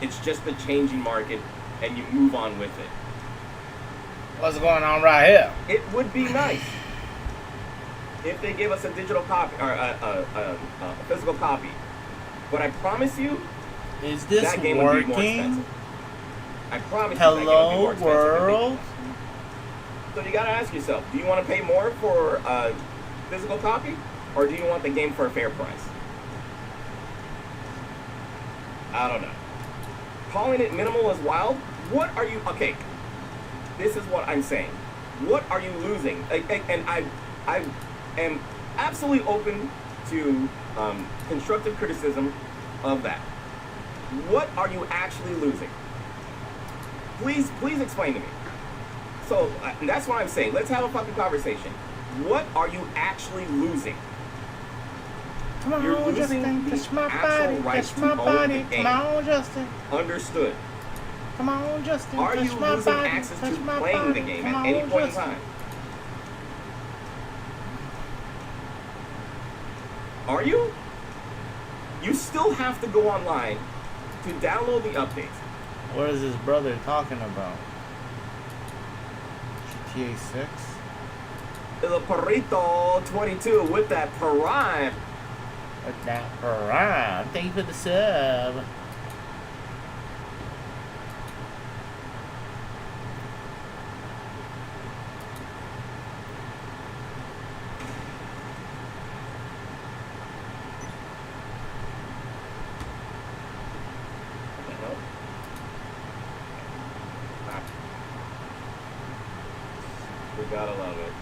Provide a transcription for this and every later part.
It's just a changing market, and you move on with it. What's going on right here? It would be nice if they give us a digital copy or a physical copy, but I promise you, Is this that game would be more working? expensive. I promise you that game would be more Hello, expensive. world? So you gotta ask yourself, do you want to pay more for a physical copy, or do you want the game for a fair price? I don't know. Calling it minimal is wild. What are you? Okay, this is what I'm saying. What are you losing? And I am absolutely open to constructive criticism of that. What are you actually losing? Please explain to me. So that's what I'm saying. Let's have a fucking conversation. What are you actually losing? Come on, You're losing Justin, the touch my actual body, rights touch my to own body. the game. Come on, Justin. Understood. Come on, Justin, Are touch you my losing body, access touch to my playing body. the game Come at on, any point in Justin. time? Are you? You still have to go online to download the updates. What is his brother talking about? GTA 6? The Perrito 22 with that prime. With that prime. Thank you for the sub. What the hell? We gotta love it.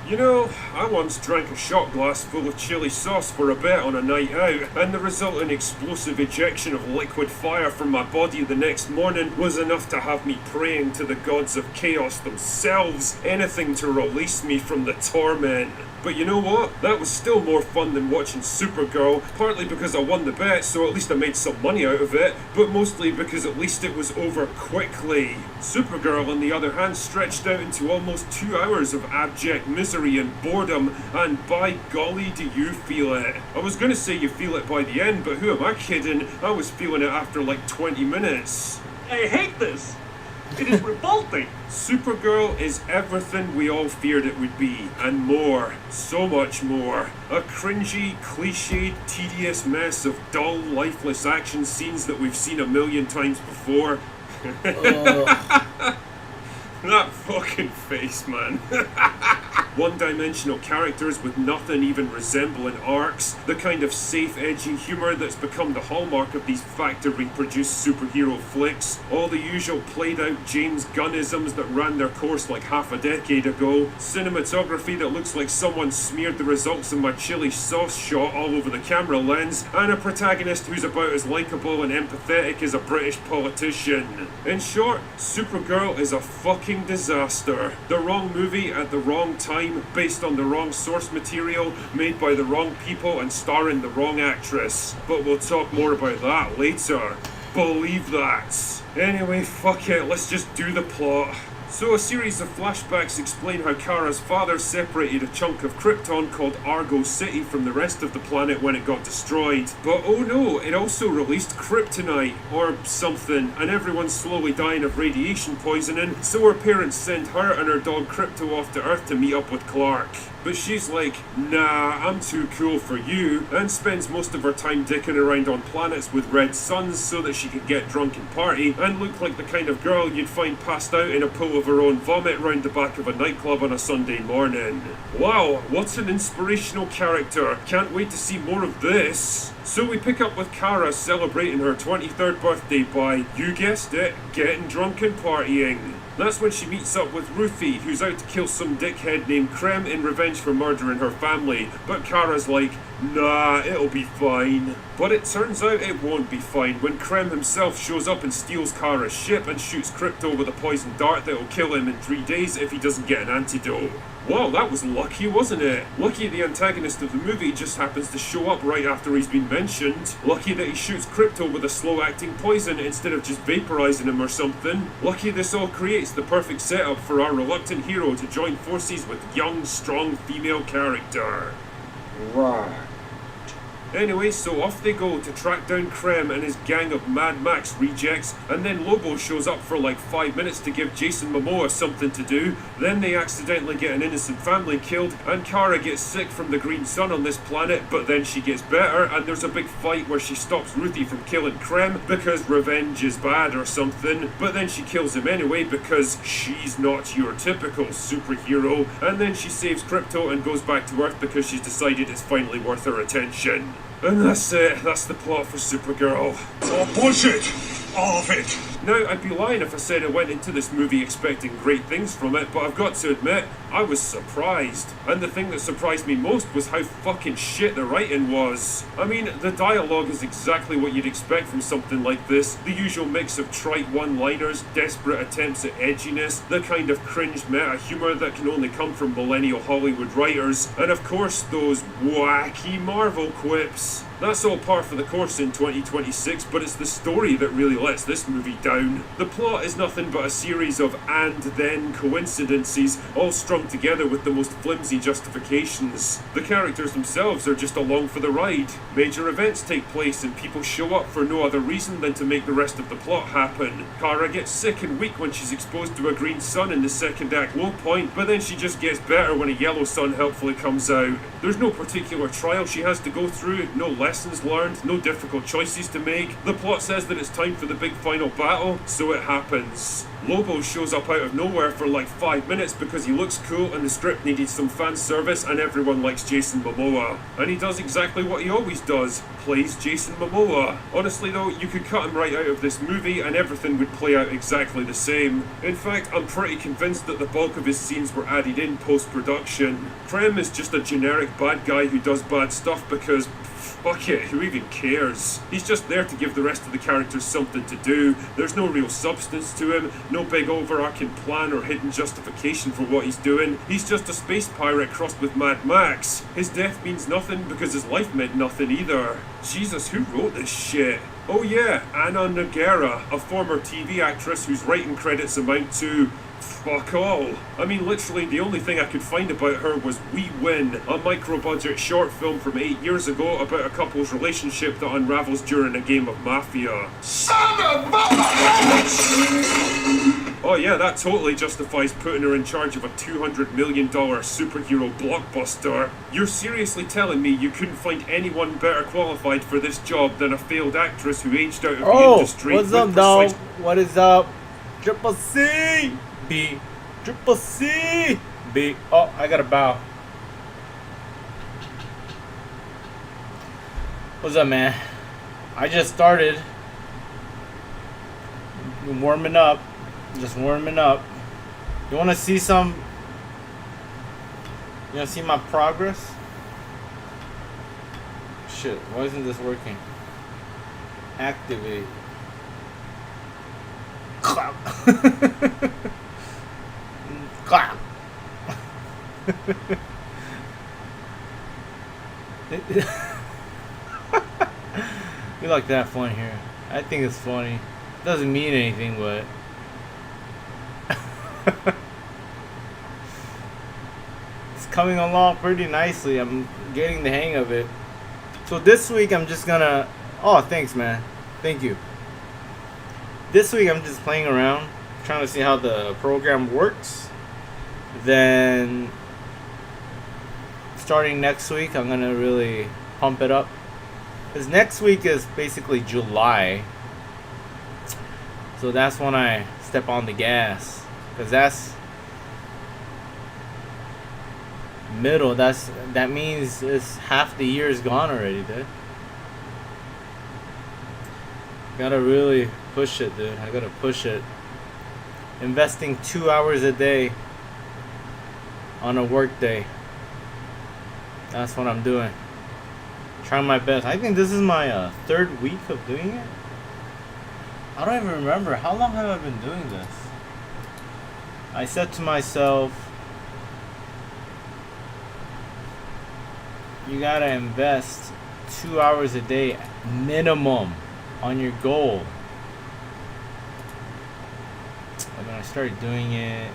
You know, I once drank a shot glass full of chili sauce for a bet on a night out, and the resulting explosive ejection of liquid fire from my body the next morning was enough to have me praying to the gods of chaos themselves, anything to release me from the torment. But you know what? That was still more fun than watching Supergirl, partly because I won the bet, so at least I made some money out of it, but mostly because at least it was over quickly. Supergirl, on the other hand, stretched out into almost 2 hours of abject misery and boredom, and by golly do you feel it. I was gonna say you feel it by the end, but who am I kidding? I was feeling it after like 20 minutes. I hate this! It is revolting! Supergirl is everything we all feared it would be, and more. So much more. A cringy, cliched, tedious mess of dull, lifeless action scenes that we've seen a million times before. That fucking face, man. One-dimensional characters with nothing even resembling arcs, the kind of safe, edgy humour that's become the hallmark of these factory-produced superhero flicks, all the usual played-out James Gunnisms that ran their course like half a decade ago, cinematography that looks like someone smeared the results of my chili sauce shot all over the camera lens, and a protagonist who's about as likeable and empathetic as a British politician. In short, Supergirl is a fucking disaster. The wrong movie at the wrong time, based on the wrong source material, made by the wrong people and starring the wrong actress. But we'll talk more about that later. Believe that. Anyway, fuck it, let's just do the plot. So a series of flashbacks explain how Kara's father separated a chunk of Krypton called Argo City from the rest of the planet when it got destroyed. But oh no, it also released kryptonite, or something, and everyone's slowly dying of radiation poisoning, so her parents send her and her dog Krypto off to Earth to meet up with Clark. But she's like, nah, I'm too cool for you, and spends most of her time dicking around on planets with red suns so that she can get drunk and party and look like the kind of girl you'd find passed out in a pool of her own vomit round the back of a nightclub on a Sunday morning. Wow, what an inspirational character. Can't wait to see more of this. So we pick up with Kara celebrating her 23rd birthday by, you guessed it, getting drunk and partying. That's when she meets up with Ruthie, who's out to kill some dickhead named Krem in revenge for murdering her family. But Kara's like, nah, it'll be fine. But it turns out it won't be fine when Krem himself shows up and steals Kara's ship and shoots Crypto with a poison dart that'll kill him in 3 days if he doesn't get an antidote. Wow, that was lucky, wasn't it? Lucky the antagonist of the movie just happens to show up right after he's been mentioned. Lucky that he shoots Crypto with a slow-acting poison instead of just vaporizing him or something. Lucky this all creates the perfect setup for our reluctant hero to join forces with young, strong female character. Right. Anyway, so off they go to track down Krem and his gang of Mad Max rejects, and then Lobo shows up for like 5 minutes to give Jason Momoa something to do. Then they accidentally get an innocent family killed, and Kara gets sick from the green sun on this planet, but then she gets better, and there's a big fight where she stops Ruthie from killing Krem because revenge is bad or something, but then she kills him anyway because she's not your typical superhero, and then she saves Crypto and goes back to Earth because she's decided it's finally worth her attention. And that's it. That's the plot for Supergirl. Oh, bullshit! All of it! Now, I'd be lying if I said I went into this movie expecting great things from it, but I've got to admit, I was surprised. And the thing that surprised me most was how fucking shit the writing was. I mean, the dialogue is exactly what you'd expect from something like this. The usual mix of trite one-liners, desperate attempts at edginess, the kind of cringe meta-humor that can only come from millennial Hollywood writers, and of course those wacky Marvel quips. That's all par for the course in 2026, but it's the story that really lets this movie down. The plot is nothing but a series of and-then coincidences, all strung together with the most flimsy justifications. The characters themselves are just along for the ride. Major events take place and people show up for no other reason than to make the rest of the plot happen. Kara gets sick and weak when she's exposed to a green sun in the second act low point, but then she just gets better when a yellow sun helpfully comes out. There's no particular trial she has to go through, no lessons learned, no difficult choices to make. The plot says that it's time for the big final battle, so it happens. Lobo shows up out of nowhere for like 5 minutes because he looks cool and the script needed some fan service and everyone likes Jason Momoa. And he does exactly what he always does, plays Jason Momoa. Honestly though, you could cut him right out of this movie and everything would play out exactly the same. In fact, I'm pretty convinced that the bulk of his scenes were added in post-production. Krem is just a generic bad guy who does bad stuff because fuck it, who even cares? He's just there to give the rest of the characters something to do. There's no real substance to him, no big overarching plan or hidden justification for what he's doing. He's just a space pirate crossed with Mad Max. His death means nothing because his life meant nothing either. Jesus, who wrote this shit? Oh yeah, Anna Nogueira, a former TV actress whose writing credits amount to fuck all. I mean, literally the only thing I could find about her was We Win, a micro-budget short film from 8 years ago about a couple's relationship that unravels during a game of Mafia. Son of a bitch! Oh yeah, that totally justifies putting her in charge of a $200 million superhero blockbuster. You're seriously telling me you couldn't find anyone better qualified for this job than a failed actress who aged out of the industry? What's up, dog? What is up? Triple C! B. Triple C! B. Oh, I gotta bow. What's up, man? I just started. Warming up. Just warming up. You wanna see some? You wanna see my progress? Shit, why isn't this working? Activate. Clap. Clap. We like that fun here. I think it's funny. Doesn't mean anything, but it's coming along pretty nicely. I'm getting the hang of it. So this week I'm just gonna. Oh, thanks, man. Thank you. This week I'm just playing around, trying to see how the program works. Then starting next week, I'm gonna really pump it up. Because next week is basically July. So that's when I step on the gas. Because that's middle. That means it's half the year is gone already, dude. Gotta really push it, dude. I gotta push it. Investing 2 hours a day on a work day. That's what I'm doing. Trying my best. I think this is my third week of doing it. I don't even remember. How long have I been doing this? I said to myself, you gotta invest 2 hours a day minimum on your goal. And then I started doing it.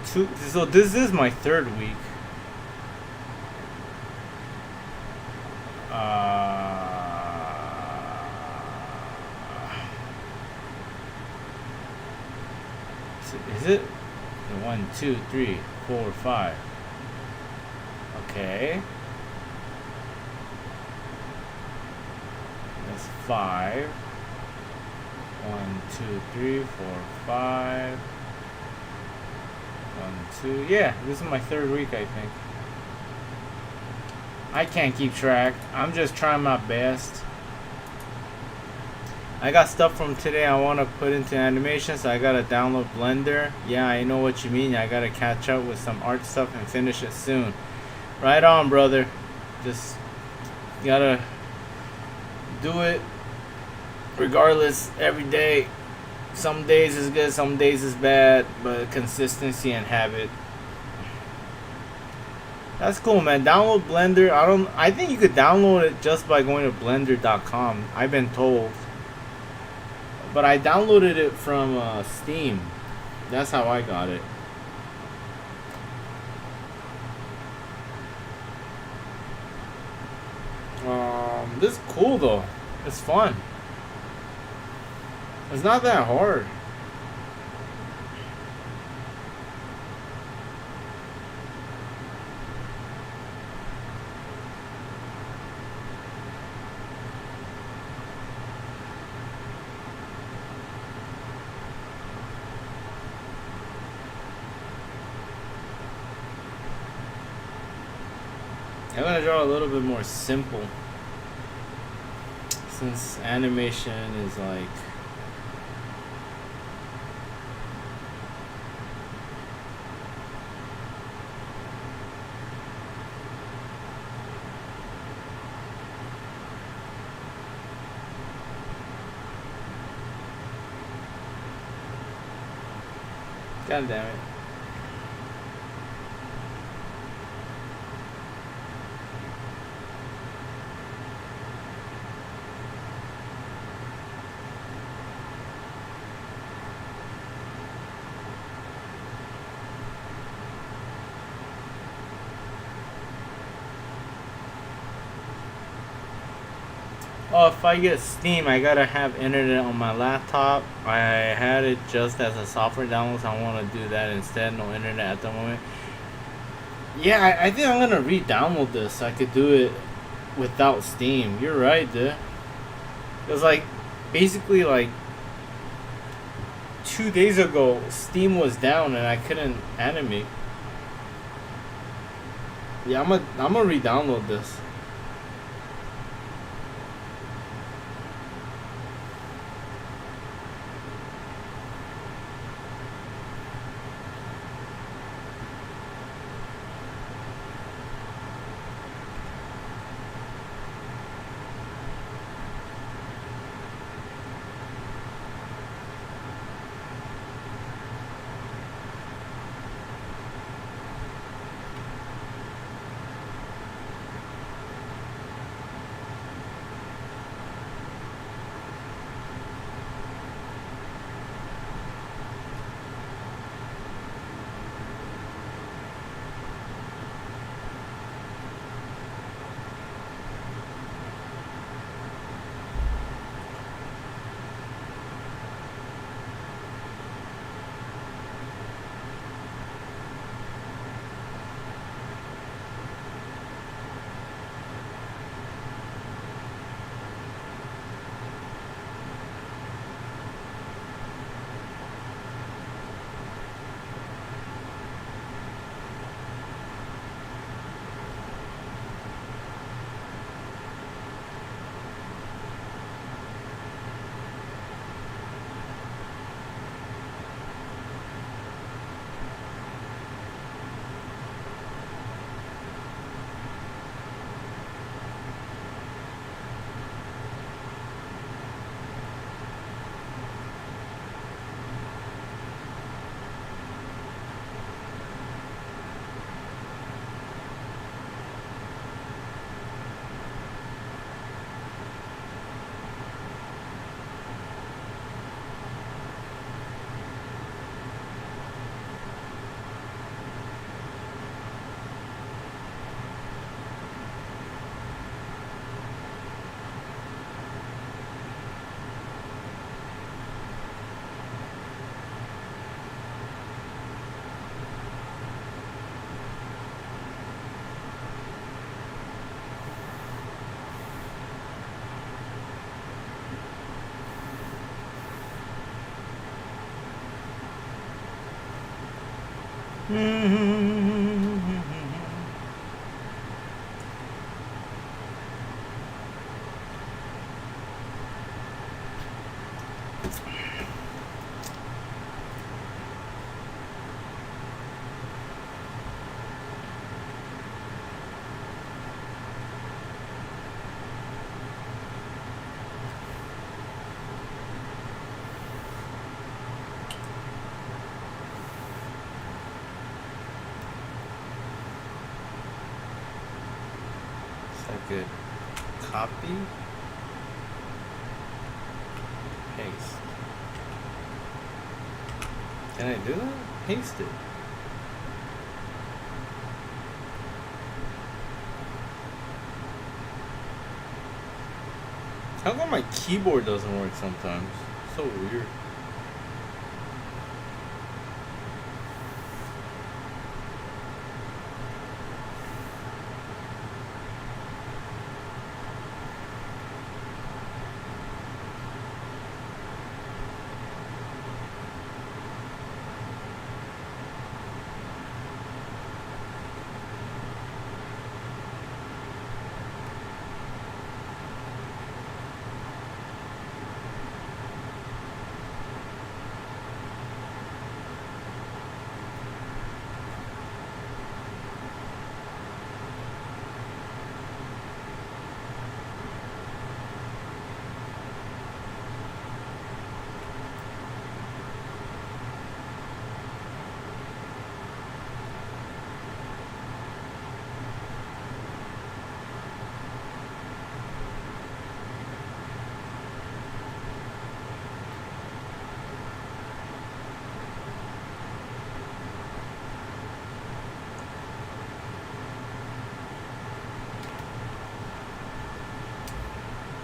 So this is my third week. Is it 1, 2, 3, 4, 5? Okay. That's 5. 1, 2, 3, 4, 5. 1, 2. Yeah, this is my third week, I think. I can't keep track. I'm just trying my best. I got stuff from today I want to put into animation, so I gotta download Blender. Yeah, I know what you mean. I gotta catch up with some art stuff and finish it soon. Right on, brother. Just gotta do it regardless every day. Some days is good, some days is bad, but consistency and habit. That's cool, man. Download Blender. I think you could download it just by going to blender.com. I've been told. But I downloaded it from Steam. That's how I got it. This is cool though. It's fun. It's not that hard. I'm gonna draw a little bit more simple, since animation is like God damn it. Oh, if I get Steam, I gotta have internet on my laptop. I had it just as a software download, so I want to do that instead. No internet at the moment. Yeah, I think I'm gonna re-download this. I could do it without Steam. You're right, dude. It was like, basically like 2 days ago, Steam was down and I couldn't animate. Yeah, I'm gonna re-download this. Good. Copy. Paste. Can I do that? Paste it. How come my keyboard doesn't work sometimes? So weird.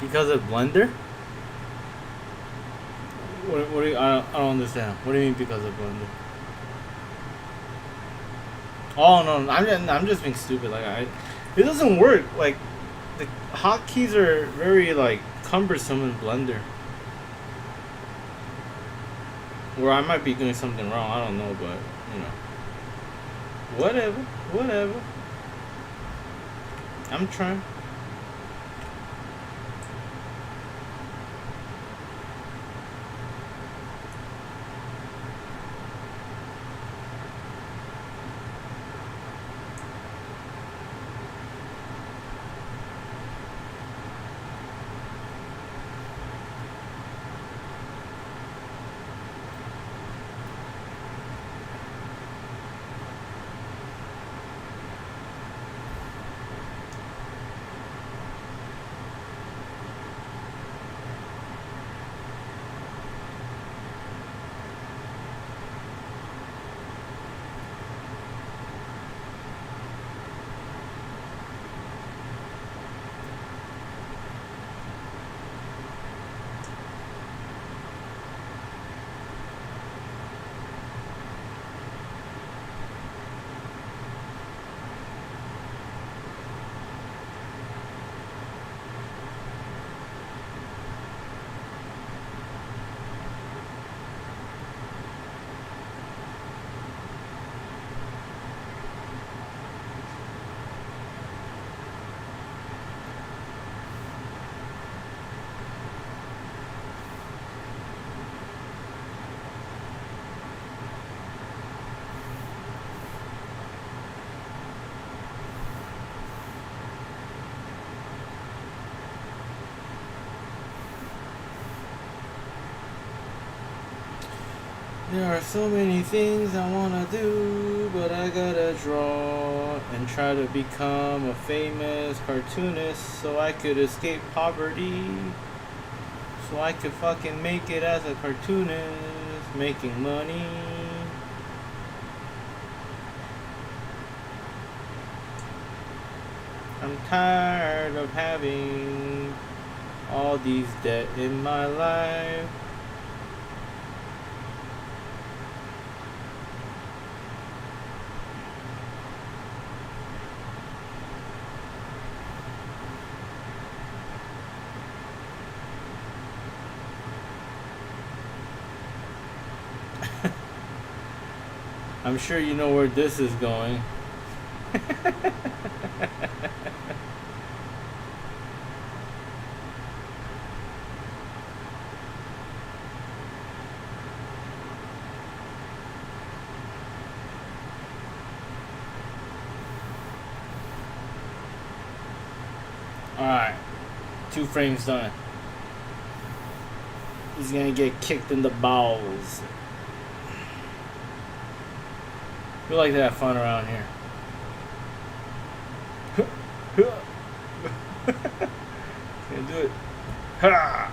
Because of Blender? What do you, I don't understand. What do you mean because of Blender? Oh no, I'm just being stupid. Like it doesn't work. Like the hotkeys are very like cumbersome in Blender. Or I might be doing something wrong. I don't know, but you know, whatever. I'm trying. There are so many things I wanna do, but I gotta draw and try to become a famous cartoonist so I could escape poverty. So I could fucking make it as a cartoonist, making money. I'm tired of having all these debt in my life. I'm sure you know where this is going. Alright. 2 frames done. He's gonna get kicked in the balls. We like to have fun around here. Gonna do it. Ha!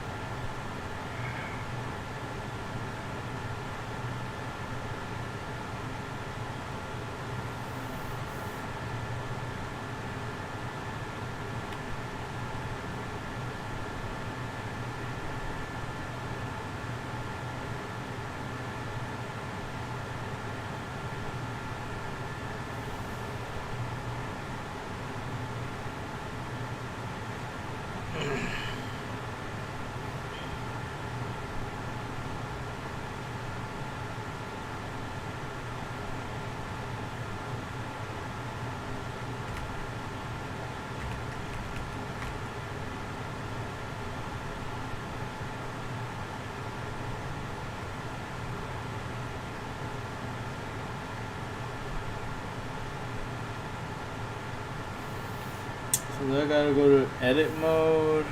So then I gotta go to edit mode,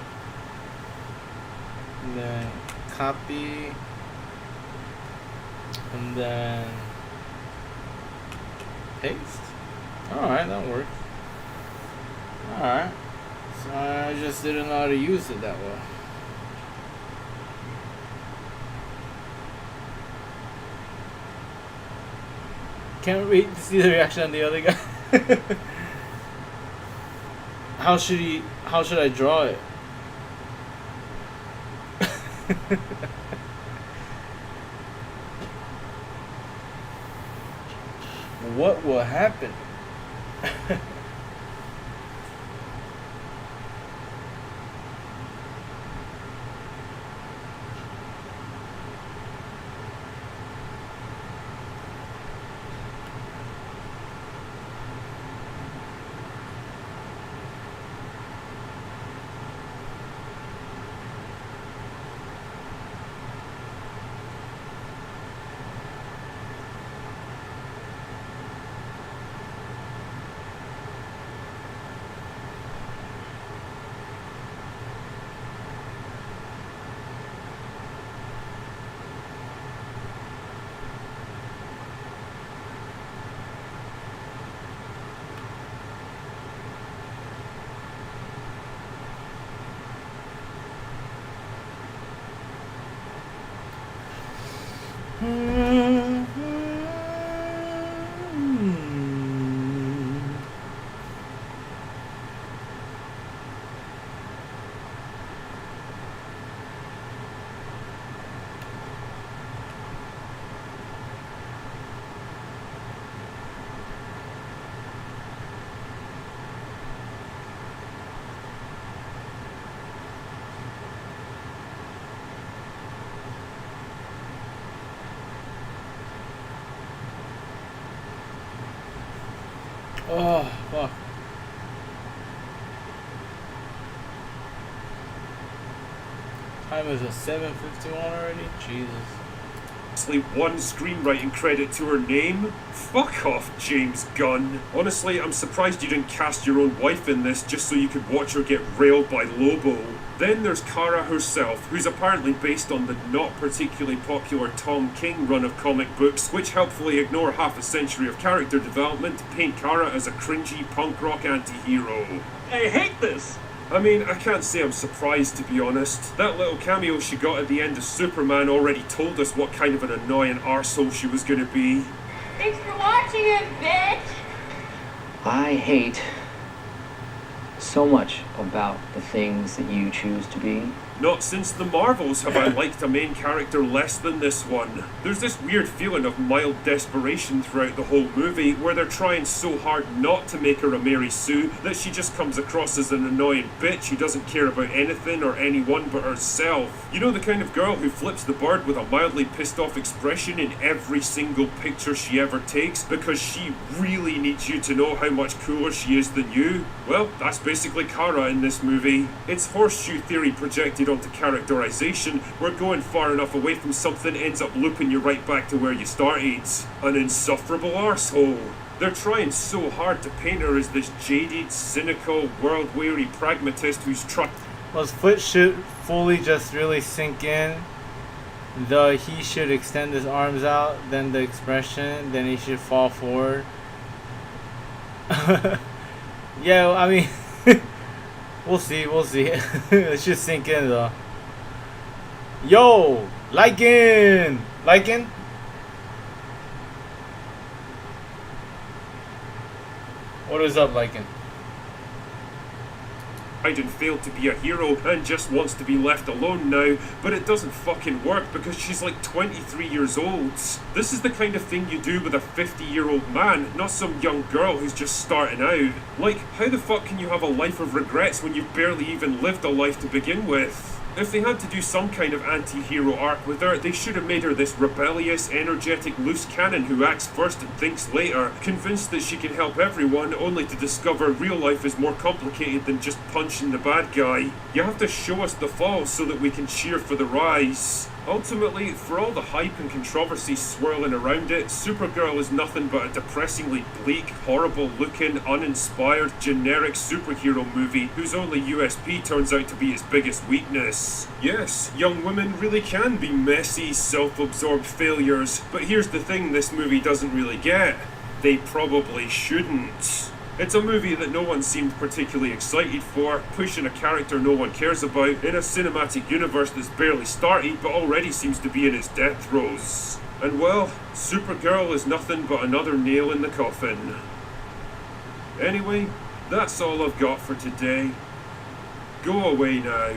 and then copy, and then paste. Alright, that works. Alright. So I just didn't know how to use it that well. Can't wait to see the reaction on the other guy. How should I draw it? What will happen? Oh, fuck. Time is at 7:51 already? Jesus. Honestly, one screenwriting credit to her name? Fuck off, James Gunn. Honestly, I'm surprised you didn't cast your own wife in this just so you could watch her get railed by Lobo. Then there's Kara herself, who's apparently based on the not particularly popular Tom King run of comic books, which helpfully ignore half a century of character development to paint Kara as a cringy punk rock anti-hero. I hate this! I mean, I can't say I'm surprised, to be honest. That little cameo she got at the end of Superman already told us what kind of an annoying arsehole she was gonna be. Thanks for watching it, bitch! I hate so much about the things that you choose to be. Not since the Marvels have I liked a main character less than this one. There's this weird feeling of mild desperation throughout the whole movie, where they're trying so hard not to make her a Mary Sue that she just comes across as an annoying bitch who doesn't care about anything or anyone but herself. You know, the kind of girl who flips the bird with a mildly pissed off expression in every single picture she ever takes because she really needs you to know how much cooler she is than you? Well, that's basically Kara in this movie. It's horseshoe theory projected onto characterization, where going far enough away from something ends up looping you right back to where you started. An insufferable arsehole. They're trying so hard to paint her as this jaded, cynical, world-weary pragmatist who's trying... Well, his foot should fully just really sink in. He should extend his arms out, then the expression, then he should fall forward. Yeah, I mean, we'll see. Let's just sink in though. Yo, Lycan! What is up, Lycan? And failed to be a hero and just wants to be left alone now, but it doesn't fucking work because she's like 23 years old. This is the kind of thing you do with a 50-year-old man, not some young girl who's just starting out. Like, how the fuck can you have a life of regrets when you've barely even lived a life to begin with? If they had to do some kind of anti-hero arc with her, they should have made her this rebellious, energetic, loose cannon who acts first and thinks later, convinced that she can help everyone, only to discover real life is more complicated than just punching the bad guy. You have to show us the fall so that we can cheer for the rise. Ultimately, for all the hype and controversy swirling around it, Supergirl is nothing but a depressingly bleak, horrible-looking, uninspired, generic superhero movie whose only USP turns out to be its biggest weakness. Yes, young women really can be messy, self-absorbed failures, but here's the thing this movie doesn't really get. They probably shouldn't. It's a movie that no one seemed particularly excited for, pushing a character no one cares about in a cinematic universe that's barely started but already seems to be in its death throes. And well, Supergirl is nothing but another nail in the coffin. Anyway, that's all I've got for today. Go away now.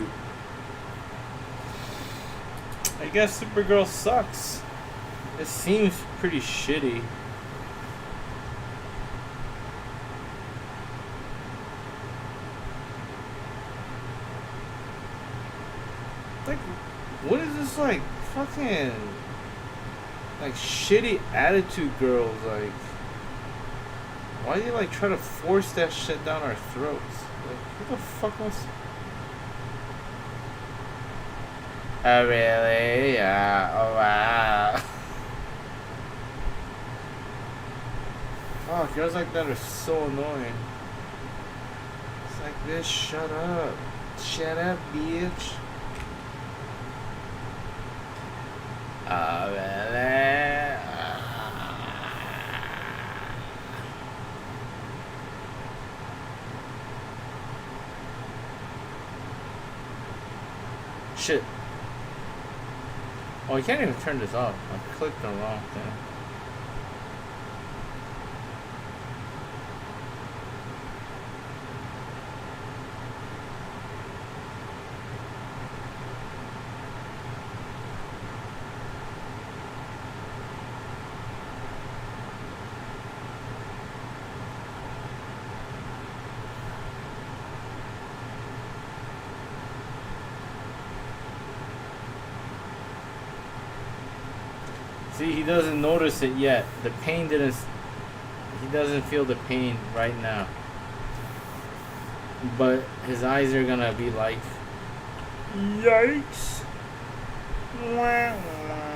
I guess Supergirl sucks. It seems pretty shitty. Like, what is this, like, fucking, like, shitty attitude girls, like, why do you, like, try to force that shit down our throats? Like, who the fuck wants... Oh, really? Yeah, oh, wow. Fuck, girls like that are so annoying. It's like, bitch, shut up. Shut up, bitch. Oh, really? Shit. Oh, I can't even turn this off. I clicked the wrong thing. See, he doesn't notice it yet. The pain didn't... He doesn't feel the pain right now. But his eyes are gonna be like... Yikes! Wah, wah.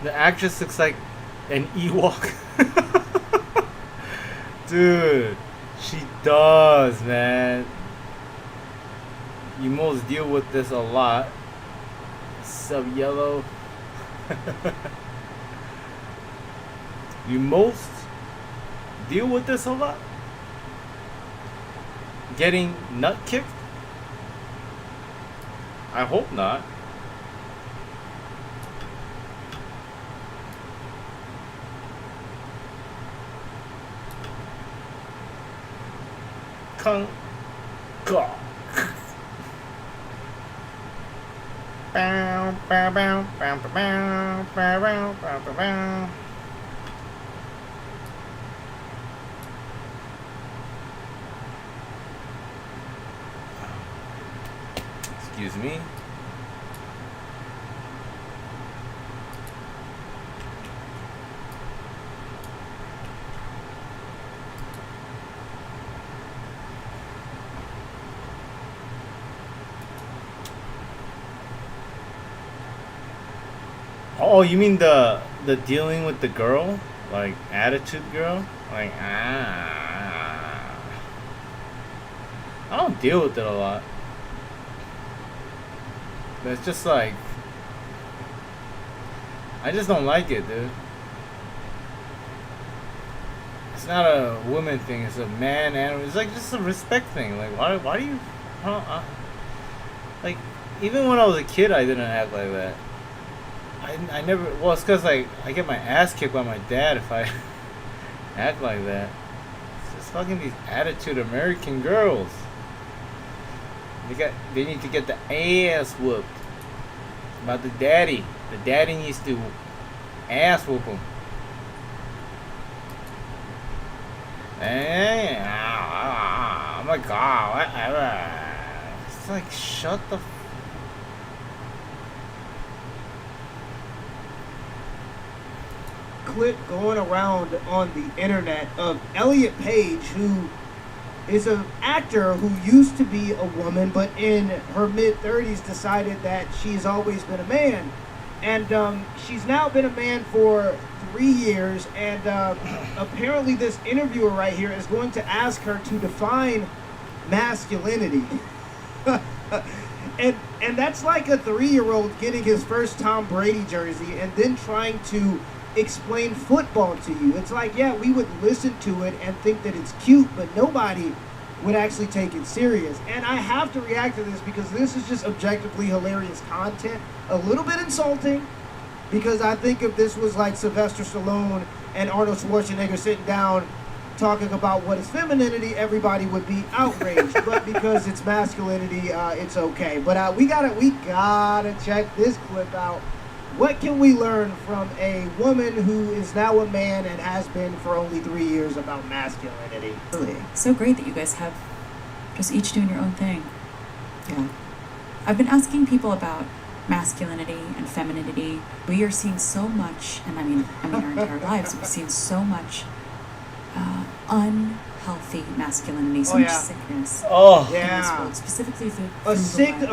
The actress looks like an Ewok. Dude, she does, man. You most deal with this a lot. What's up, Yellow? You most deal with this a lot? Getting nut kicked? I hope not. Kung Ka. Bow, bow, bow, bow, bow, bow, bow, bow, bow, bow. Excuse me. Oh, you mean the dealing with the girl? Like attitude girl? Like I don't deal with it a lot. But it's just like I just don't like it, dude. It's not a woman thing, it's a man and it's like just a respect thing. Like why do you like even when I was a kid I didn't act like that. I never. Well, it's because like I get my ass kicked by my dad if I act like that. It's just fucking these attitude American girls. They need to get the ass whooped. About the daddy. The daddy needs to ass whoop them. Oh my god, whatever. It's like shut the. Clip going around on the internet of Elliot Page, who is an actor who used to be a woman, but in her mid-30s decided that she's always been a man. And she's now been a man for 3 years, and apparently this interviewer right here is going to ask her to define masculinity. And that's like a 3-year-old getting his first Tom Brady jersey and then trying to explain football to you. It's like, yeah, we would listen to it and think that it's cute, but nobody would actually take it serious. And I have to react to this because this is just objectively hilarious content. A little bit insulting, because I think if this was like Sylvester Stallone and Arnold Schwarzenegger sitting down talking about what is femininity, everybody would be outraged. But because it's masculinity, it's okay. But we gotta check this clip out. What can we learn from a woman who is now a man and has been for only 3 years about masculinity? So great that you guys have just each doing your own thing. Yeah. I've been asking people about masculinity and femininity. We are seeing so much, and I mean our entire lives, we've seen so much unhealthy masculinity, so much sickness in this world, specifically through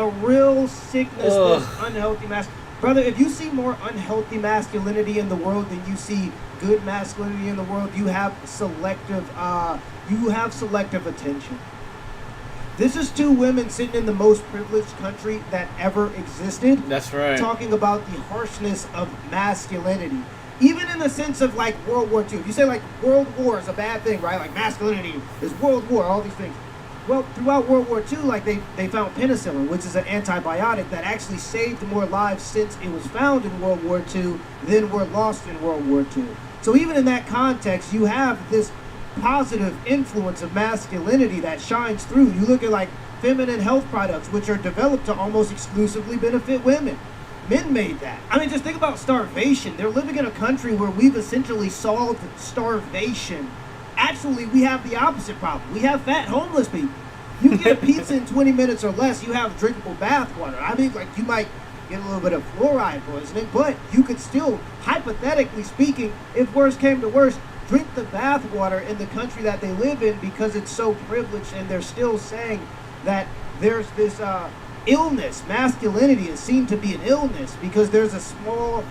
a real sickness that's unhealthy masculinity. Brother, if you see more unhealthy masculinity in the world than you see good masculinity in the world, you have selective attention. This is two women sitting in the most privileged country that ever existed. That's right. Talking about the harshness of masculinity. Even in the sense of like World War II. If you say like World War is a bad thing, right? Like masculinity is World War, all these things. Well, throughout World War II, like they found penicillin, which is an antibiotic that actually saved more lives since it was found in World War II than were lost in World War II. So even in that context, you have this positive influence of masculinity that shines through. You look at like feminine health products, which are developed to almost exclusively benefit women. Men made that. I mean, just think about starvation. They're living in a country where we've essentially solved starvation. Actually, we have the opposite problem. We have fat homeless people. You can get a pizza in 20 minutes or less, you have drinkable bath water. I mean, like, you might get a little bit of fluoride poisoning, but you could still, hypothetically speaking, if worse came to worse, drink the bath water in the country that they live in because it's so privileged, and they're still saying that there's this illness. Masculinity is seen to be an illness because there's a small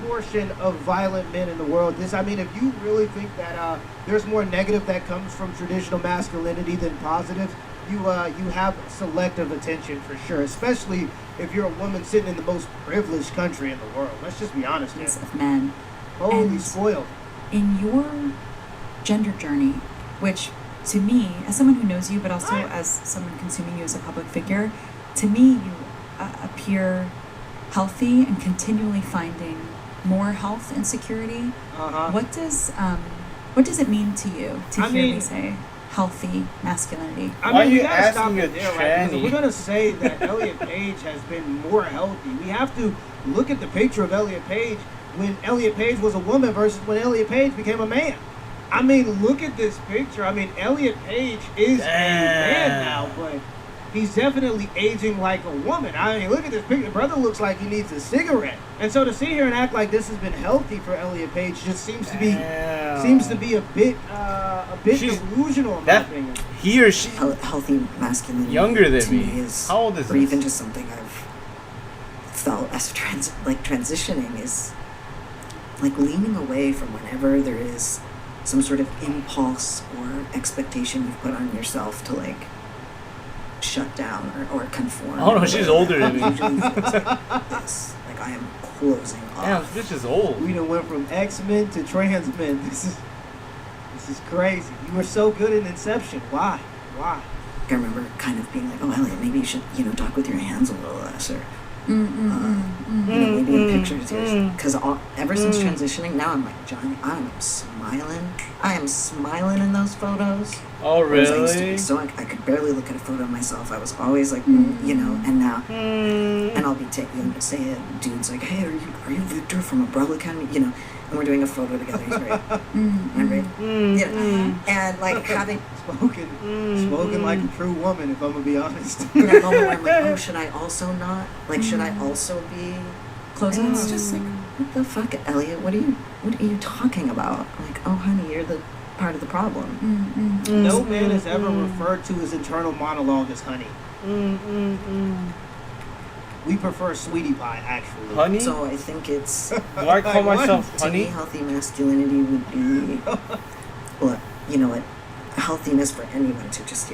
portion of violent men in the world. If you really think that there's more negative that comes from traditional masculinity than positive, you have selective attention for sure, especially if you're a woman sitting in the most privileged country in the world. Let's just be honest here. Of men. Holy And spoiled. in your gender journey, which to me, as someone who knows you, but also as someone consuming you as a public figure, to me you appear healthy and continually finding more health and security. What does it mean to you to hear me say healthy masculinity? Why are you we gotta stop asking it a there, right? Because if tranny? we're gonna say that Elliot Page has been more healthy, we have to look at the picture of Elliot Page when Elliot Page was a woman versus when Elliot Page became a man. I mean, look at this picture. I mean, Elliot Page is a man now, but he's definitely aging like a woman. I mean, look at this picture. The brother looks like he needs a cigarette. And so to sit here and act like this has been healthy for Elliot Page just seems to be a bit delusional in my opinion. He or she Healthy masculinity younger than to me. is, How old is or this? even just something I've felt as transitioning is like leaning away from whenever there is some sort of impulse or expectation you've put on yourself to like shut down or conform. Oh no, she's older than me. Usually feels like this. Like I am closing Damn, off. this bitch is old. We done went from X-Men to trans men. This is crazy. You were so good in Inception. Why? I remember kind of being like, oh Elliot, maybe you should, talk with your hands a little less, or maybe in pictures, because ever since transitioning, now I'm like Johnny. I'm smiling. I am smiling in those photos. Oh Whereas I used to really? be so I could barely look at a photo of myself. I was always like, and now, and I'll be say dude's like, hey, are you Victor from Umbrella Academy? And we're doing a photo together. He's right. I'm right. And like having Spoken like a true woman, if I'm gonna be honest. in that moment where I'm like, oh, should I also not? Like, should I also be? Closing And it's just like, what the fuck, Elliot? What are you talking about? Like, oh, honey, you're the part of the problem. No man has ever referred to his internal monologue as honey. We prefer sweetie pie, actually. Honey? So I think it's Do I call Like, myself to me, honey? healthy masculinity would be, well, what healthiness for anyone to just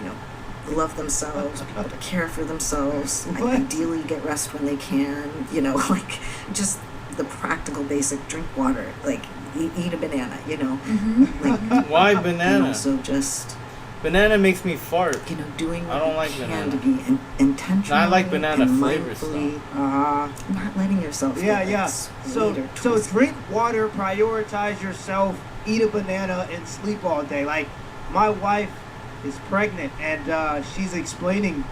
love themselves, be able to care for themselves, What? ideally get rest when they can, like just the practical basic, drink water, like eat a banana, like Why and banana? also just Banana makes me fart. doing what I don't you like can banana. to be intentional. I like banana and flavor mindfully Uh-huh. not letting yourself Yeah, get yeah. like So, swayed or so twisted. drink water, prioritize yourself, eat a banana, and sleep all day. Like, my wife is pregnant, and she's explaining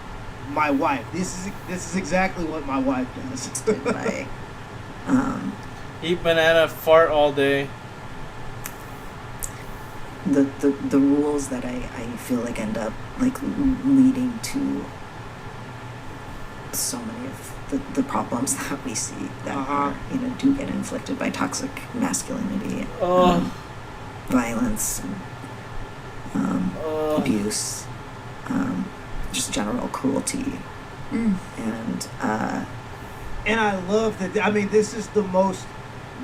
my wife. This is exactly what my wife does. by Eat banana, fart all day. the rules that I feel like end up like leading to so many of the problems that we see that are, do get inflicted by toxic masculinity, violence, and, abuse, just general cruelty, and And I love that. I mean, this is the most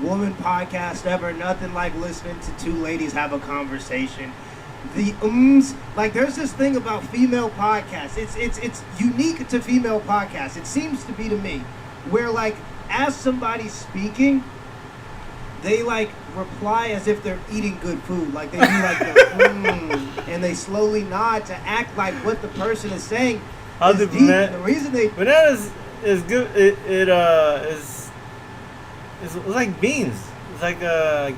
woman podcast ever. Nothing like listening to two ladies have a conversation. The like there's this thing about female podcasts. It's unique to female podcasts. It seems to be to me, where like as somebody's speaking, they like reply as if they're eating good food. Like they do like the and they slowly nod to act like what the person is saying is deep. And the reason they Bananas is good. It is it's like beans. It's like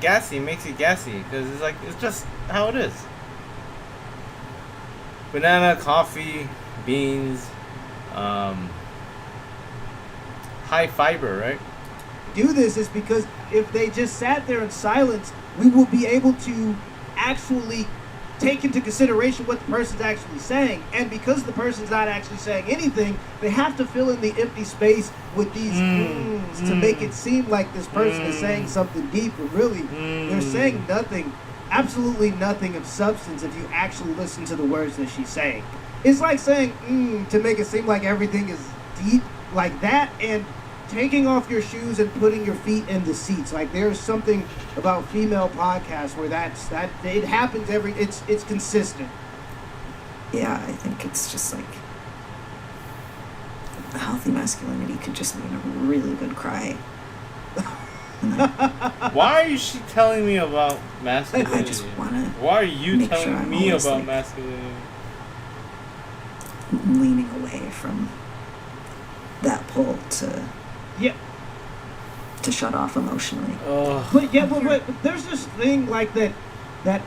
gassy. It makes you gassy because it's just how it is. Banana, coffee, beans, high fiber, right? do this is because if they just sat there in silence, we will be able to actually take into consideration what the person's actually saying. And because the person's not actually saying anything, they have to fill in the empty space with these to make it seem like this person is saying something deep, but really they're saying nothing, absolutely nothing of substance if you actually listen to the words that she's saying. It's like saying to make it seem like everything is deep like that, and taking off your shoes and putting your feet in the seats. Like there's something about female podcasts where that it happens it's consistent. yeah, I think it's just like a healthy masculinity could just mean a really good cry. Why is she telling me about I masculinity? just want to Why are you make sure telling I'm me always, about like, masculinity? leaning away from that pull to Yeah. shut off emotionally. But yeah, but there's this thing like that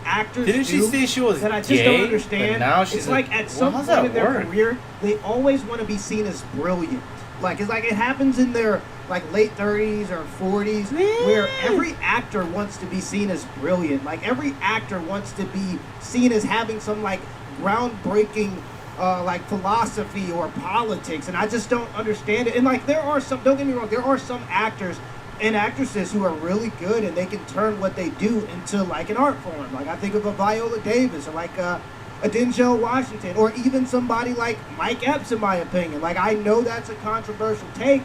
actors Didn't she do say she was that I just gay, don't but understand. now she's it's like, like at well, some how's point that in their work? career, they always want to be seen as brilliant. Like it's like it happens in their like late 30s or 40s, where every actor wants to be seen as brilliant. Like every actor wants to be seen as having some like groundbreaking like philosophy or politics, and I just don't understand it. And like there are some, don't get me wrong, there are some actors and actresses who are really good and they can turn what they do into like an art form. Like I think of a Viola Davis or like a Denzel Washington or even somebody like Mike Epps, in my opinion. Like I know that's a controversial take,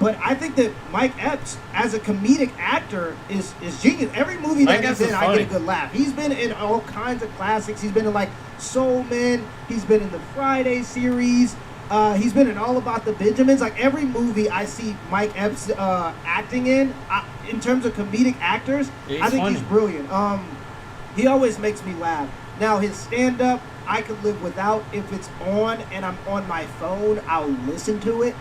but I think that Mike Epps as a comedic actor is genius. Every movie that Mike he's Epps in, is I get a funny. good laugh. He's been in all kinds of classics. He's been in like Soul Man. He's been in the Friday series. He's been in All About the Benjamins. Like every movie I see Mike Epps acting in terms of comedic actors, Yeah, I think funny. he's brilliant. He always makes me laugh. Now his stand-up, I could live without. If it's on and I'm on my phone, I'll listen to it.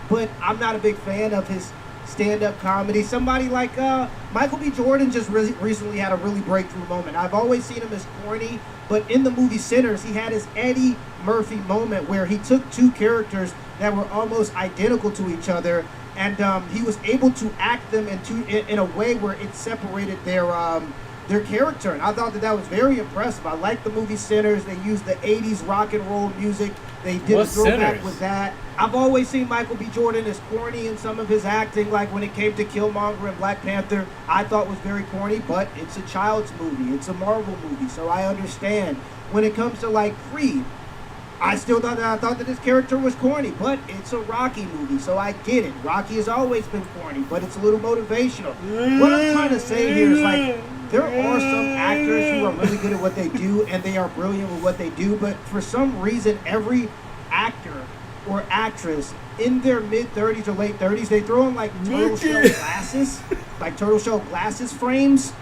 But I'm not a big fan of his stand-up comedy. Somebody like Michael B. Jordan just recently had a really breakthrough moment. I've always seen him as corny, but in the movie Sinners, he had his Eddie Murphy moment where he took two characters that were almost identical to each other, and he was able to act them in a way where it separated their character. And I thought that was very impressive. I like the movie Sinners. They used the 80s rock and roll music. They did What's a throwback Sinners? with that. I've always seen Michael B. Jordan as corny in some of his acting, like when it came to Killmonger and Black Panther, I thought was very corny, but it's a child's movie. It's a Marvel movie, so I understand. When it comes to like Creed, I thought that his character was corny, but it's a Rocky movie, so I get it. Rocky has always been corny, but it's a little motivational. What I'm trying to say here is like, there are some actors who are really good at what they do, and they are brilliant with what they do, but for some reason, every actor or actress in their mid-30s or late 30s, they throw on like turtle shell glasses, like turtle shell glasses frames,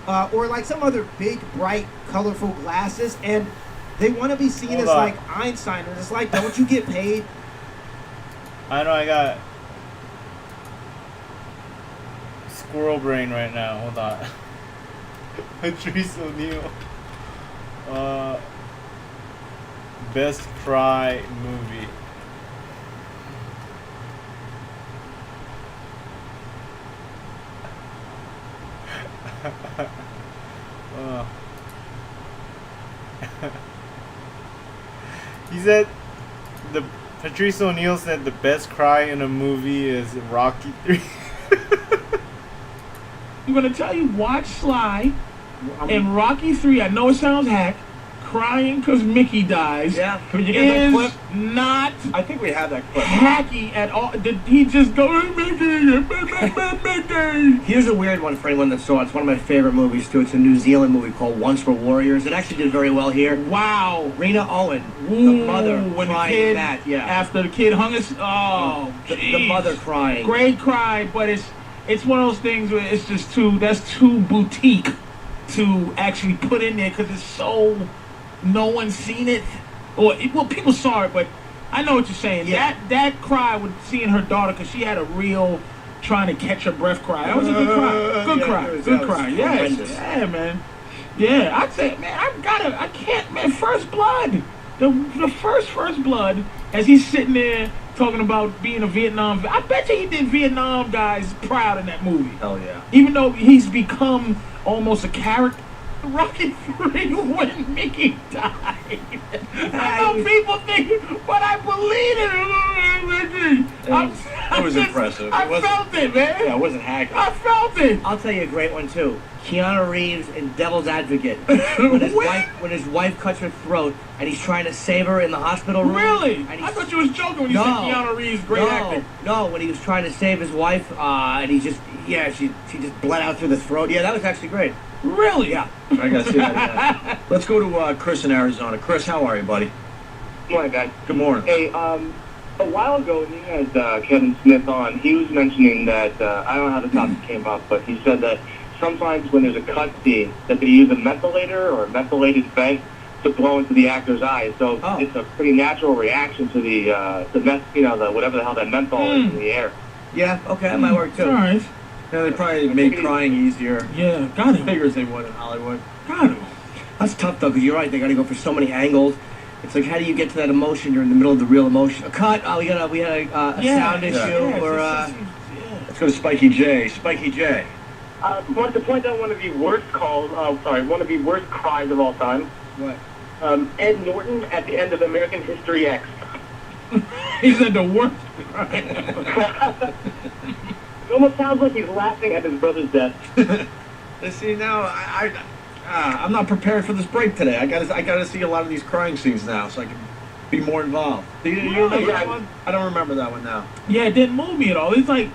or like some other big, bright, colorful glasses, and they want to be seen Hold as on. like Einstein, and it's like, don't you get paid? I know I got squirrel brain right now. Hold on. Patrice O'Neal. Best cry movie. uh. He said Patrice O'Neal said the best cry in a movie is Rocky 3. I'm gonna tell you, watch Sly in Rocky 3. I know it sounds hack. Crying because Mickey dies. Yeah, can you get that is clip? not I think we have that clip. hacky at all. Did he just go Mickey? Here's a weird one for anyone that saw it. It's one of my favorite movies, too. It's a New Zealand movie called Once Were Warriors. It actually did very well here. Wow. Rena Owen, Ooh, the mother, when the crying kid, that. Yeah. after the kid hung his, the jeez. mother crying. Great cry, but it's one of those things where it's just that's too boutique to actually put in there because it's so, no one's seen it, well, people saw it, but I know what you're saying. Yeah. That cry with seeing her daughter, because she had a real trying to catch her breath cry. That was a good cry. Good Yeah, cry. that was Good cry. Yes. horrendous. Yeah, man. Yeah, I'd say, man, I can't, man, First Blood. The first Blood, as he's sitting there talking about being a Vietnam, I bet you he did Vietnam guys proud in that movie. Hell yeah. Even though he's become almost a character. Rocky 3 when Mickey died. I know people think, but I believe it. It was impressive. I It wasn't- felt it, man. Yeah, it wasn't hacking. I felt it. I'll tell you a great one too. Keanu Reeves in Devil's Advocate. When his wife cuts her throat and he's trying to save her in the hospital room. Really? And I thought you was joking when you said Keanu Reeves, great acting. No, when he was trying to save his wife, and he Yeah, she just bled out through the throat. Yeah, that was actually great. Really? Yeah. I gotta see that. Yeah. Let's go to Chris in Arizona. Chris, how are you, buddy? Good morning, guys. Good morning. Hey, a while ago when you had Kevin Smith on, he was mentioning that, I don't know how the topic came up, but he said that sometimes when there's a cut scene, that they use a methylator or a methylated vent to blow into the actor's eyes. So it's a pretty natural reaction to the whatever the hell that menthol is in the air. Yeah, okay, that might work too. All right. Yeah, they probably made crying easier. Yeah, got him. Figures they would in Hollywood. Got him. That's tough though, because you're right. They got to go for so many angles. It's like, how do you get to that emotion? You're in the middle of the real emotion. A cut. Oh, we had a sound issue. Let's go to Spiky J. Spiky J. Want to point out one of the worst one of the worst cries of all time. What? Ed Norton at the end of American History X. He said the worst. It almost sounds like he's laughing at his brother's death. See, now I'm not prepared for this break today. I gotta see a lot of these crying scenes now, so I can be more involved. Do you remember that one? I don't remember that one now. Yeah, it didn't move me at all. It's like,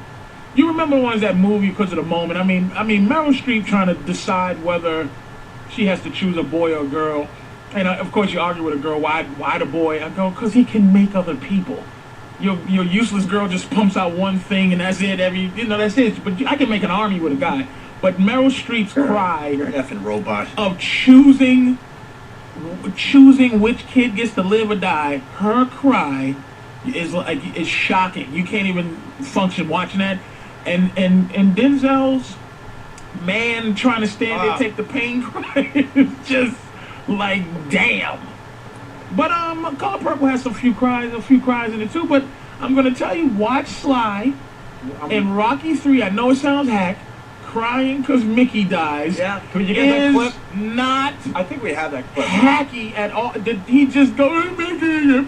you remember the ones that move you because of the moment. I mean, Meryl Streep trying to decide whether she has to choose a boy or a girl. And of course you argue with a girl, why the boy? I go, because he can make other people. Your useless girl just pumps out one thing and that's it. That's it. But I can make an army with a guy. But Meryl Streep's cry, You're an effing robot. of choosing which kid gets to live or die, her cry is shocking. You can't even function watching that. And Denzel's man trying to stand there, take the pain cry is just like, damn. But Color Purple has a few cries in it too. But I'm gonna tell you, watch Sly in Rocky 3. I know it sounds hack. Crying because Mickey dies. Yeah, can you get that clip? Not I think we have that clip. hacky at all. Did he just go, Mickey?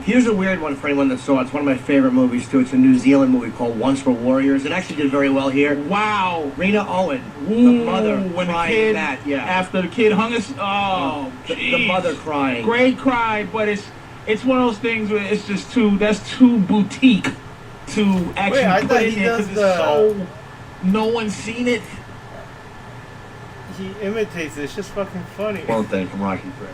Here's a weird one for anyone that saw it. It's one of my favorite movies too. It's a New Zealand movie called Once Were Warriors. It actually did very well here. Wow. Rena Owen, the Ooh, mother, when the crying kid, that. Yeah. after the kid hung his, The mother crying. Great cry, but it's one of those things where it's just that's too boutique to actually I put thought in he there does because it's so no one's seen it. He imitates it. It's just fucking funny. One thing from Rocky 3.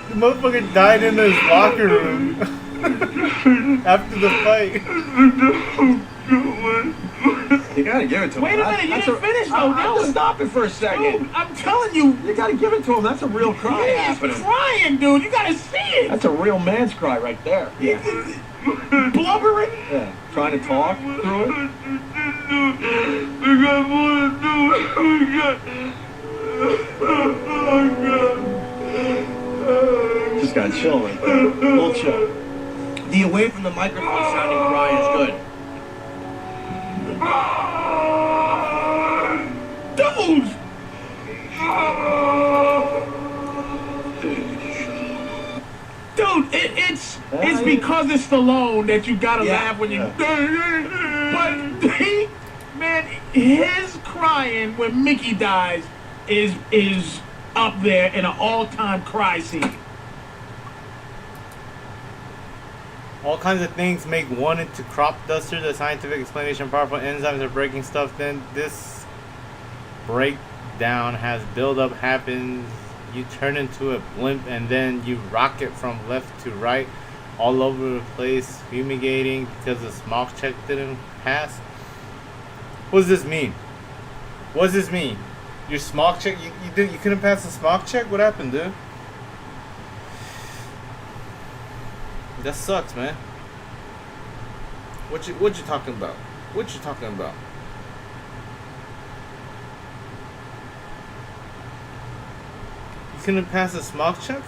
The motherfucker died in his locker room after the fight. You gotta give it to him. Wait a minute, you didn't finish though. I'll stop it for a second. Dude, I'm telling you, You gotta give it to him. That's a real cry he's happening. crying, dude. You gotta see it. That's a real man's cry right there. Yeah. Blubbering. Yeah. Trying to talk through it. Just got chill right there. A little chill. The away from the microphone sounding cry is good. Dude. Dude, it's because it's Stallone that you gotta laugh when you. But man, his crying when Mickey dies is up there in an all-time cry scene. All kinds of things make one into crop duster. The scientific explanation: powerful enzymes are breaking stuff. Then this breakdown has buildup happens. You turn into a blimp and then you rocket from left to right, all over the place, fumigating because the smoke check didn't pass. What does this mean? What does this mean? Your smoke check? You couldn't pass the smoke check? What happened, dude? That sucks, man. What you talking about? What you talking about? You couldn't pass a smoke check?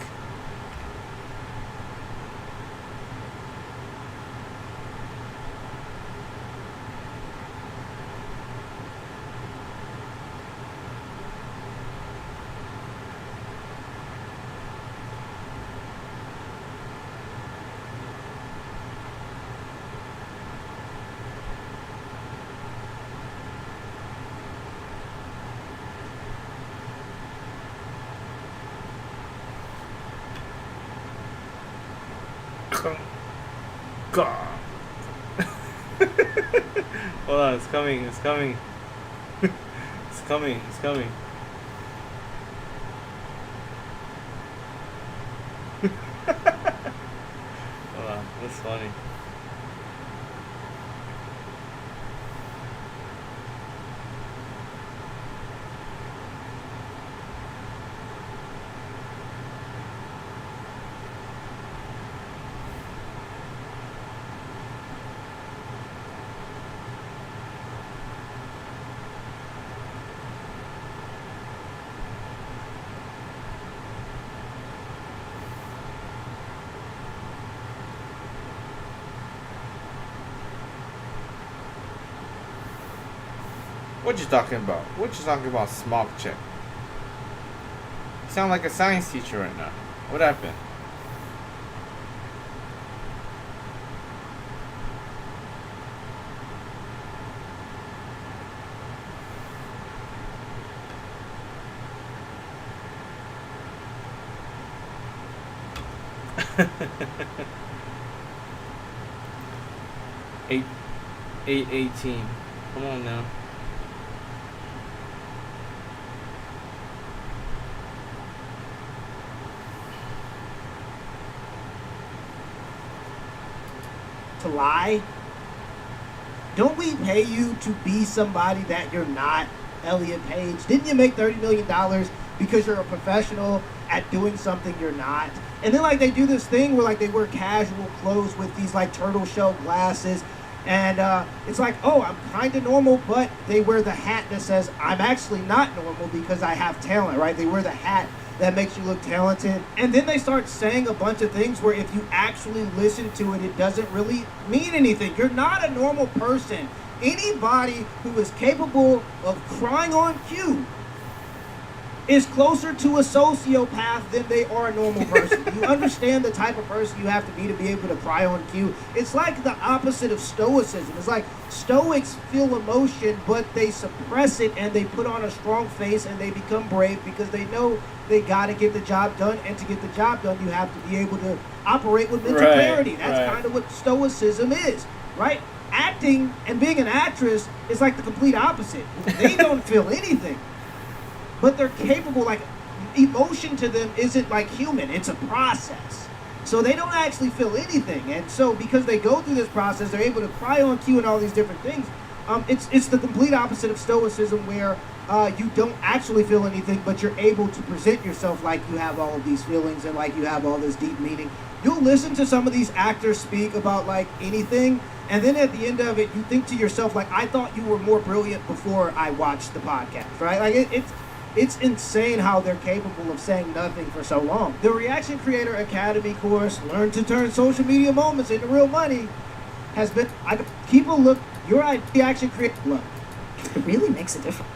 God. Hold on, it's coming. It's coming. It's coming. It's coming. Hold on, that's funny. What you talking about? What you talking about, smog check? You sound like a science teacher right now. What happened? Eight 18. Come on now. To lie? Don't we pay you to be somebody that you're not, Elliot Page? Didn't you make $30 million because you're a professional at doing something you're not? And then like they do this thing where like they wear casual clothes with these like turtle shell glasses, and it's like, oh, I'm kind of normal, but they wear the hat that says I'm actually not normal because I have talent, right? They wear the hat that makes you look talented. And then they start saying a bunch of things where if you actually listen to it, it doesn't really mean anything. You're not a normal person. Anybody who is capable of crying on cue is closer to a sociopath than they are a normal person. You understand the type of person you have to be able to cry on cue? It's like the opposite of stoicism. It's like stoics feel emotion, but they suppress it and they put on a strong face and they become brave because they know they got to get the job done. And to get the job done, you have to be able to operate with mental clarity. That's kind of what stoicism is, right? Acting and being an actress is like the complete opposite. They don't feel anything. But they're capable, like, emotion to them isn't like human, it's a process. So they don't actually feel anything. And so because they go through this process, they're able to cry on cue and all these different things. It's the complete opposite of stoicism where you don't actually feel anything, but you're able to present yourself like you have all of these feelings and like you have all this deep meaning. You'll listen to some of these actors speak about like anything, and then at the end of it, you think to yourself, like, I thought you were more brilliant before I watched the podcast, right? Like it's insane how they're capable of saying nothing for so long. The Reaction Creator Academy course, Learn to Turn Social Media Moments into Real Money, has been, people look, your reaction creator, look. It really makes a difference.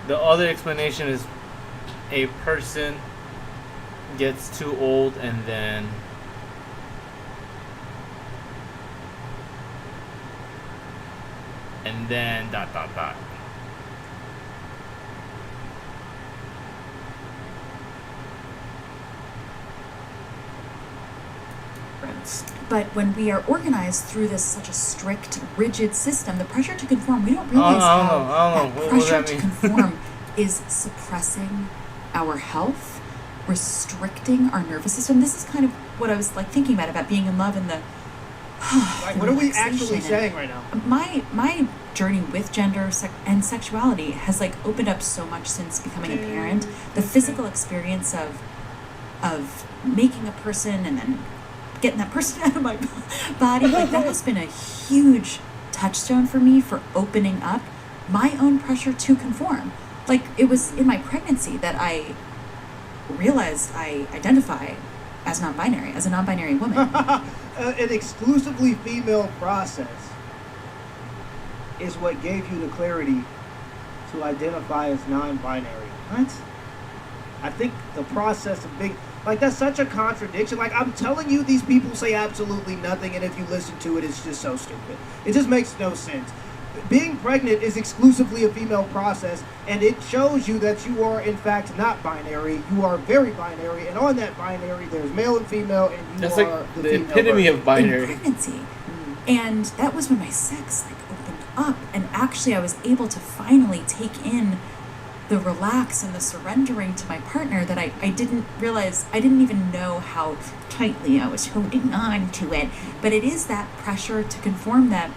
The other explanation is a person gets too old and then dot dot dot. But when we are organized through this such a strict, rigid system, the pressure to conform, we don't realize how that pressure to conform is suppressing our health, restricting our nervous system. This is kind of what I was like thinking about being in love and the like, what are we actually saying right now? My journey with gender and sexuality has like opened up so much since becoming a parent. The physical experience of making a person and then getting that person out of my body, like that has been a huge touchstone for me for opening up my own pressure to conform. Like it was in my pregnancy that I realized I identify as non-binary, as a non-binary woman. An exclusively female process is what gave you the clarity to identify as non-binary. What? I think the process of being, like, that's such a contradiction. Like, I'm telling you, these people say absolutely nothing, and if you listen to it, it's just so stupid. It just makes no sense. being pregnant is exclusively a female process, and it shows you that you are in fact not binary. You are very binary, and on that binary, there's male and female, and you That's are like the the female epitome version. of binary. In pregnancy. And that was when my sex like opened up, and actually I was able to finally take in the relax and the surrendering to my partner that I didn't realize, I didn't even know how tightly I was holding on to it. But it is that pressure to conform that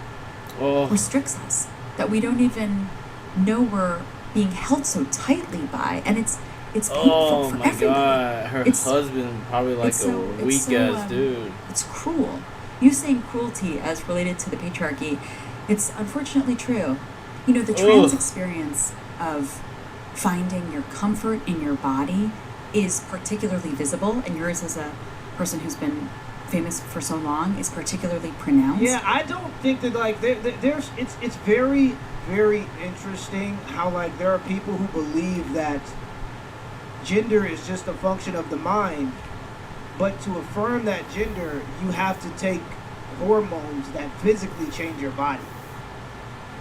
restricts us, that we don't even know we're being held so tightly by, and it's painful for everybody. God, her husband probably like a weak ass dude. It's cruel. You saying cruelty as related to the patriarchy, it's unfortunately true. You know, the trans experience of finding your comfort in your body is particularly visible, and yours as a person who's been famous for so long is particularly pronounced. Yeah, I don't think that like there's it's very, very interesting how like there are people who believe that gender is just a function of the mind, but to affirm that gender, you have to take hormones that physically change your body.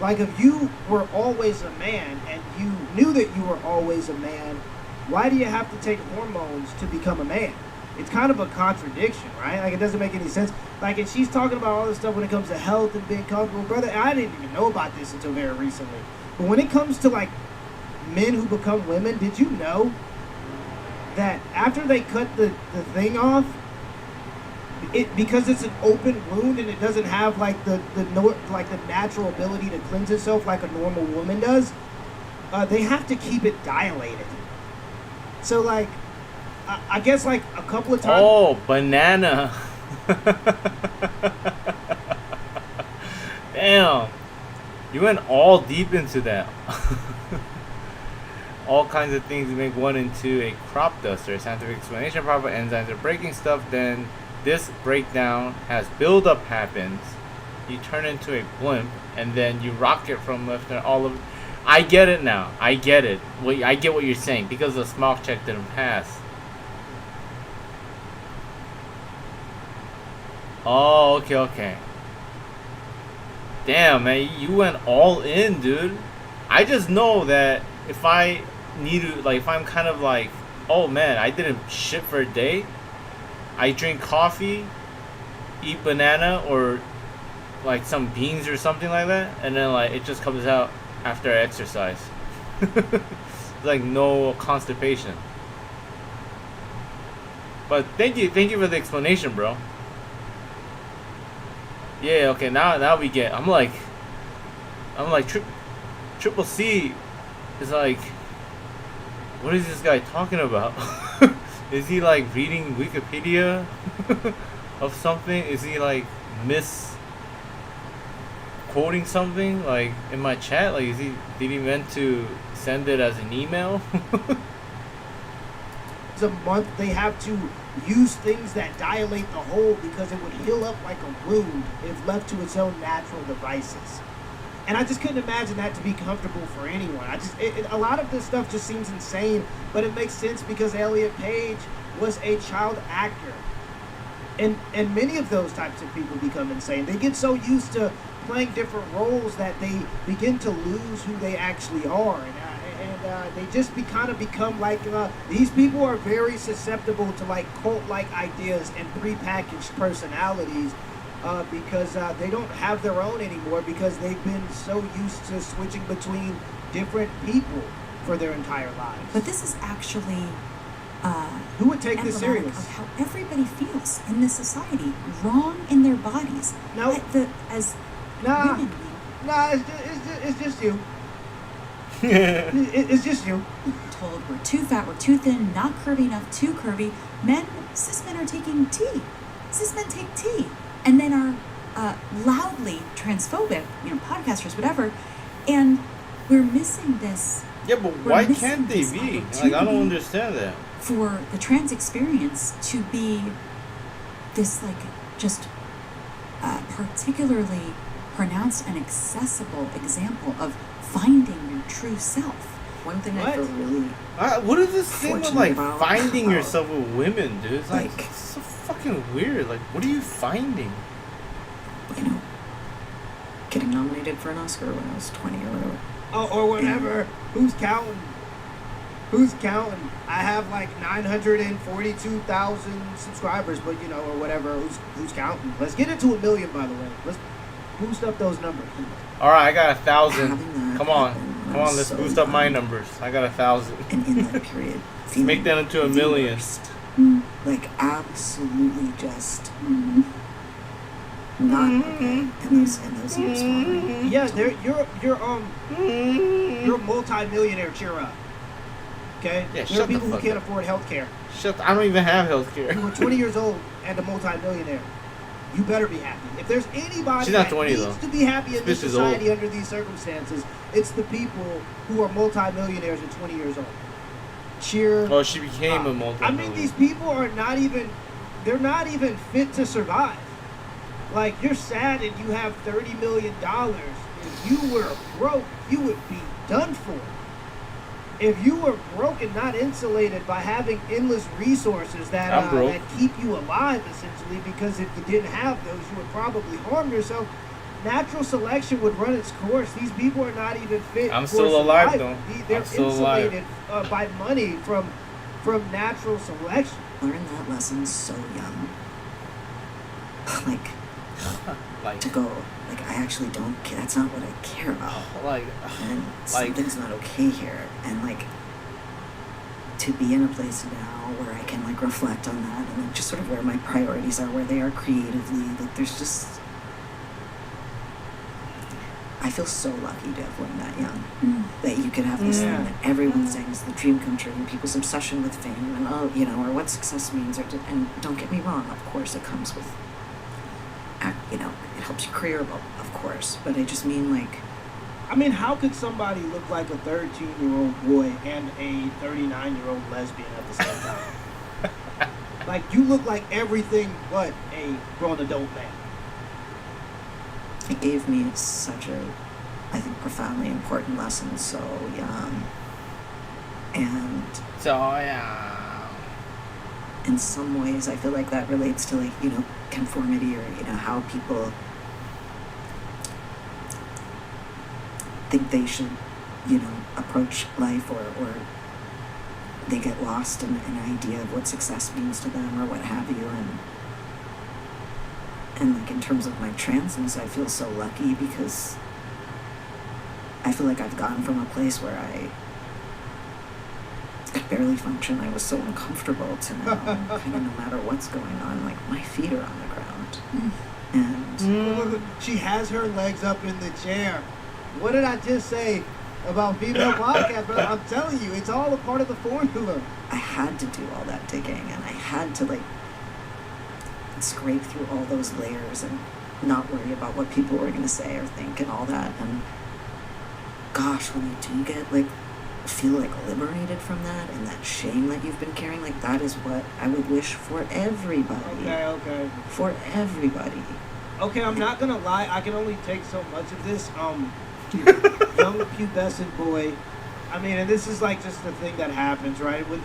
Like if you were always a man and you knew that you were always a man, why do you have to take hormones to become a man? It's kind of a contradiction, right? Like it doesn't make any sense. Like, and she's talking about all this stuff when it comes to health and being comfortable. Brother, I didn't even know about this until very recently. But when it comes to like men who become women, did you know that after they cut the thing off, because it's an open wound and it doesn't have like the natural ability to cleanse itself like a normal woman does, they have to keep it dilated. So like, I guess like a couple of times. Oh, banana. Damn. You went all deep into that. All kinds of things to make one into a crop duster. Scientific explanation, proper enzymes are breaking stuff, then this breakdown has buildup happens. You turn into a blimp, and then you rocket from left and all of. I get it now. I get it. I get what you're saying because the smoke check didn't pass. Oh, okay. Damn, man, you went all in, dude. I just know that if I need to, like, if I'm kind of like, oh man, I didn't shit for a day. I drink coffee, eat banana, or like some beans or something like that, and then like it just comes out after I exercise. Like no constipation. But thank you for the explanation, bro. Yeah, okay, now we get. I'm like Triple C is like, what is this guy talking about? Is he like reading Wikipedia of something? Is he like misquoting something like in my chat? Like, did he meant to send it as an email? A month they have to use things that dilate the hole because it would heal up like a wound if left to its own natural devices. And I just couldn't imagine that to be comfortable for anyone. A lot of this stuff just seems insane, but it makes sense because Elliot Page was a child actor. And many of those types of people become insane. They get so used to playing different roles that they begin to lose who they actually are. And they just become like, these people are very susceptible to like cult-like ideas and prepackaged personalities. Because they don't have their own anymore because they've been so used to switching between different people for their entire lives. But this is actually who would take this serious? Of how everybody feels in this society, wrong in their bodies. No, women. Nah, it's just you. It's just you. Told we're too fat, we're too thin, not curvy enough, too curvy. Cis men are taking tea. Cis men take tea. And then are loudly transphobic, podcasters, whatever, and we're missing this. Yeah, but why can't they be? Like, I don't understand that. For the trans experience to be this, like, just particularly pronounced and accessible example of finding your true self. One thing I feel really what is this thing with like about finding how, yourself with women, dude? It's like it's so fucking weird. Like, what are you finding? getting nominated for an Oscar when I was 20 or whatever. Oh, or whatever. Who's counting? Who's counting? I have like 942,000 subscribers, but you know, or whatever. Who's counting? Let's get it to 1 million, by the way. Let's boost up those numbers. All right, I got 1,000. Come on, let's so boost up my young. numbers. I got 1,000. And in that period, Make that into 1 million. Like absolutely just not okay in those years following. Yeah, you're a multi-millionaire. Cheer up. Okay. Yeah, there shut are people the who fuck can't up. afford health care. I don't even have healthcare. You were 20 years old and a multi-millionaire. You better be happy. If there's anybody She's not that 20 needs though. to be happy in this Bitch is old. society under these circumstances, it's the people who are multi-millionaires at 20 years old. Cheer. Oh, she became a I multi-millionaire. mean, these people are not even, they're not even fit to survive. Like, you're sad and you have $30 million. If you were broke, you would be done for. If you were broke and not insulated by having endless resources that that keep you alive, essentially, because if you didn't have those, you would probably harm yourself. Natural selection would run its course. These people are not even fit. I'm for still alive, survival. though. They're I'm still insulated by money from natural selection. Learn that lesson so young. Like to go, like, I actually don't care. That's not what I care about. And something's not okay here. And like, to be in a place now where I can like reflect on that and like just sort of where my priorities are, where they are creatively. Like, there's just, I feel so lucky to have learned that young. That you could have this thing that everyone's saying is the dream come true, and people's obsession with fame and or what success means. And don't get me wrong, of course it comes with, it helps your career, of course. But I just mean like, I mean, how could somebody look like a 13-year-old boy and a 39-year-old lesbian at the same time? Like, you look like everything but a grown adult man. it gave me such a, I think, profoundly important lesson so young. And in some ways, I feel like that relates to, like, conformity, or, how people think they should, approach life, or they get lost in an idea of what success means to them, or what have you. And like, in terms of my transness, I feel so lucky because I feel like I've gone from a place where I could barely function. I was so uncomfortable to now, kind of no matter what's going on, like, my feet are on the ground. And Look, she has her legs up in the chair. What did I just say about female podcast, bro? I'm telling you, it's all a part of the formula. I had to do all that digging, and I had to, like, scrape through all those layers and not worry about what people were going to say or think and all that. And gosh, when you do get, like, feel like liberated from that and that shame that you've been carrying, like, that is what I would wish for everybody. Okay. For everybody. Okay, I'm not gonna lie, I can only take so much of this. Young pubescent boy. I mean, and this is like just the thing that happens, right? With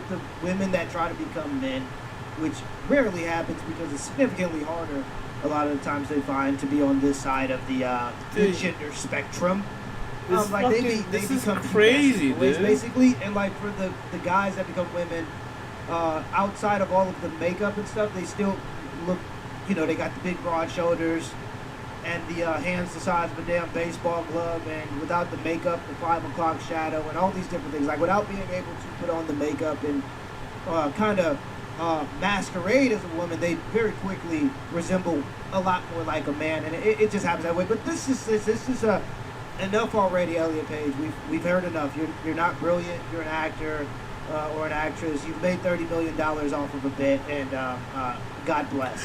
the women that try to become men, which rarely happens because it's significantly harder a lot of the times they find to be on this side of the gender spectrum. Like they become crazy, boys, dude. basically, and like for the guys that become women, outside of all of the makeup and stuff, they still look, they got the big broad shoulders and the hands the size of a damn baseball glove, and without the makeup, the 5 o'clock shadow, and all these different things. Like, without being able to put on the makeup and kind of masquerade as a woman, they very quickly resemble a lot more like a man, and it just happens that way. But this is enough already, Elliot Page. We've heard enough. You're not brilliant. You're an actor or an actress. You've made $30 million off of a bit, and God bless.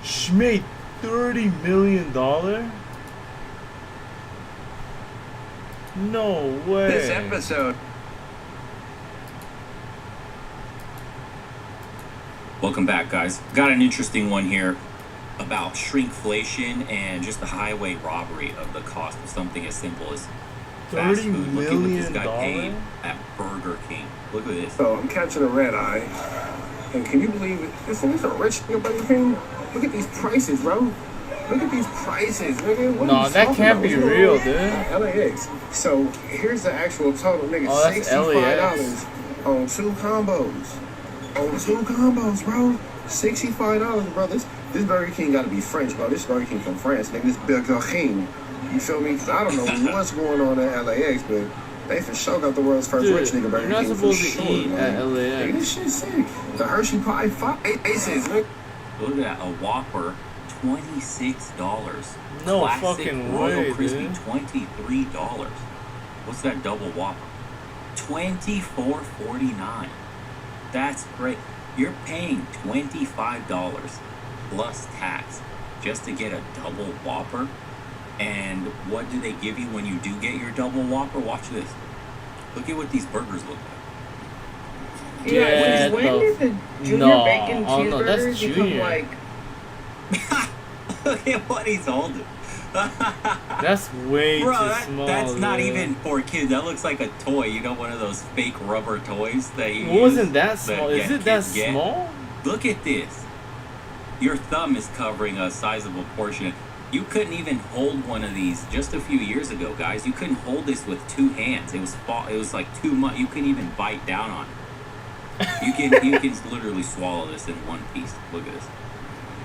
She made $30 million? No way. This episode. Welcome back, guys. Got an interesting one here about shrinkflation and just the highway robbery of the cost of something as simple as fast $30 food. Look at what this guy million? paid at Burger King. Look at this. So I'm catching a red eye. And can you believe it? This is a rich nigga Burger King. Look at these prices, bro. Look at these prices, nigga. What No, are you that talking can't about? be What's real, going on? dude. LAX. So here's the actual total, nigga. Oh, that's $65 on 2 combos. On 2 combos, bro. $65, bro. This Burger King gotta be French, bro. This Burger King from France, nigga. This Burger King. You feel me? Because I don't know what's going on at LAX, but they for sure got the world's first Dude, rich nigga Burger you're not King supposed for to sure, eat man. at LAX. Nigga, this shit sick. The Hershey Pie 5 aces, nigga. Look at that, a Whopper, $26. No Classic fucking Royal way, Crispy, dude. $23. What's that double Whopper? $24.49. That's great. You're paying $25 plus tax just to get a double Whopper. And what do they give you when you do get your double Whopper? Watch this. Look at what these burgers look like. Yeah, when did the junior bacon cheeseburgers become like? Look at what he's holding. That's way Bro, too small. that's not dude. even for kids. That looks like a toy. You know, one of those fake rubber toys that you It wasn't use that small. Is it that kids get. small? Look at this. Your thumb is covering a sizable portion. You couldn't even hold one of these just a few years ago, guys. You couldn't hold this with 2 hands. It was like too much. You couldn't even bite down on it. You can literally swallow this in one piece. Look at this.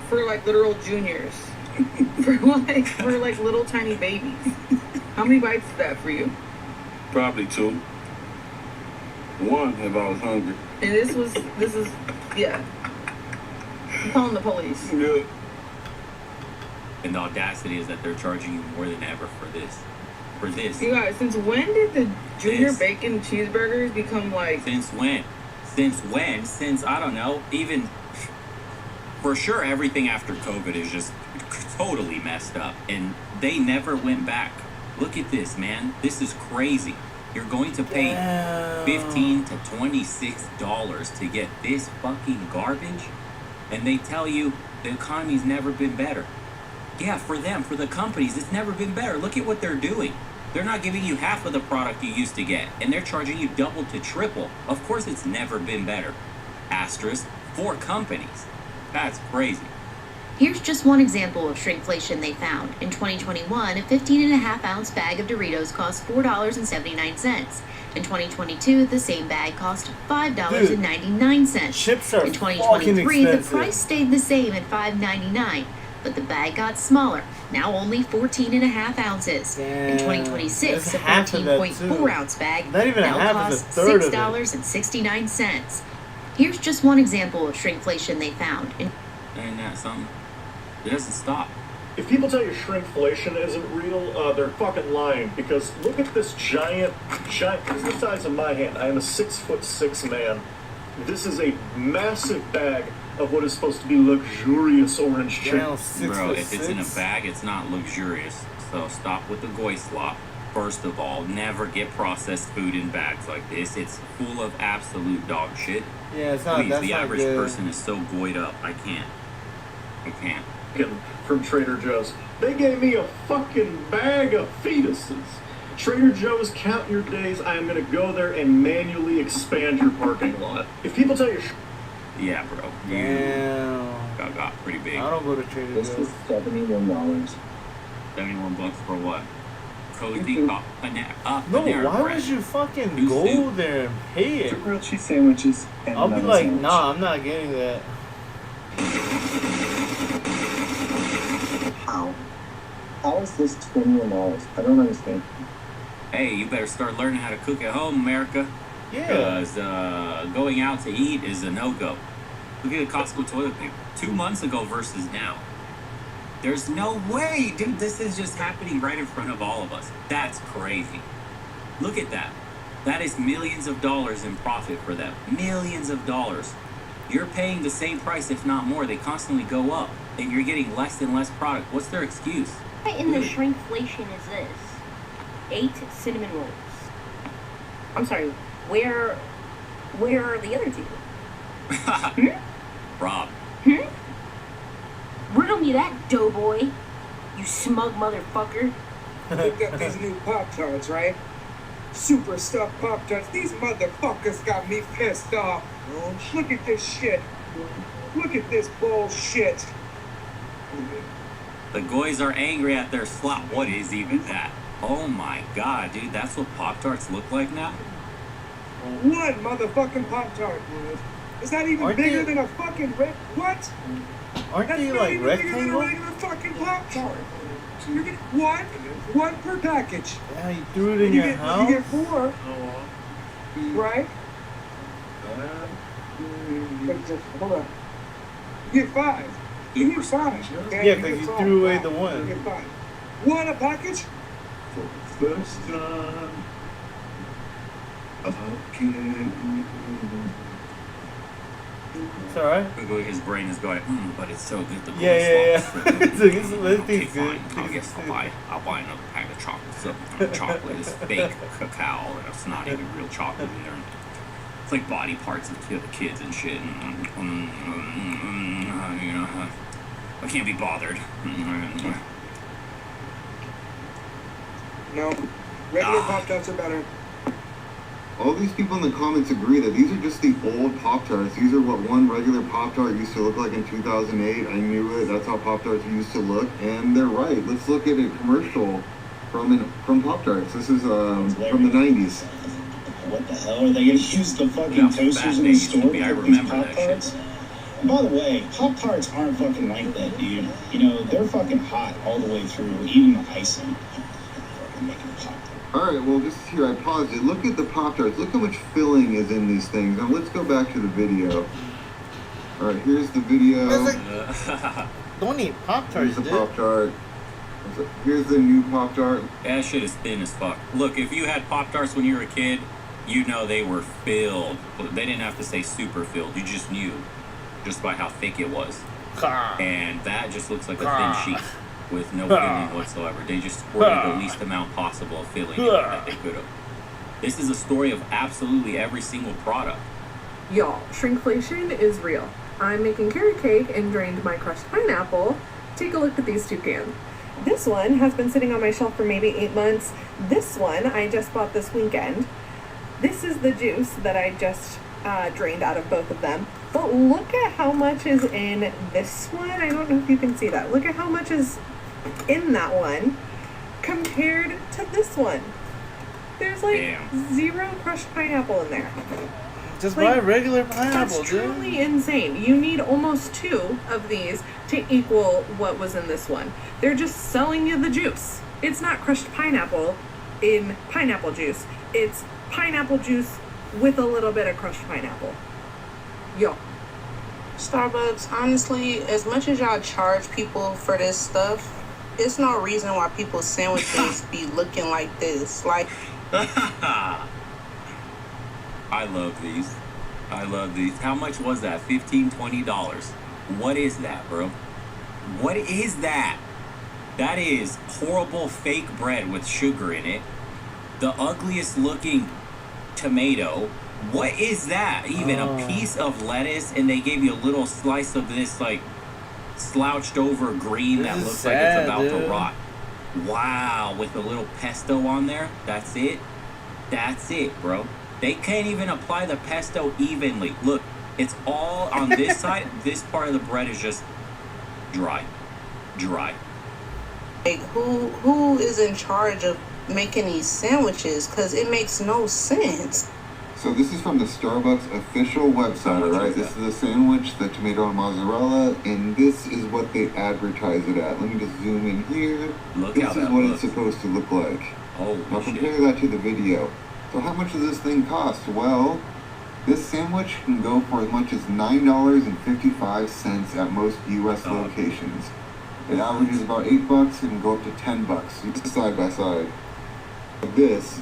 For like literal juniors, for like little tiny babies. How many bites is that for you? Probably 2. 1 if I was hungry. And this is yeah. I'm calling the police. Yeah. And the audacity is that they're charging you more than ever for this. For this. You guys, since when did the junior This. bacon cheeseburgers become like? Since when? Since, I don't know, even, for sure everything after COVID is just totally messed up. And they never went back. Look at this, man. This is crazy. You're going to pay $15 to $26 to get this fucking garbage? And they tell you the economy's never been better. Yeah, for them, for the companies, it's never been better. Look at what they're doing. They're not giving you half of the product you used to get, and they're charging you double to triple. Of course it's never been better. Asterisk, for companies. That's crazy. Here's just one example of shrinkflation they found. In 2021, a 15.5-ounce bag of Doritos cost $4.79. In 2022, the same bag cost $5.99. Chips are In 2023, the expensive. price stayed the same at $5.99, but the bag got smaller, now only 14.5 ounces. In 2026, that's a half of that, 14.4-ounce bag Not even a now half is a costs third of it. $6.69. Here's just one example of shrinkflation they found. Ain't that something? It doesn't stop. If people tell you shrinkflation isn't real, they're fucking lying. Because look at this giant, this is the size of my hand. I am a 6'6" man. This is a massive bag of what is supposed to be luxurious orange chips. Bro, if it's in a bag, it's not luxurious. So stop with the goy slop. First of all, never get processed food in bags like this. It's full of absolute dog shit. Yeah, it's not. Please, That's the not average good. person is so goyed up. I can't. From Trader Joe's. They gave me a fucking bag of fetuses. Trader Joe's, count your days. I am going to go there and manually expand your parking lot. If people tell you... Yeah, bro. Damn. Got pretty big. I don't go to Trader This Joe's. is $71. $71 for what? Cozy No, why would you fucking go there and pay it? Grilled cheese sandwiches and I'll be another like, sandwich. nah, I'm not getting that. How is this $21? I don't understand. Hey, you better start learning how to cook at home, America. Yeah. Because going out to eat is a no-go. Look at the Costco toilet paper. 2 months ago versus now. There's no way, dude. This is just happening right in front of all of us. That's crazy. Look at that. That is millions of dollars in profit for them. Millions of dollars. You're paying the same price, if not more. They constantly go up. And you're getting less and less product. What's their excuse? What in the shrinkflation is this? 8 cinnamon rolls. I'm sorry, where are the other 2? Rob. Riddle me that, doughboy. You smug motherfucker. Look at these new Pop-Tarts, right? Super stuffed Pop-Tarts. These motherfuckers got me pissed off. Look at this shit. Look at this bullshit. The guys are angry at their slop. What is even that? Oh my god, dude, that's what Pop-Tarts look like now? One motherfucking Pop-Tart, dude. Is that even bigger than a fucking what? Aren't That's they not like even bigger than a rectangle? regular fucking Pop-Tart. So you're getting one per package. Yeah, you threw it in you your get, house? You get 4, right? Hold on. You get 5. You get 5. Okay? Yeah, because you threw away the one. You get 5. One a package? First time again. It's alright. His brain is going, but it's so good. The Yeah. Okay, fine. I'll buy another pack of chocolate. So chocolate is fake cacao, and it's not even real chocolate in there. It's like body parts of the kids and shit. You know, I can't be bothered. No. Regular Pop-Tarts are better. All these people in the comments agree that these are just the old Pop-Tarts. These are what one regular Pop-Tart used to look like in 2008. I knew it. That's how Pop-Tarts used to look. And they're right. Let's look at a commercial from Pop-Tarts. This is from the 90s. What the hell? Are they going to use the fucking toasters in the store to cook these Pop-Tarts? And by the way, Pop-Tarts aren't fucking like that, dude. You know, they're fucking hot all the way through, even the icing. Alright, well, just here, I paused it. Look at the Pop-Tarts. Look how much filling is in these things. Now, let's go back to the video. Alright, here's the video. Don't eat Pop-Tarts, Here's the Pop-Tart. Here's the new Pop-Tart. That shit is thin as fuck. Look, if you had Pop-Tarts when you were a kid, you know they were filled. They didn't have to say super filled. You just knew just by how thick it was. And that just looks like a thin sheet with no filling whatsoever. They just squirted the least amount possible of filling in there that they could have. This is a story of absolutely every single product. Y'all, shrinkflation is real. I'm making carrot cake and drained my crushed pineapple. Take a look at these 2 cans. This one has been sitting on my shelf for maybe 8 months. This one I just bought this weekend. This is the juice that I just drained out of both of them. But look at how much is in this one. I don't know if you can see that. Look at how much is in that one compared to this one. There's like 0 crushed pineapple in there. Just buy regular pineapple, That's truly insane. You need almost 2 of these to equal what was in this one. They're just selling you the juice. It's not crushed pineapple in pineapple juice. It's pineapple juice with a little bit of crushed pineapple. Yo. Starbucks, honestly, as much as y'all charge people for this stuff, it's no reason why people's sandwiches be looking like this. Like, I love these. I love these. How much was that? $15, $20. What is that, bro? What is that? That is horrible fake bread with sugar in it. The ugliest looking tomato. What is that? Even a piece of lettuce, and they gave you a little slice of this like slouched over green that looks like it's about to rot. Wow, with a little pesto on there. That's it. That's it, bro. They can't even apply the pesto evenly. Look, it's all on this side. This part of the bread is just dry. Dry. Like, who is in charge of making these sandwiches? Because it makes no sense. So this is from the Starbucks official website, alright? This is a sandwich, the tomato and mozzarella, and this is what they advertise it at. Let me just zoom in here. This is what it's supposed to look like. Now compare that to the video. So how much does this thing cost? Well, this sandwich can go for as much as $9.55 at most U.S. locations. It averages about $8 and can go up to $10. It's side by side. This.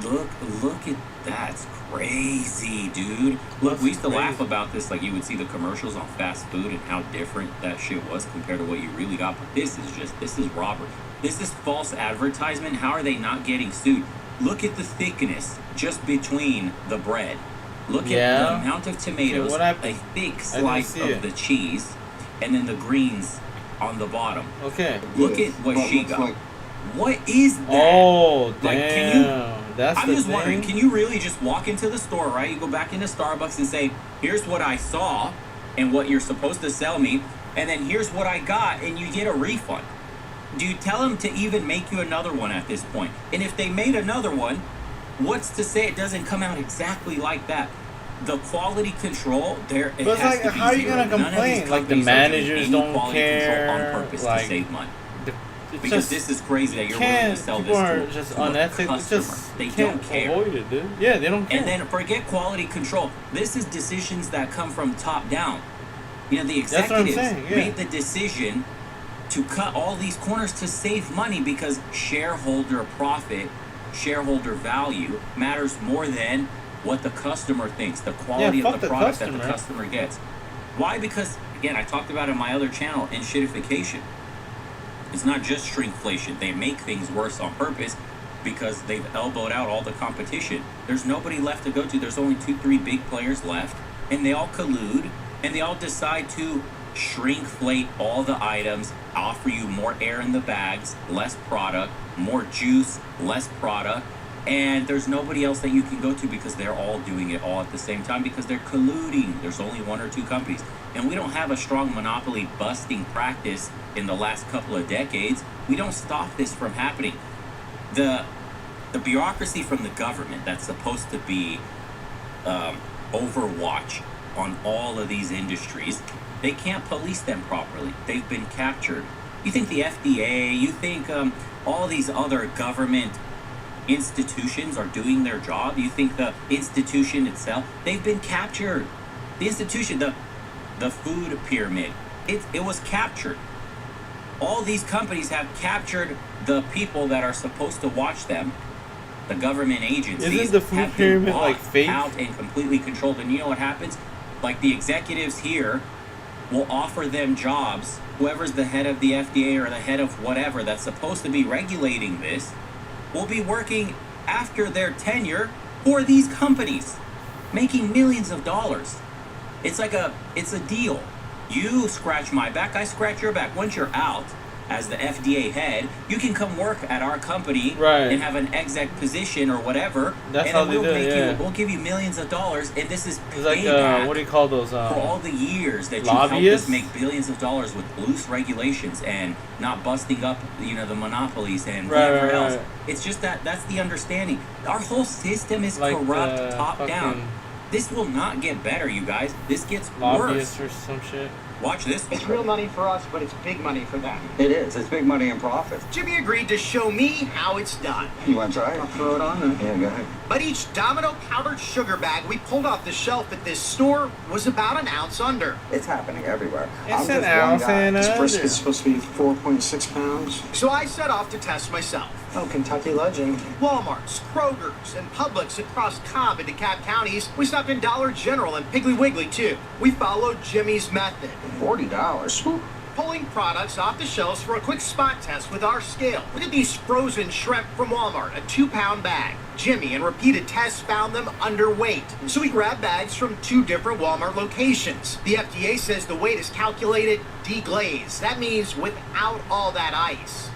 Look at that. It's crazy, dude. Look, we used to laugh about this, like you would see the commercials on fast food and how different that shit was compared to what you really got. But this is robbery. This is false advertisement. How are they not getting sued? Look at the thickness just between the bread. Look at the amount of tomatoes, a thick slice of the cheese, and then the greens on the bottom. Okay. Look at what she got. What is that? Oh, like, damn. Can you, That's I'm the just thing? wondering, can you really just walk into the store, right? You go back into Starbucks and say, here's what I saw and what you're supposed to sell me, and then here's what I got, and you get a refund. Do you tell them to even make you another one at this point? And if they made another one, what's to say it doesn't come out exactly like that? The quality control there. But it's like, how are you gonna complain? Like the managers don't care. On purpose like to save money. just, Because this is crazy that you're willing to sell this to just a unethical. customer. They can't don't care. avoid it, dude. Yeah, they don't care. And then forget quality control. This is decisions that come from top down. You know, the executives made the decision to cut all these corners to save money because shareholder profit, shareholder value matters more than what the customer thinks, the quality of the product that the customer gets. Why? Because, again, I talked about in my other channel, enshittification. It's not just shrinkflation. They make things worse on purpose because they've elbowed out all the competition. There's nobody left to go to. There's only 2-3 big players left, and they all collude, and they all decide to shrinkflate all the items, offer you more air in the bags, less product, more juice, less product, and there's nobody else that you can go to because they're all doing it all at the same time because they're colluding. There's only 1 or 2 companies. And we don't have a strong monopoly busting practice in the last couple of decades. We don't stop this from happening. The bureaucracy from the government that's supposed to be overwatch on all of these industries, they can't police them properly. They've been captured. You think the FDA, you think all these other government institutions are doing their job? You think the institution itself, they've been captured. The institution, the food pyramid, it was captured. All these companies have captured the people that are supposed to watch them. The government agencies isn't the food pyramid like fake? Out and completely controlled. And you know what happens? Like the executives here will offer them jobs. Whoever's the head of the FDA or the head of whatever that's supposed to be regulating this will be working after their tenure for these companies, making millions of dollars. It's a deal. You scratch my back, I scratch your back. Once you're out as the FDA head, you can come work at our company and have an exec position or whatever. That's and how then they do it, we'll give you millions of dollars, and this is it's like what do you call those? for all the years that you lobbyists? helped us make billions of dollars with loose regulations and not busting up, the monopolies and whatever else. It's just that's the understanding. Our whole system is like corrupt, top down. This will not get better, you guys. This gets lobbyists worse. or some shit. Watch this. It's real money for us, but it's big money for them. It is. It's big money and profit. Jimmy agreed to show me how it's done. You want to try it? I'll throw it on there. Yeah, go ahead. But each Domino powdered sugar bag we pulled off the shelf at this store was about an ounce under. It's happening everywhere. It's an ounce and This under. brisket's supposed to be 4.6 pounds. So I set off to test myself. Oh, Kentucky legend. Walmart's, Kroger's, and Publix across Cobb and DeKalb counties. We stopped in Dollar General and Piggly Wiggly, too. We followed Jimmy's method. $40. Pulling products off the shelves for a quick spot test with our scale. Look at these frozen shrimp from Walmart, a 2-pound bag. Jimmy, in repeated tests, found them underweight. So we grabbed bags from 2 different Walmart locations. The FDA says the weight is calculated deglazed. That means without all that ice.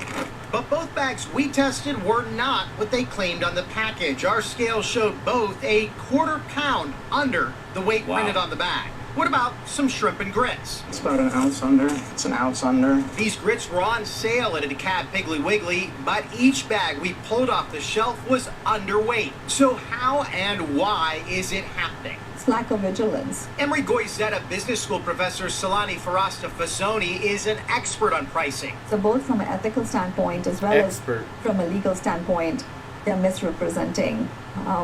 But both bags we tested were not what they claimed on the package. Our scale showed both a 1/4 pound under the weight printed on the bag. What about some shrimp and grits? It's about an ounce under. It's an ounce under. These grits were on sale at a DeKalb Piggly Wiggly, but each bag we pulled off the shelf was underweight. So how and why is it happening? It's lack of vigilance. Emory Goizetta Business School professor Salani Farasta Fasoni is an expert on pricing. So both from an ethical standpoint as well as from a legal standpoint, they're misrepresenting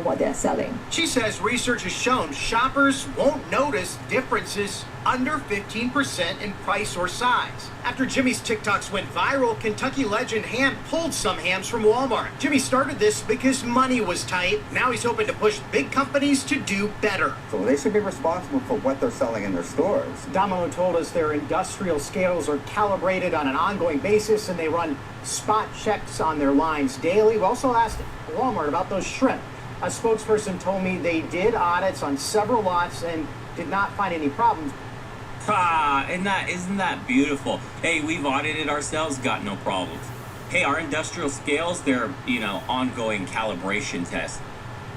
what they're selling. She says research has shown shoppers won't notice differences under 15% in price or size. After Jimmy's TikToks went viral, Kentucky legend Ham pulled some hams from Walmart. Jimmy started this because money was tight. Now he's hoping to push big companies to do better. So they should be responsible for what they're selling in their stores. Domino told us their industrial scales are calibrated on an ongoing basis and they run spot checks on their lines daily. We also asked Walmart about those shrimp. A spokesperson told me they did audits on several lots and did not find any problems. Isn't that beautiful? Hey, we've audited ourselves, got no problems. Hey, our industrial scales, they're, ongoing calibration tests.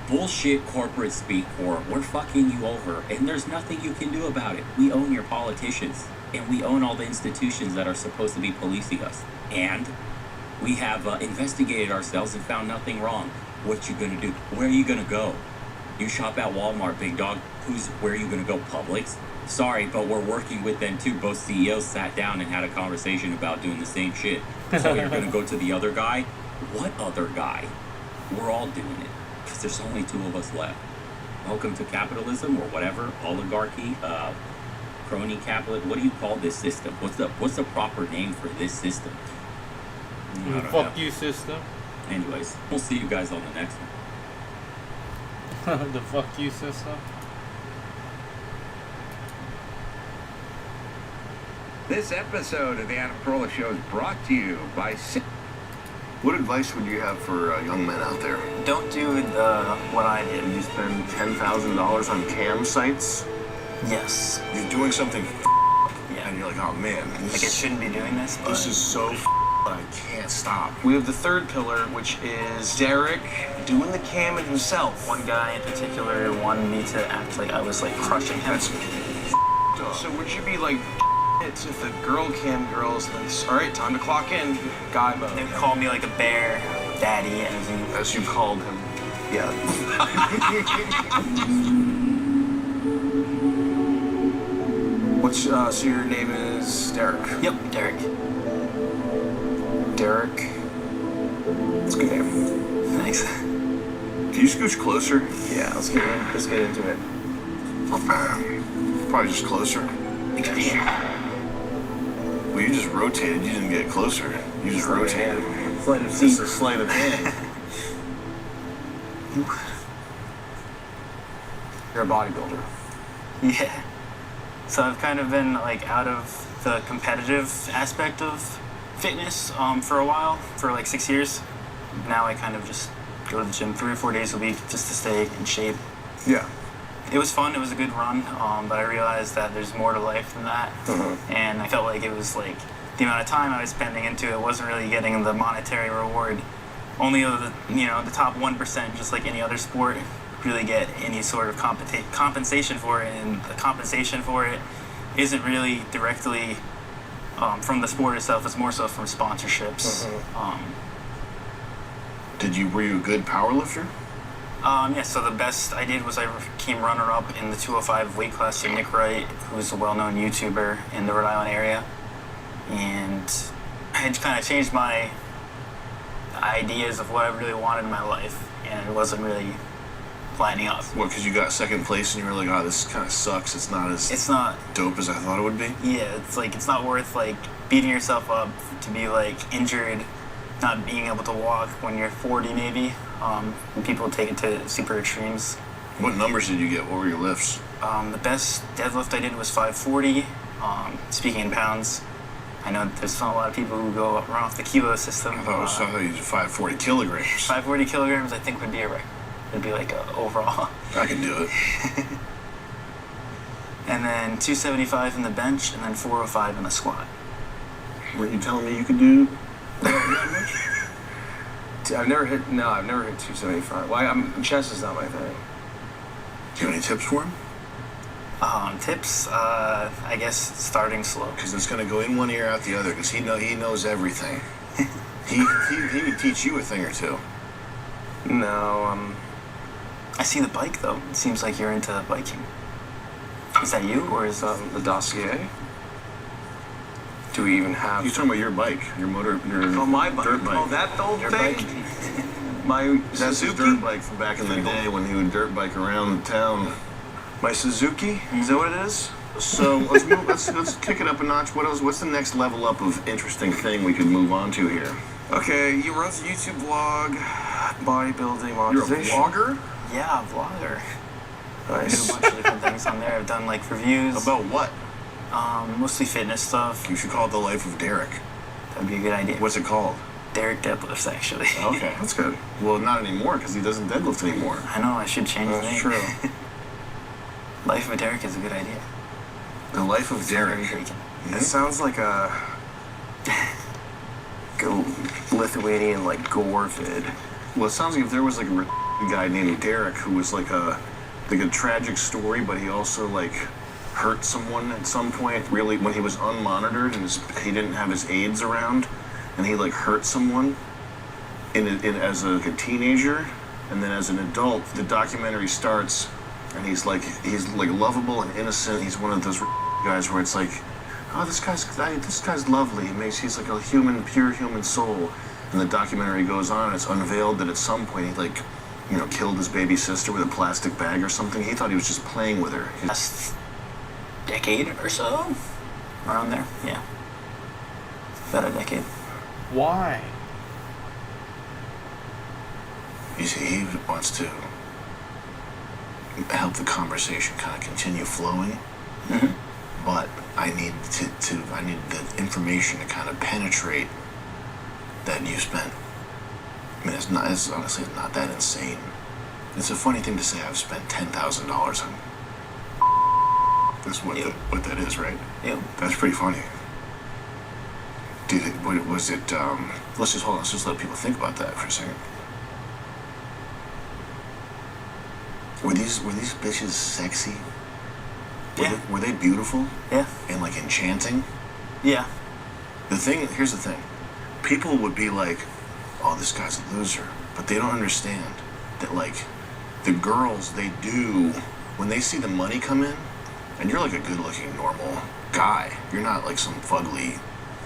bullshit corporate speak for we're fucking you over, and there's nothing you can do about it. We own your politicians, and we own all the institutions that are supposed to be policing us. And we have investigated ourselves and found nothing wrong. What you gonna do? Where are you gonna go? You shop at Walmart, big dog. Where are you gonna go? Publix? Sorry, but we're working with them too. Both CEOs sat down and had a conversation about doing the same shit. So you're gonna go to the other guy? What other guy? We're all doing it, because there's only 2 of us left. Welcome to capitalism, or whatever, oligarchy, crony capitalism. What do you call this system? What's the proper name for this system? Fuck you, system. Anyways, we'll see you guys on the next one. The fuck you, system. This episode of the Adam Carolla Show is brought to you by... What advice would you have for young men out there? Don't do what I did. You spend $10,000 on cam sites? Yes. You're doing something and you're like, oh man. Like I shouldn't be doing this, but... This is so but I can't stop. We have the third pillar, which is Derek doing the camming himself. One guy in particular wanted me to act like I was like crushing him. That's so would you be like to the girl cam girls like, all right, time to clock in, guy mode. They called me like a bear, daddy, as you called him. Yeah. What's so your name is Derek? Yep, Derek. Derek. It's a good name. Thanks. Can you scooch closer? Yeah, let's get into it. Probably just closer. Well, you just rotated. You didn't get closer. You just rotated. Sleight of Just a sleight of hand. You're a bodybuilder. Yeah. So I've kind of been like out of the competitive aspect of fitness for a while, for like 6 years. Now I kind of just go to the gym 3 or 4 days a week just to stay in shape. Yeah. It was fun. It was a good run, but I realized that there's more to life than that. And I felt like it was like the amount of time I was spending into it wasn't really getting the monetary reward. Only the top 1%, just like any other sport, really get any sort of compensation for it, and the compensation for it isn't really directly from the sport itself. It's more so from sponsorships. Were you a good power lifter? Yeah, so the best I did was I came runner-up in the 205 weight class to Nick Wright, who's a well-known YouTuber in the Rhode Island area. And I had kind of changed my ideas of what I really wanted in my life, and it wasn't really lining up. What, because you got second place and you were like, oh, this kind of sucks. It's not dope as I thought it would be? Yeah, it's not worth, like, beating yourself up to be, like, injured, not being able to walk when you're 40 maybe. And people take it to super extremes. What numbers did you get? What were your lifts? The best deadlift I did was 540. Speaking in pounds, I know there's not a lot of people who go run off the kilo system. I thought you did 540 kilograms. 540 kilograms, I think, would be a record. It'd be like a overall. I can do it. And then 275 in the bench, and then 405 in the squat. Were you telling me you could do that much? I've never hit 275. Chest is not my thing. Do you have any tips for him? Tips, I guess starting slow. Because it's going to go in one ear, out the other, because he knows everything. he would teach you a thing or two. No, I see the bike, though. It seems like you're into biking. Is that you, or is the dossier? Do we even have... You're talking about your bike, your motor, your my bike. Dirt bike. Oh, that old your thing? Bike. That's his dirt bike from back in the day when he would dirt bike around town. My Suzuki? Is that what it is? So let's kick it up a notch. What else? What's the next level up of interesting thing we could move on to here? Okay, you run a YouTube vlog, bodybuilding, monetization. You're a vlogger? Yeah, a vlogger. Nice. I do a bunch of different things on there. I've done like reviews. About what? Mostly fitness stuff. You should call it The Life of Derek. That'd be a good idea. What's it called? Derek deadlifts, actually. Okay, that's good. Well, not anymore, because he doesn't deadlift anymore. I know, I should change the name. That's true. Life of Derek is a good idea. The Life of Derek. Mm-hmm. It sounds like a Lithuanian, like, gore vid. Well, it sounds like if there was, like, a guy named Derek who was like a tragic story, but he also like hurt someone at some point. Really, when he was unmonitored and he didn't have his aides around, and he like hurt someone as a teenager, and then as an adult, the documentary starts, and he's like lovable and innocent. He's one of those guys where it's like, oh, this guy's lovely. He's like a pure human soul. And the documentary goes on, and it's unveiled that at some point he like, killed his baby sister with a plastic bag or something. He thought he was just playing with her. Last decade or so, around there, yeah, about a decade. Why? You see, he wants to help the conversation kind of continue flowing, but I need I need the information to kind of penetrate that you spent. I mean, it's honestly not that insane. It's a funny thing to say I've spent $10,000 on. That's what that is, right? Yeah. That's pretty funny. Was it, let's just let people think about that for a second. Were these bitches sexy? Were they beautiful? Yeah. And like enchanting? Yeah. Here's the thing. People would be like, oh, this guy's a loser. But they don't understand that like the girls, they do, when they see the money come in, and you're like a good looking normal guy. You're not like some fugly,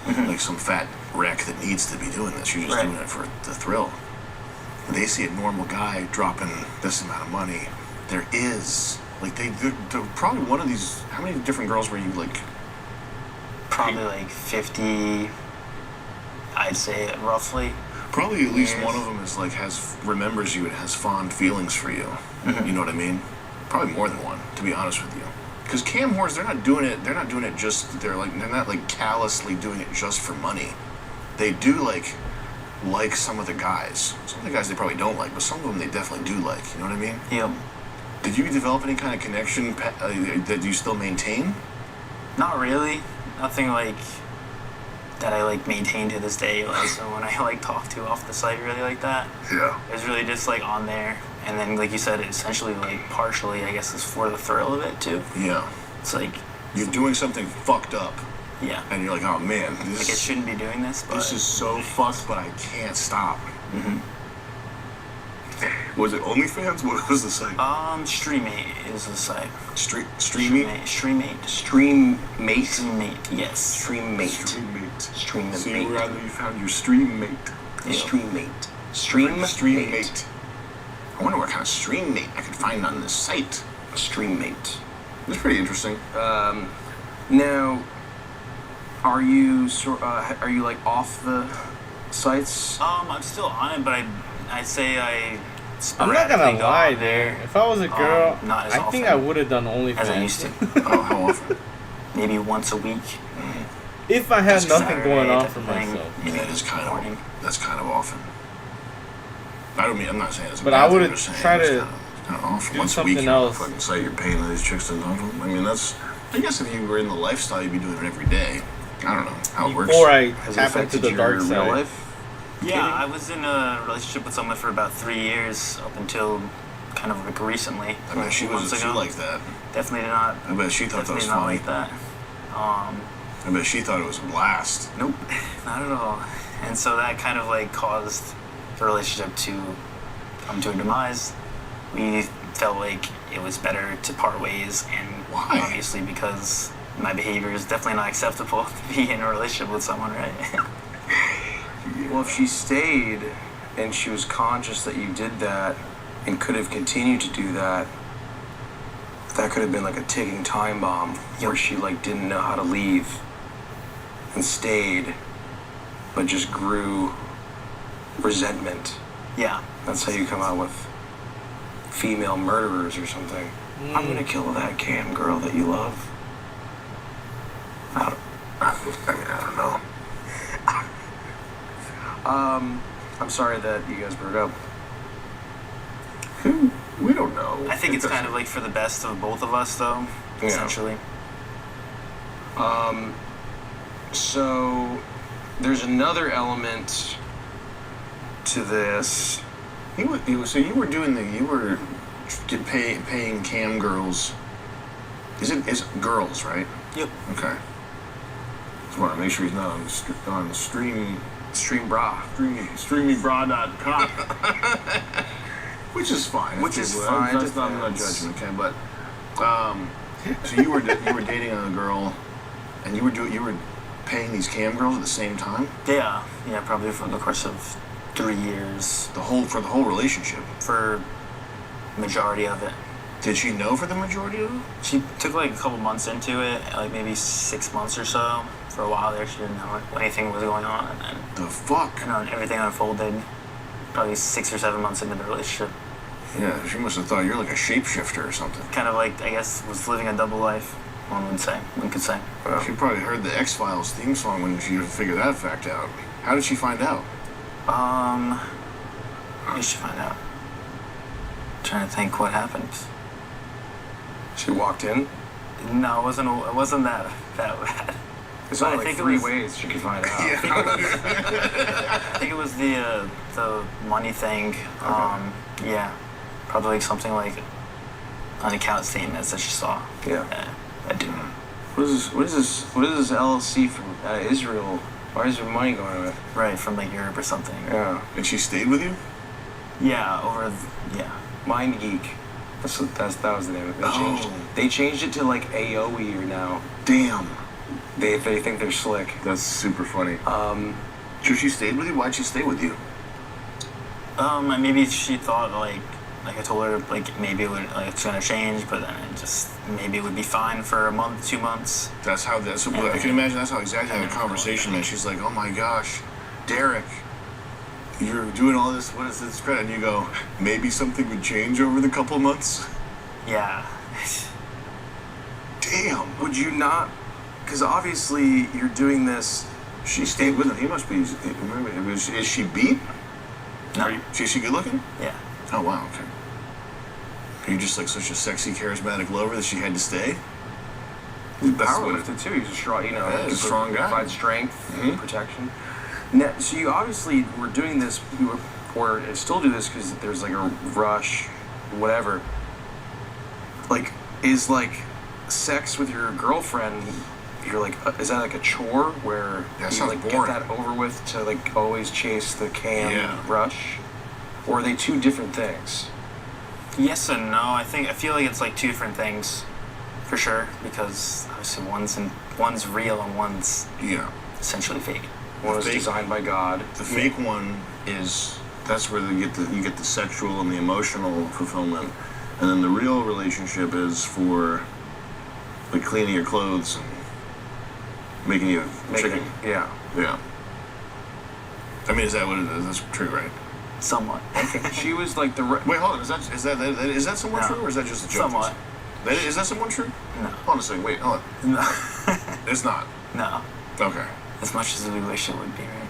like some fat wreck that needs to be doing this. You're just doing it for the thrill. When they see a normal guy dropping this amount of money, there is, like, they're probably one of these, how many different girls were you, like? Probably like 50, I'd say, roughly. Probably at least one of them is like, remembers you and has fond feelings for you. You know what I mean? Probably more than one, to be honest with you. Because cam whores, they're not doing it just, they're not like callously doing it just for money. They do like some of the guys. Some of the guys they probably don't like, but some of them they definitely do like. You know what I mean? Yep. Did you develop any kind of connection that you still maintain? Not really. Nothing like that I like maintain to this day. Like someone I like talk to off the site really like that. Yeah. It's really just like on there, and then like you said, it essentially like partially I guess is for the thrill of it too. Yeah. It's like you're doing something fucked up. Yeah. And you're like, oh man, I shouldn't be doing this, but this is so fucked, but I can't stop. Was it OnlyFans? What was the site? Streamate is the site. Streamate? Streammate, yes. Streammate. See where you found your streammate. Yeah. Streammate. I wonder what kind of streammate I could find on this site. Streammate. It's pretty interesting. Now, are you like off the sites? I'm still on it, but I'd say I'm not gonna lie there. If I was a girl, not as I think often I would have done OnlyFans. as I used to. Oh, how often? Maybe once a week. If I had nothing Saturday going on type for of thing. myself. Yeah, that's kind of often. I'm not saying it's a But bad I thing, would I'm just saying try it's to kind of often. do Once a week, something you're on a else. fucking site, you're paying these chicks to know. I mean, I guess if you were in the lifestyle, you'd be doing it every day. I don't know how it works. Before I Has it tap into affected the your dark real side. life? Yeah, I was in a relationship with someone for about 3 years up until kind of like recently. I bet she months was ago. like that. Definitely not. I bet she thought that was Definitely funny. not like that. I bet she thought it was a blast. Nope, not at all. And so that kind of like caused the relationship to come to a demise. We felt like it was better to part ways, and why? Obviously because my behavior is definitely not acceptable to be in a relationship with someone, right? Well, if she stayed and she was conscious that you did that and could have continued to do that, that could have been like a ticking time bomb where she like didn't know how to leave and stayed, but just grew resentment. Yeah. That's how you come out with female murderers or something. I'm gonna kill that cam girl that you love. I don't know. I'm sorry that you guys broke up. We don't know. I think it's kind of like for the best of both of us, though, essentially. So there's another element to this So you were paying cam girls. It's girls, right? Yep. Okay. Just want to make sure he's not on stream bra. Streamybra.com. Which is fine. That's not a judgment, okay? But so you were dating a girl, and you were paying these cam girls at the same time? Yeah, probably for the course of 3 years. For the whole relationship? For majority of it. Did she know for the majority of it? She took like a couple months into it, like maybe 6 months or so. For a while there, she didn't know anything was going on, and then the fuck? And then everything unfolded. Probably 6 or 7 months into the relationship. Yeah, she must have thought you're like a shapeshifter or something. Kind of like, I guess, was living a double life. One could say. Well, she probably heard the X-Files theme song when she figured that fact out. How did she find out? How did she find out? I'm trying to think what happened. She walked in? No, it wasn't that bad. There's only like 3 ways she could find out. I think it was the money thing. Yeah, probably like something like on account statements that she saw. Yeah. I do. What is this LLC from Israel? Why is your money going with? Right, from like Europe or something. Yeah. And she stayed with you? Yeah, Mind Geek. That was the name of it. They changed it to like AOE now. Damn. They think they're slick. That's super funny. So she stayed with you? Why'd she stay with you? Maybe she thought like I told her like maybe it would it's gonna change, but then maybe it would be fine for a month, 2 months. I can imagine that's how exactly the conversation went. She's like, oh my gosh, Derek, you're doing all this, what is this credit? And you go, maybe something would change over the couple months? Yeah. Damn. Would you not? Because obviously you're doing this. She stayed with him. He must be. Is she beat? No. Is she good looking? Yeah. Oh wow. Okay. Are you just like such a sexy, charismatic lover that she had to stay? He's a powerlifter too. He's a strong, he's a strong guy. Provides strength, protection. Now, so you obviously were doing this, or still do this because there's like a rush, whatever. Like, is like sex with your girlfriend? You're like, is that like a chore where you like boring. get that over with to like always chase the cam rush, or are they two different things? Yes and no. I feel like it's like two different things, for sure. Because obviously one's real and one's essentially fake. One was designed by God. The fake one that's where you get the sexual and the emotional fulfillment, and then the real relationship is for like cleaning your clothes and making you chicken. Yeah. I mean, is that what it is? That's true, right? Somewhat. Okay. She was like the. Wait, hold on. Is that somewhat true, or is that just a joke? Somewhat. Is that somewhat true? No. Hold on a second. Wait, hold on. No. It's not. No. Okay. As much as we wish it would be, right?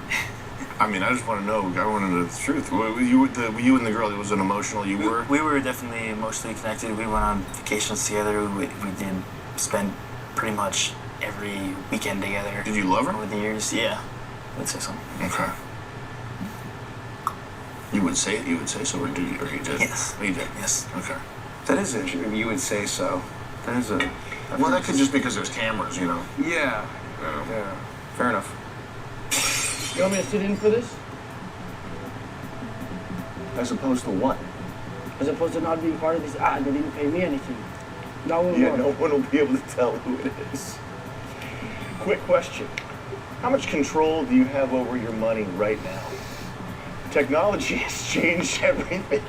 I mean, I just want to know. I want to know the truth. Were you and the girl? It was an emotional. You were. We were definitely emotionally connected. We went on vacations together. We did spend pretty much every weekend together. Did you love her? Over the years, yeah. I would say so. Okay. You would say so, or did you? Or he did? Yes. He did. Yes. Okay. That is interesting. You would say so. That is a. Well, that could just be because there's cameras, you know. Yeah. Yeah. Fair enough. You want me to sit in for this? As opposed to what? As opposed to not being part of this ad, they didn't pay me anything. No one will. No one will be able to tell who it is. Quick question. How much control do you have over your money right now? Technology has changed everything,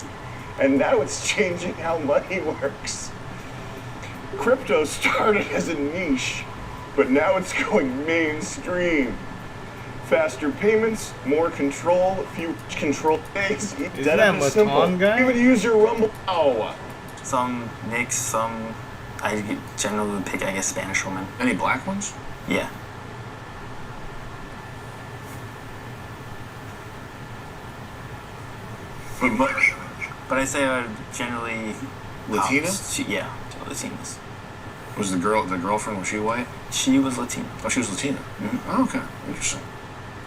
and now it's changing how money works. Crypto started as a niche, but now it's going mainstream. Faster payments, more control, few control days. Is that Matan guy? Even use your Rumble. Oh. Some mix, some. I generally would pick, I guess, Spanish women. Any black ones? Yeah. But I say I would generally. Latina? Yeah, Latinas. Was the girlfriend, was she white? She was Latina. Oh, she was Latina. Mm-hmm. Oh, okay. Interesting.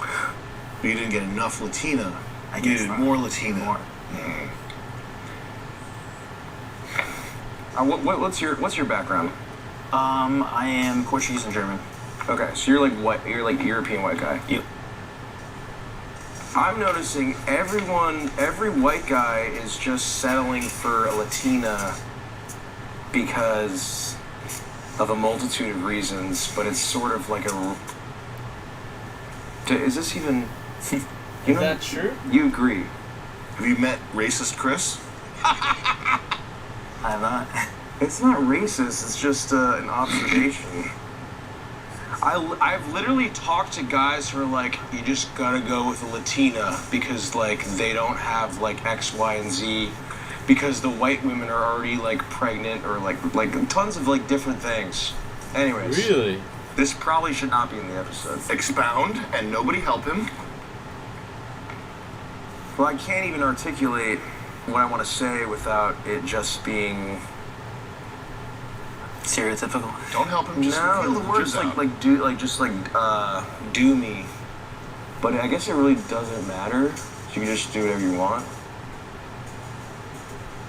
But you didn't get enough Latina. I needed more Latina. More. What's your background? I am Portuguese and German. Okay, so you're like what? You're like European white guy. Yep. I'm noticing every white guy is just settling for a Latina because of a multitude of reasons, but it's sort of like a. Is this even? Is that true? You agree? Have you met racist Chris? I have not. It's not racist. It's just an observation. I've literally talked to guys who are like, you just gotta go with a Latina because like they don't have like X, Y, and Z, because the white women are already like pregnant or like tons of like different things. Anyways. Really? This probably should not be in the episode. Expound and nobody help him. Well, I can't even articulate what I want to say without it just being stereotypical. Don't help him. Just feel the words just out. do me. But I guess it really doesn't matter. You can just do whatever you want.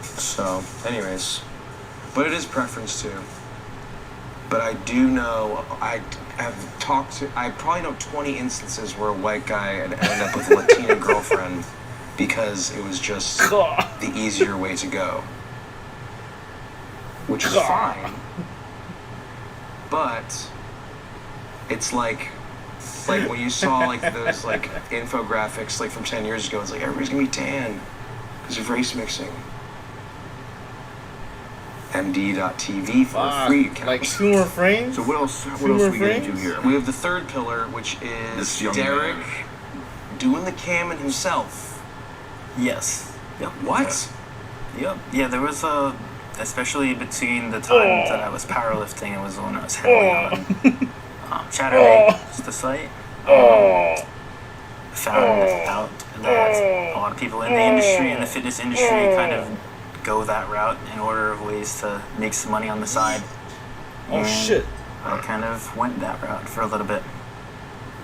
So, anyways, but it is preference too. But I do know I probably know 20 instances where a white guy had ended up with a Latina girlfriend because it was just the easier way to go. Which is fine. But it's like when you saw like those like infographics like from 10 years ago, it's like everybody's gonna be tan because of race mixing. MD.TV for a free account. Like 2 more frames? So what else are we gonna do here? We have the third pillar, which is Derek doing the camming himself. Yes. Yep. What? Yep. Yeah, there was especially between the times that I was powerlifting, it was when I was heavily on Chatterbait, just the site. Found out that a lot of people in the industry, in the fitness industry, kind of go that route in order of ways to make some money on the side. Oh shit! I kind of went that route for a little bit.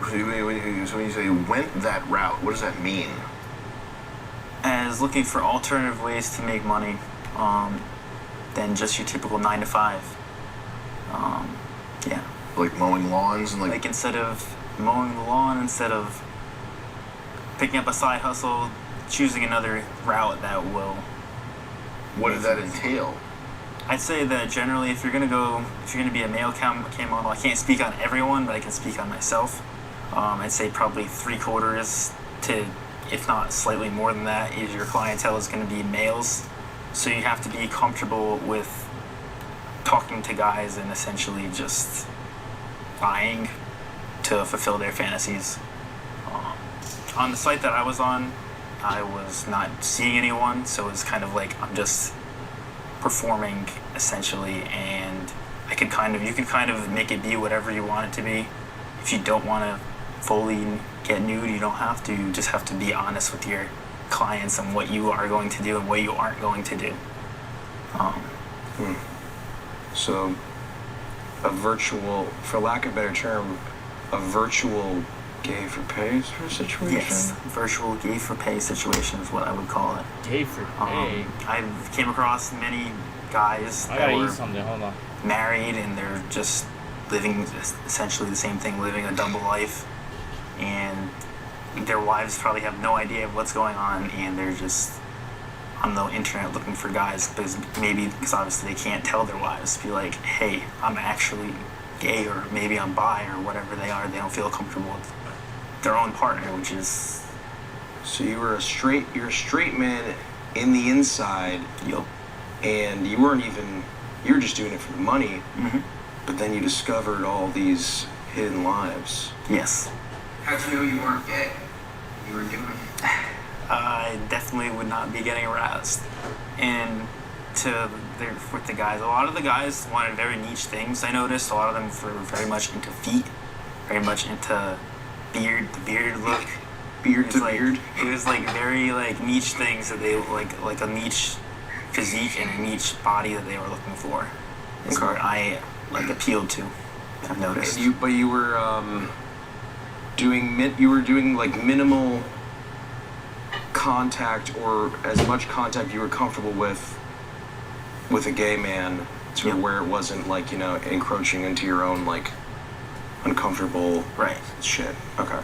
So when you say went that route, what does that mean? As looking for alternative ways to make money than just your typical 9 to 5. Yeah. Like mowing lawns and like instead of mowing the lawn, instead of picking up a side hustle, choosing another route that will. What does that entail? I'd say that generally, if you're gonna be a male cam model, I can't speak on everyone, but I can speak on myself. I'd say probably 3/4 to, if not slightly more than that, is your clientele is going to be males. So you have to be comfortable with talking to guys and essentially just lying to fulfill their fantasies. On the site that I was on, I was not seeing anyone, so it was kind of like I'm just performing essentially, and you can kind of make it be whatever you want it to be. If you don't want to fully get nude, you don't have to. You just have to be honest with your clients and what you are going to do and what you aren't going to do. So, a virtual, for lack of a better term, a virtual gay for pay sort of situation? Yes, virtual gay for pay situation is what I would call it. Gay for pay? I came across many guys that were married and they're just living essentially the same thing, living a double life, and their wives probably have no idea what's going on, and they're just on the internet looking for guys because obviously they can't tell their wives, be like, hey, I'm actually gay, or maybe I'm bi, or whatever they are. They don't feel comfortable with their own partner, which is. So you're a straight man in the inside. Yup. And you were just doing it for the money. Mm-hmm. But then you discovered all these hidden lives. Yes. How'd you know you weren't gay? You were doing it. I definitely would not be getting aroused. And with the guys, a lot of the guys wanted very niche things. I noticed a lot of them were very much into feet, very much into the beard look. Beard to beard. It was like very like niche things that they like a niche physique and a niche body that they were looking for. Is what I appealed to. I've noticed. And you were doing like minimal contact or as much contact you were comfortable with a gay man to where it wasn't like, you know, encroaching into your own like uncomfortable shit. Okay.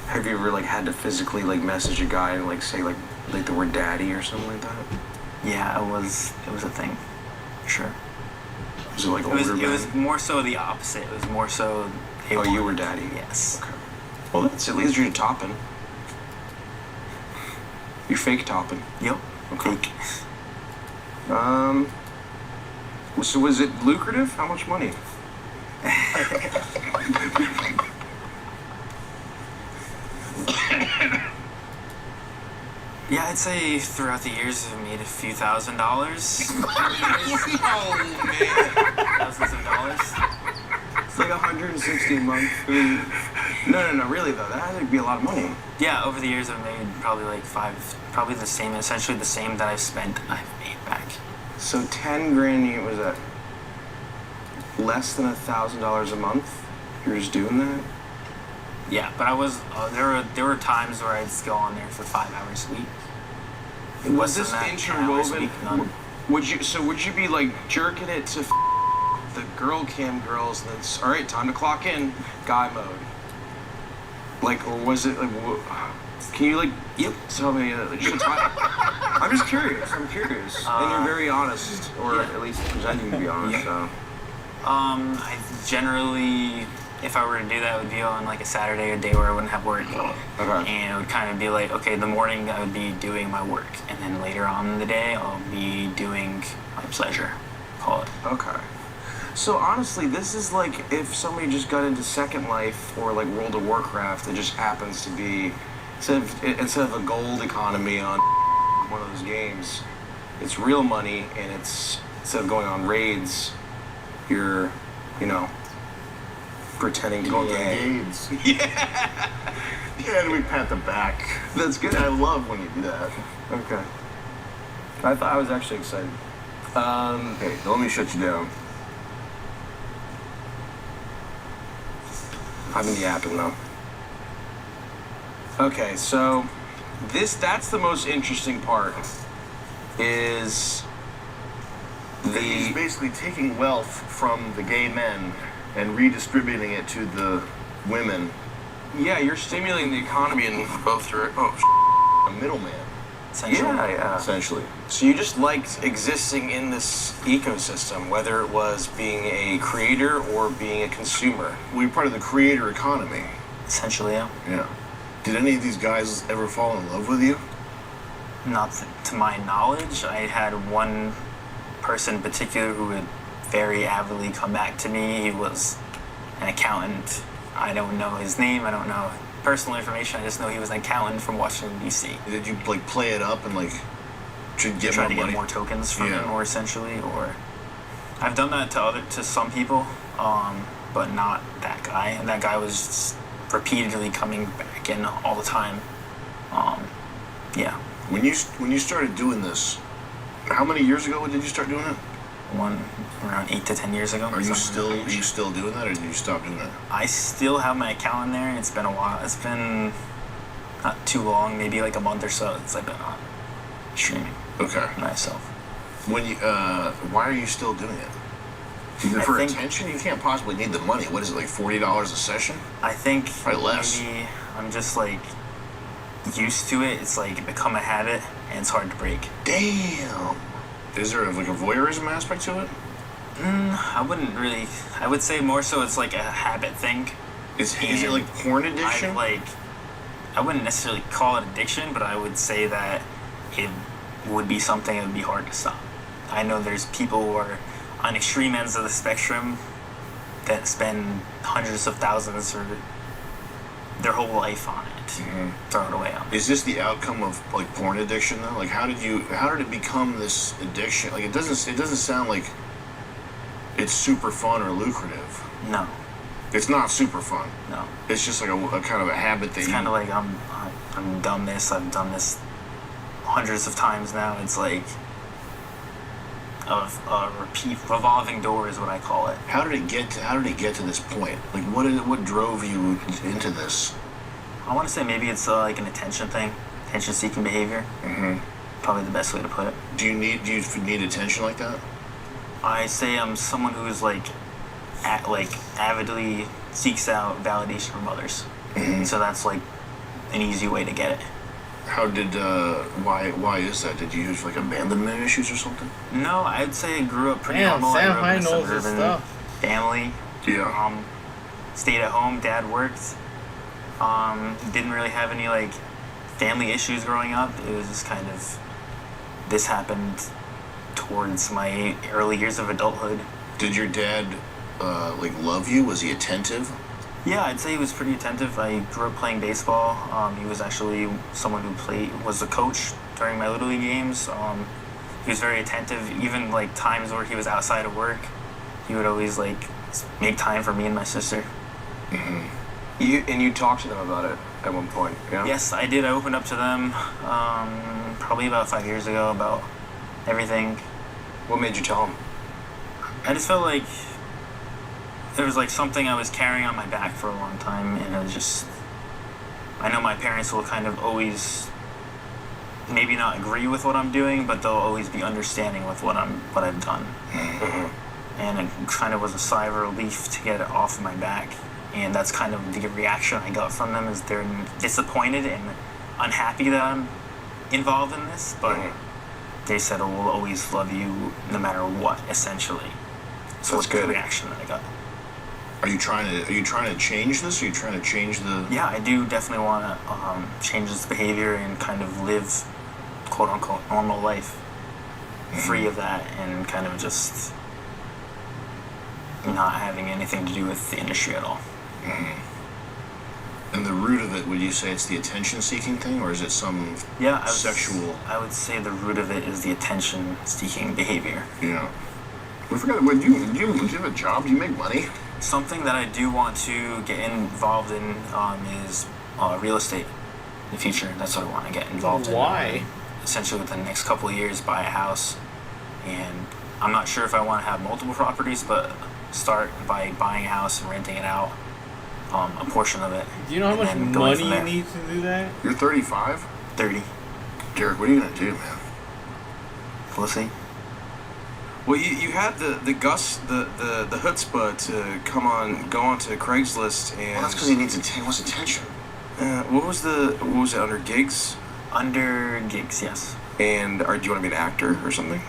Have you ever like had to physically like message a guy and like say like the word daddy or something like that? Yeah, it was a thing. Sure. Was it like it was more so the opposite. It was more so you were daddy? Yes. Okay. Well, that's at least you're topping. You're fake topping. Yep. Okay. Fake. So was it lucrative? How much money? Yeah, I'd say throughout the years I've made a few $1,000s. Oh man. Thousands of dollars. It's like 160 a month. I mean, no, really though, that had to be a lot of money. Yeah, over the years I've made probably like probably the same, essentially the same that I've spent, I've made back. So 10 grand, was that less than $1,000 a month? You're just doing that? Yeah, but I was there were times where I'd go on there for 5 hours a week. It Was wasn't this that 10 hours a interwoven? week, none. Would you be like jerking it to the girl cam girls and then all right, time to clock in, guy mode? Like, or was it like? Can you like tell me? I'm just curious. I'm curious, and you're very honest, or at least presenting to be honest. So. I generally, if I were to do that, it would be on like a Saturday, a day where I wouldn't have work. Okay. And it would kind of be like, okay, the morning I would be doing my work, and then later on in the day I'll be doing my pleasure. Call it. Okay. So honestly, this is like if somebody just got into Second Life or like World of Warcraft, it just happens to be instead of a gold economy on one of those games, it's real money, and it's instead of going on raids, you're, you know, pretending to be gay. Games. Yeah. Yeah, we pat the back. That's good. I love when you do that. Okay. I thought I was actually excited. Hey, don't let me shut you down. I've been yapping though. Okay, so that's the most interesting part. Is he's basically taking wealth from the gay men and redistributing it to the women. Yeah, you're stimulating the economy in both directions. A middleman. Yeah. Essentially. So you just liked existing in this ecosystem, whether it was being a creator or being a consumer. Were you part of the creator economy? Essentially, yeah. Yeah. Did any of these guys ever fall in love with you? Not to my knowledge. I had one person in particular who would very avidly come back to me. He was an accountant. I don't know his name. I don't know personal information. I just know he was an accountant from Washington, D.C. Did you like play it up and like get try more to money? Get more tokens from him, or essentially, or I've done that to some people, but not that guy. And that guy was just repeatedly coming back in all the time. Yeah. When you started doing this, how many years ago did you start doing it? Around 8 to 10 years ago. Are you still doing that, or did you stop doing that? I still have my account in there. It's been a while. It's been not too long, maybe like a month or so. It's like been on streaming. Okay. Myself. When you why are you still doing it? For attention? You can't possibly need the money. What is it, like $40 a session? I think probably less. Maybe I'm just like used to it. It's like become a habit, and it's hard to break. Damn. Is there like a voyeurism aspect to it? I wouldn't really. I would say more so it's like a habit thing. Is it like porn addiction? I wouldn't necessarily call it addiction, but I would say that it would be something that would be hard to stop. I know there's people who are on extreme ends of the spectrum that spend hundreds of thousands or their whole life on it. Throw it away on it. Is this the outcome of like porn addiction though? Like how did it become this addiction? Like it doesn't sound like it's super fun or lucrative. No. It's not super fun. No. It's just like a kind of a habit that it's kind of like I've done this hundreds of times now. It's like a revolving door is what I call it. How did it get to this point? Like what drove you into this? I want to say maybe it's like an attention thing, attention-seeking behavior. Probably the best way to put it. Do you need attention like that? I say I'm someone who is like avidly seeks out validation from others. So that's like an easy way to get it. How did why is that? Did you use like abandonment issues or something? No, I'd say I grew up pretty Damn, normal. Sam I grew up in a High knows his suburban stuff. family. Yeah. Stayed at home. Dad worked. Didn't really have any like family issues growing up. It was just kind of this happened towards my early years of adulthood. Did your dad like love you? Was he attentive? Yeah, I'd say he was pretty attentive. I grew up playing baseball. He was actually someone who was a coach during my Little League games. He was very attentive, even like times where he was outside of work. He would always like make time for me and my sister. You talked to them about it at one point, yeah? Yes, I did. I opened up to them probably about 5 years ago about everything. What made you tell them? I just felt like it was like something I was carrying on my back for a long time, and it was just, I know my parents will kind of always maybe not agree with what I'm doing, but they'll always be understanding with what I've done. And it kind of was a sigh of relief to get it off my back. And that's kind of the reaction I got from them, is they're disappointed and unhappy that I'm involved in this, but they said, "Oh, we'll always love you no matter what," essentially. So that's good. The reaction that I got. Are you trying to change this? Are you trying to change the? Yeah, I do definitely want to change this behavior and kind of live, quote unquote, normal life, free of that, and kind of just not having anything to do with the industry at all. And the root of it, would you say it's the attention-seeking thing, or is it some sexual? I would say the root of it is the attention-seeking behavior. Yeah. We forgot. Do you have a job? Do you make money? Something that I do want to get involved in is real estate in the future. That's what I want to get involved in. Why? Essentially, within the next couple of years, buy a house. And I'm not sure if I want to have multiple properties, but start by buying a house and renting it out, a portion of it. Do you know how much money you need to do that? You're 35? 30. Derek, what are you going to do, man? We'll see. Well, you had the chutzpah to go onto Craigslist and. Well, that's because he needs attention. What was it under gigs? Under gigs, yes. And do you want to be an actor or something?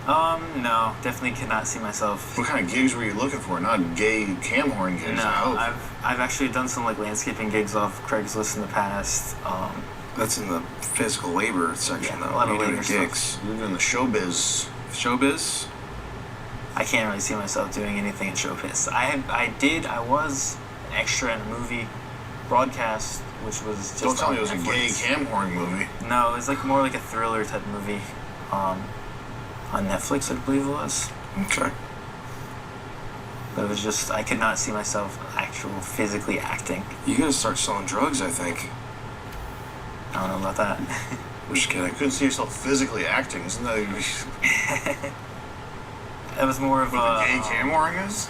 No, definitely cannot see myself. What kind of gigs were you looking for? Not gay cam horn gigs. No, I've actually done some like landscaping gigs off Craigslist in the past. That's in the physical labor section, though. A lot of labor labor gigs. You're doing the showbiz. Showbiz? I can't really see myself doing anything in showbiz. I was an extra in a movie broadcast, which was just. Don't tell me it was Netflix. a gay cam horn movie. No, it was like more like a thriller type movie. On Netflix, I believe it was. Okay. But it was just, I could not see myself physically acting. You gotta start selling drugs, I think. I don't know about that. I'm just kidding. I couldn't see yourself physically acting. Isn't that? It was more of a gay cam horn is?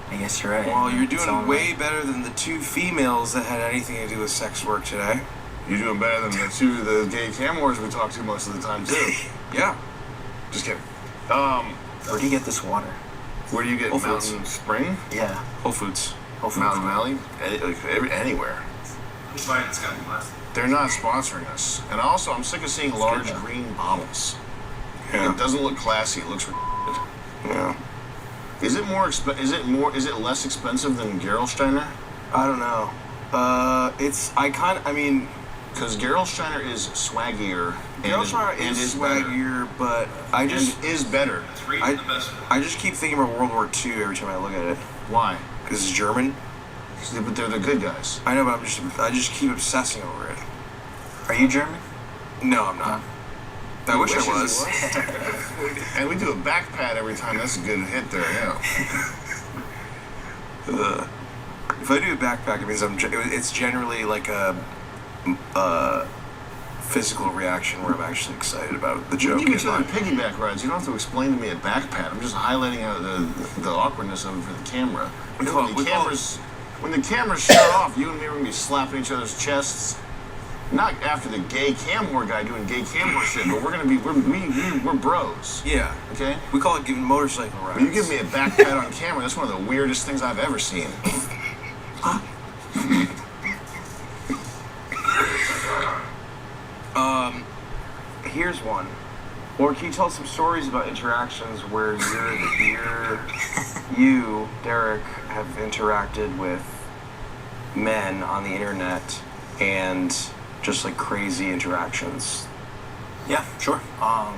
I guess you're right. Well, you're doing way better than the two females that had anything to do with sex work today. You're doing better than the gay cam whores we talk to most of the time, too. Yeah. Just kidding. Where do you get this water? Where do you get Whole Mountain Foods. Spring? Yeah. Whole Foods. Mountain Valley? Anywhere. They're not sponsoring us. And also, I'm sick of seeing large green bottles. Yeah. It doesn't look classy. It looks ridiculous. Yeah. Is it less expensive than Gerolsteiner? I don't know. Because Gerolsteiner is swaggier. Gerolsteiner is swaggier, but I just is better. I just keep thinking about World War II every time I look at it. Why? Because it's German. But they're the good guys. I know, but I just keep obsessing over it. Are you German? No, I'm not. I wish I was. And we do a back pat every time. That's a good hit there, yeah. If I do a backpack, it means it's generally like a physical reaction where I'm actually excited about the joke. You can do piggyback rides. You don't have to explain to me a back pat. I'm just highlighting the awkwardness of the camera. When the cameras shut off, you and me are gonna be slapping each other's chests. Not after the gay cam whore guy doing gay cam whore shit, but we're bros. Yeah. Okay? We call it giving motorcycle rides. When you give me a back pat on camera, that's one of the weirdest things I've ever seen. Here's one. Or can you tell some stories about interactions where you, Derek, have interacted with men on the internet and just like crazy interactions? Yeah, sure. I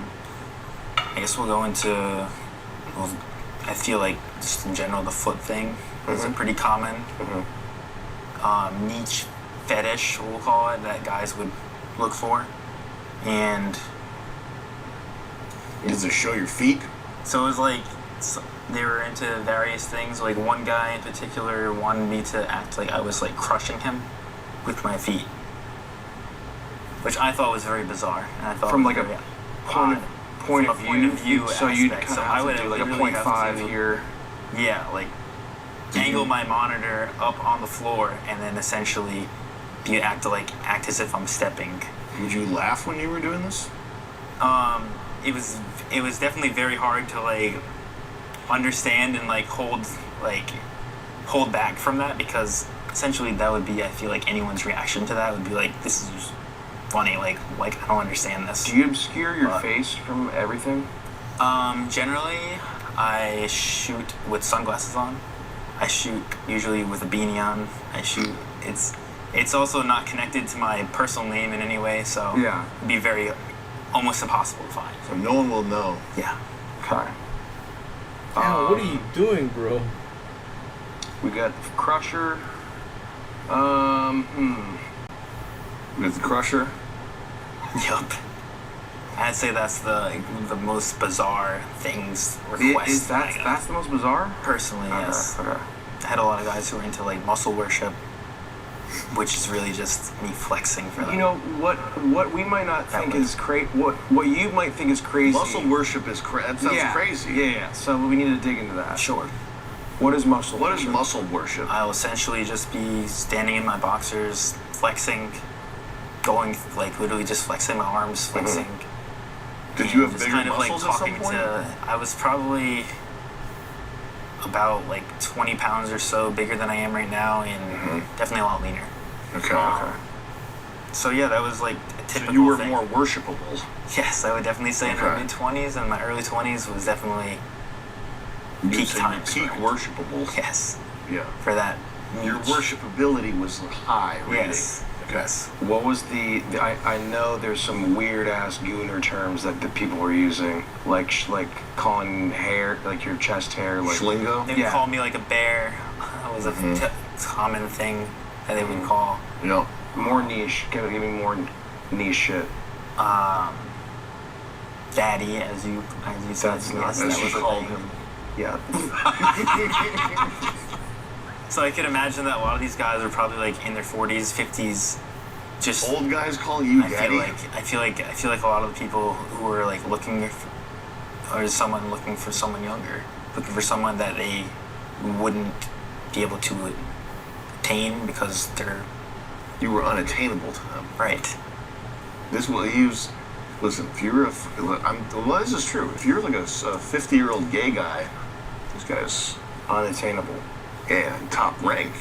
guess we'll go into, well, I feel like just in general the foot thing is a pretty common niche fetish, we'll call it, that guys would look for. And does it show your feet? So it was like, they were into various things. Like one guy in particular wanted me to act like I was like crushing him with my feet, which I thought was very bizarre. And I thought from like very a point of view. So you'd kind of I would do like a literally 0.5 have to, here. Yeah, like angle my monitor up on the floor and then essentially act as if I'm stepping. Would you laugh when you were doing this? It was definitely very hard to like understand and like hold back from that, because essentially that would be, I feel like anyone's reaction to that would be like, this is funny, like I don't understand this. Do you obscure your face from everything? Generally I shoot with sunglasses on. I shoot usually with a beanie on. It's also not connected to my personal name in any way, so yeah, it'd be very almost impossible to find. So no one will know. Yeah. Okay. What are you doing, bro? We got Crusher. We got the Crusher. Yup. I'd say that's the most bizarre things requests. That's the most bizarre? Personally, yes. Okay. I had a lot of guys who were into like muscle worship, which is really just me flexing for them. You know what we might not think is crazy. What you might think is crazy. Muscle worship is that sounds crazy. Yeah. So we need to dig into that. Sure. What is muscle? What is muscle worship? I'll essentially just be standing in my boxers, flexing, going like literally just flexing my arms, flexing. Did you have bigger kind of muscles like at some talking point? I was probably about like 20 pounds or so bigger than I am right now, and definitely a lot leaner. Okay. So yeah, that was like a typical So you were thing. more worshipable. Yes, I would definitely say in my mid-20s, and my early 20s was definitely peak time. Peak worshipable. Yes. Yeah. For that. Your worshipability was high, really. Yes. Okay. Yes. What was I know there's some weird ass gooner terms that the people were using, like calling hair, like your chest hair, like Schlingo. They would call me like a bear. That was a common thing that they would call. Yeah. More niche. Give me more niche shit. Daddy, as you said. That's not as you called him. Yeah. So I could imagine that a lot of these guys are probably like in their 40s, 50s, just old guys calling you daddy. I feel like a lot of the people who are like looking for someone younger, looking for someone that they wouldn't be able to attain because you were unattainable to them. Right. Listen, if you're this is true. If you're like a 50-year-old gay guy, this guy's unattainable. Yeah, top rank,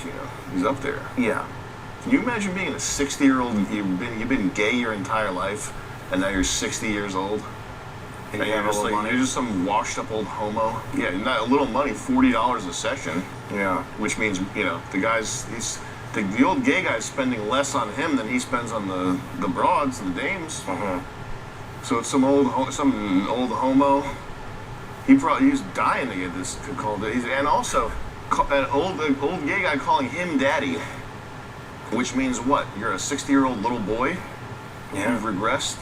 he's up there. Yeah. Can you imagine being a 60-year-old, you've been gay your entire life, and now you're 60 years old? And you're just some washed up old homo? Yeah, not a little money, $40 a session. Yeah. Which means, the old gay guy's spending less on him than he spends on the broads, the dames. So it's some old homo. He was dying to get this called, and also an old gay guy calling him daddy, which means what? You're a 60-year-old little boy. Yeah. You've regressed.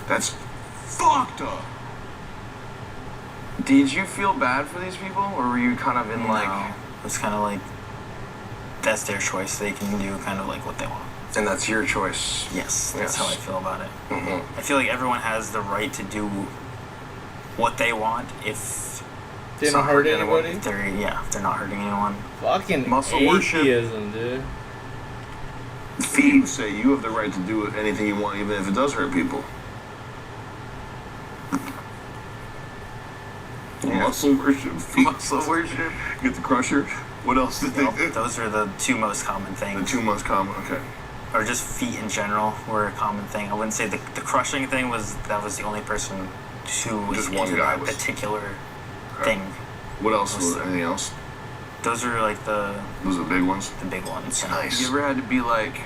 That's fucked up. Did you feel bad for these people, or were you kind of in it's kind of like that's their choice. They can do kind of like what they want. And that's your choice. Yes, that's how I feel about it. I feel like everyone has the right to do what they want if They don't hurt anybody? If they're not hurting anyone. Fucking Muscle worship. atheism, dude. Feet say you have the right to do anything you want, even if it does hurt people. Yeah. Muscle worship. Feet. Muscle worship. Get the crusher. What else did they do? Those are the two most common things. The two most common, okay. Or just feet in general were a common thing. I wouldn't say the crushing thing was the only person who was Just one into guy that was- particular thing. What else was there? Anything else? Those are like Those are the big ones? the big ones. Nice. You ever had to be like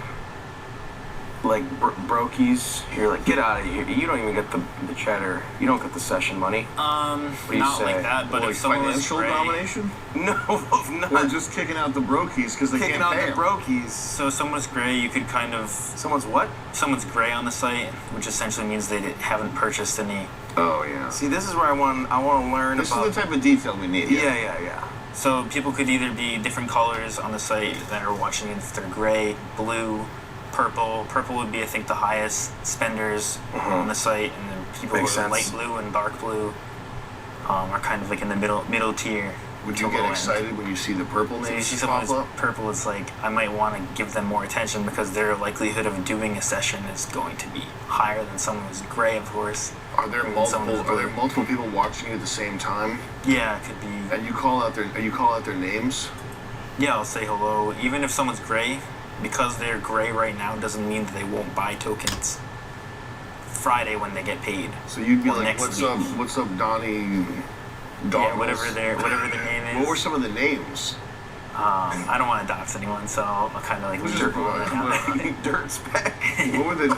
brokies? You're like, get out of here. You don't even get the cheddar. You don't get the session money. What do you Not say? like that, but Like if someone was financial gray, domination? No, not. Or just kicking out the brokies because they Kicking can't out pay the 'em. brokies. so if someone's gray, you could kind of Someone's what? someone's gray on the site, which essentially means they haven't purchased any. Oh, yeah. See, this is where I want to learn This about. is the type of detail we need. Yeah. So people could either be different colors on the site that are watching it. If they're gray, blue, purple. Purple would be, I think, the highest spenders on the site, and then people Makes who are sense. light blue and dark blue are kind of like in the middle tier. Would to you get low end. excited when you see the purple So you names see someone pop who's up? purple, it's like I might want to give them more attention because their likelihood of doing a session is going to be higher than someone who's gray, of course. Are there than someone who's multiple? Are there blue. multiple people watching you at the same time? Yeah, it could be. And you call out their names? Yeah, I'll say hello. Even if someone's gray, because they're gray right now doesn't mean that they won't buy tokens Friday when they get paid. So you'd be Or like, next "What's week." up? What's up, Donnie?" Yeah, whatever their name is. What were some of the names? I don't want to dox anyone, so I'll kind of like leave it down. Dirt spec. What were the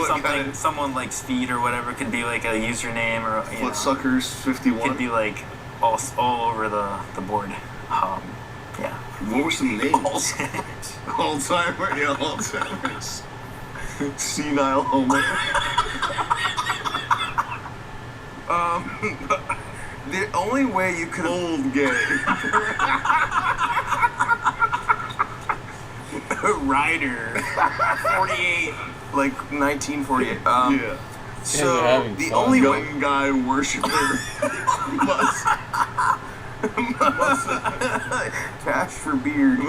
Something, someone like Speed or whatever could be like a username or you know, Footsuckers 51? could be like all over the board. Yeah. What were some names? Alzheimer, yeah, Alzheimer's. Senile Homer. The only way you could Old gay. Ryder 48, like 1948. Yeah. So the only way Young guy worshiper. cash for beard.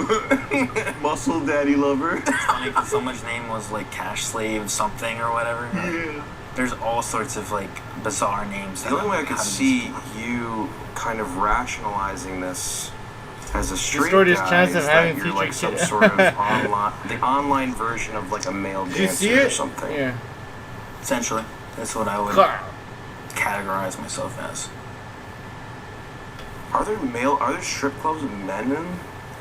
Muscle daddy lover. It's funny because someone's name was like Cash Slave something or whatever. Yeah. There's all sorts of like bizarre names. The only way I could see you kind of rationalizing this as a straight Destroyed his guy chance is of that having you're future like some kids. sort of the online version of like a male Did you see dancer or it? something. Yeah. Essentially, that's what I would categorize myself as. Are there strip clubs with men in?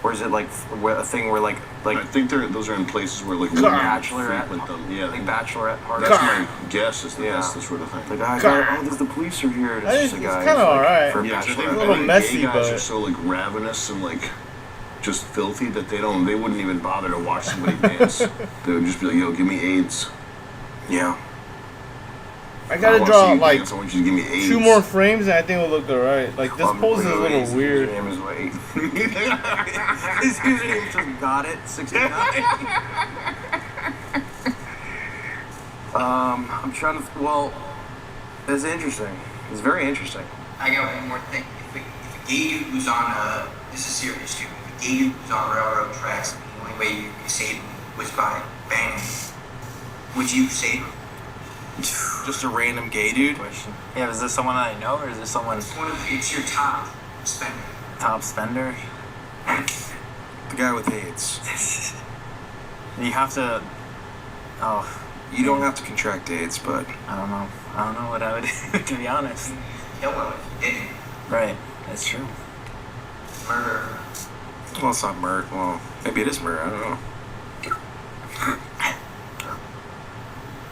Or is it like a thing where like I think those are in places where like bachelorette, frequent them. Yeah. like bachelorette parties? That's my guess. Is that Yeah. that's the sort of thing. The guy, the police are here. That It's is- just a it's guy. kinda who's, like, alright. for a Yeah, 'cause I think bachelorette. a little gay messy, guys but- are so like ravenous and like just filthy that they wouldn't even bother to watch somebody dance. They would just be like, "Yo, give me AIDS." Yeah. I gotta wanna draw see you like dance, I want you to give me AIDS. 2 more frames and I think it'll look alright. Like this pose is a little His weird. name is Wade. His username just got it 69. I'm trying to. Well, it's interesting. It's very interesting. I got one more thing. If a gay dude who's on this is serious too. If a gay dude who's on railroad tracks, the only way you can save him was by banging him. Would you save him? Just a random gay dude. Yeah, is this someone that I know or is this someone It's your top spender. top spender? The guy with AIDS. You have to. Oh, You don't have to contract AIDS, but I don't know. I don't know what I would do, to be honest. Yeah, well, it Right, that's true. murder. well, it's not murder. Well, maybe it is murder. I don't know.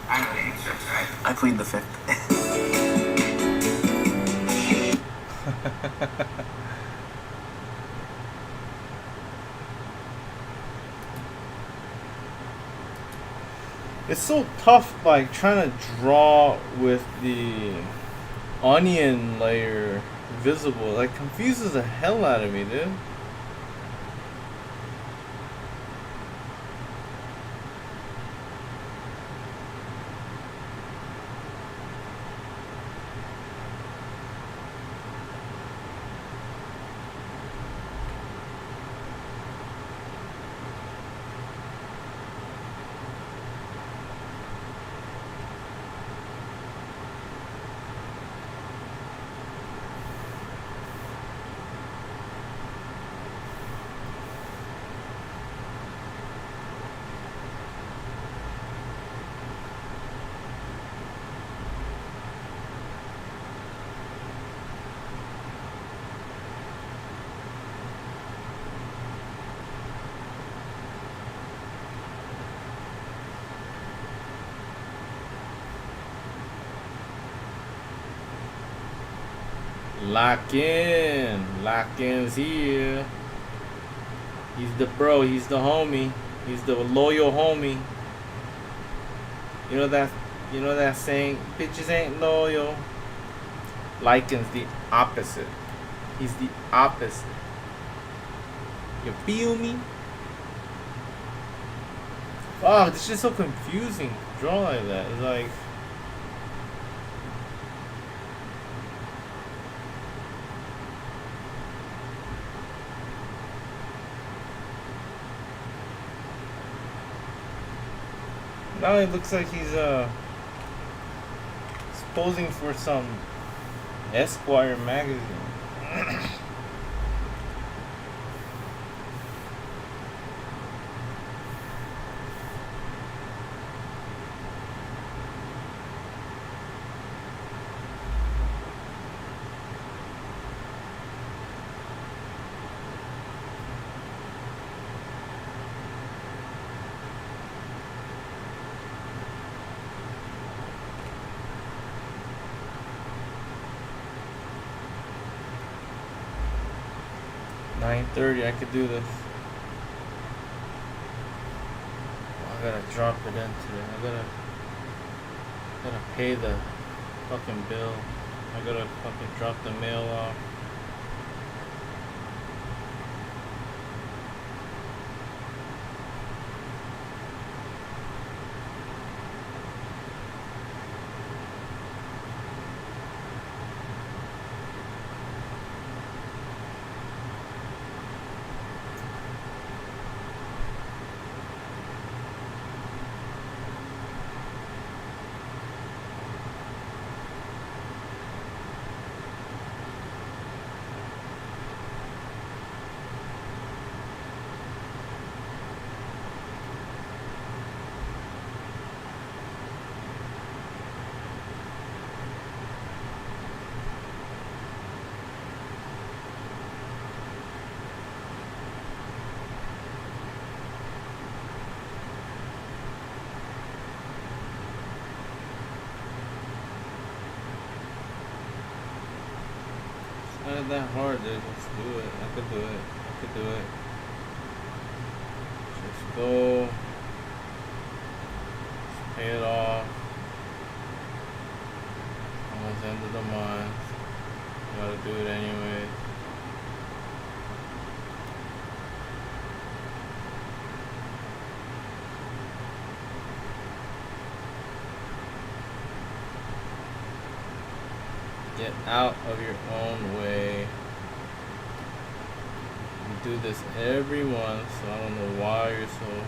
I know the answer, right? I plead the fifth. It's so tough, like trying to draw with the onion layer visible. Like confuses the hell out of me, dude. Lock in. Lock in's here. He's the bro. He's the homie. He's the loyal homie. You know that saying, bitches ain't loyal. Lycan's the opposite. He's the opposite. You feel me? Oh, this is just so confusing. Draw like that. It's like. Now it looks like he's posing for some Esquire magazine. 9:30, I could do this. Oh, I gotta drop it into it. I gotta pay the fucking bill. I gotta fucking drop the mail off. Not that hard, dude. Let's do it. I could do it. I could do it. Just go. Just pay it off. Almost end of the month. Gotta do it anyway. Get out of your own way. We do this every month, so I don't know why you're so.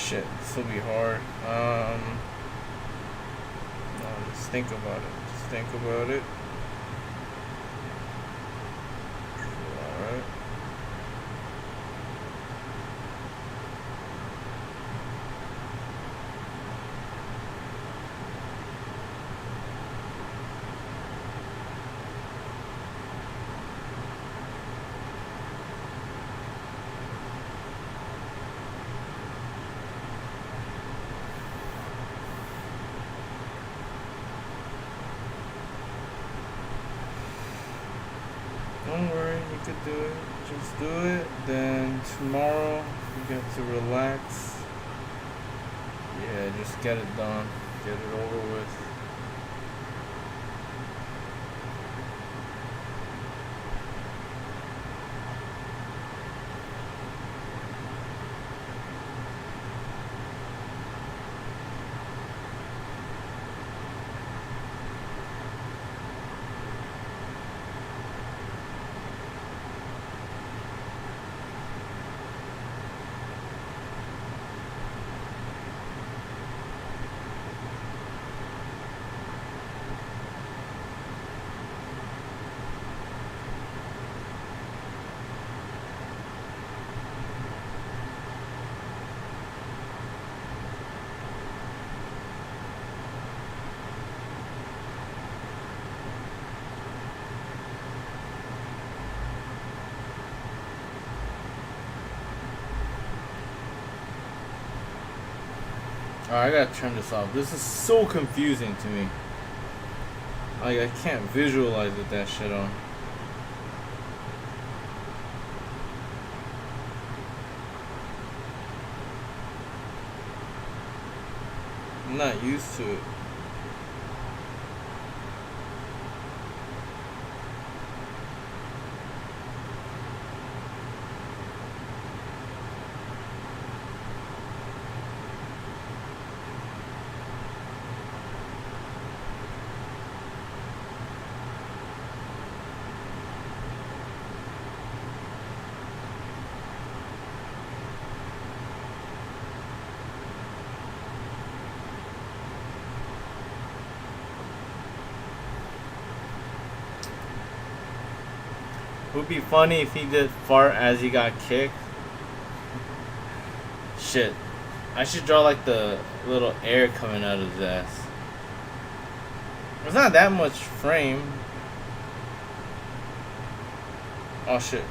Shit, this will be hard. No, just think about it. Just think about it. Alright. Don't worry, you could do it. Just do it. Then tomorrow you get to relax. Yeah, just get it done. Get it over with. Alright, I gotta turn this off. This is so confusing to me. Like, I can't visualize with that shit on. I'm not used to it. It would be funny if he did fart as he got kicked. Shit. I should draw like the little air coming out of his ass. It's not that much frame. Oh shit.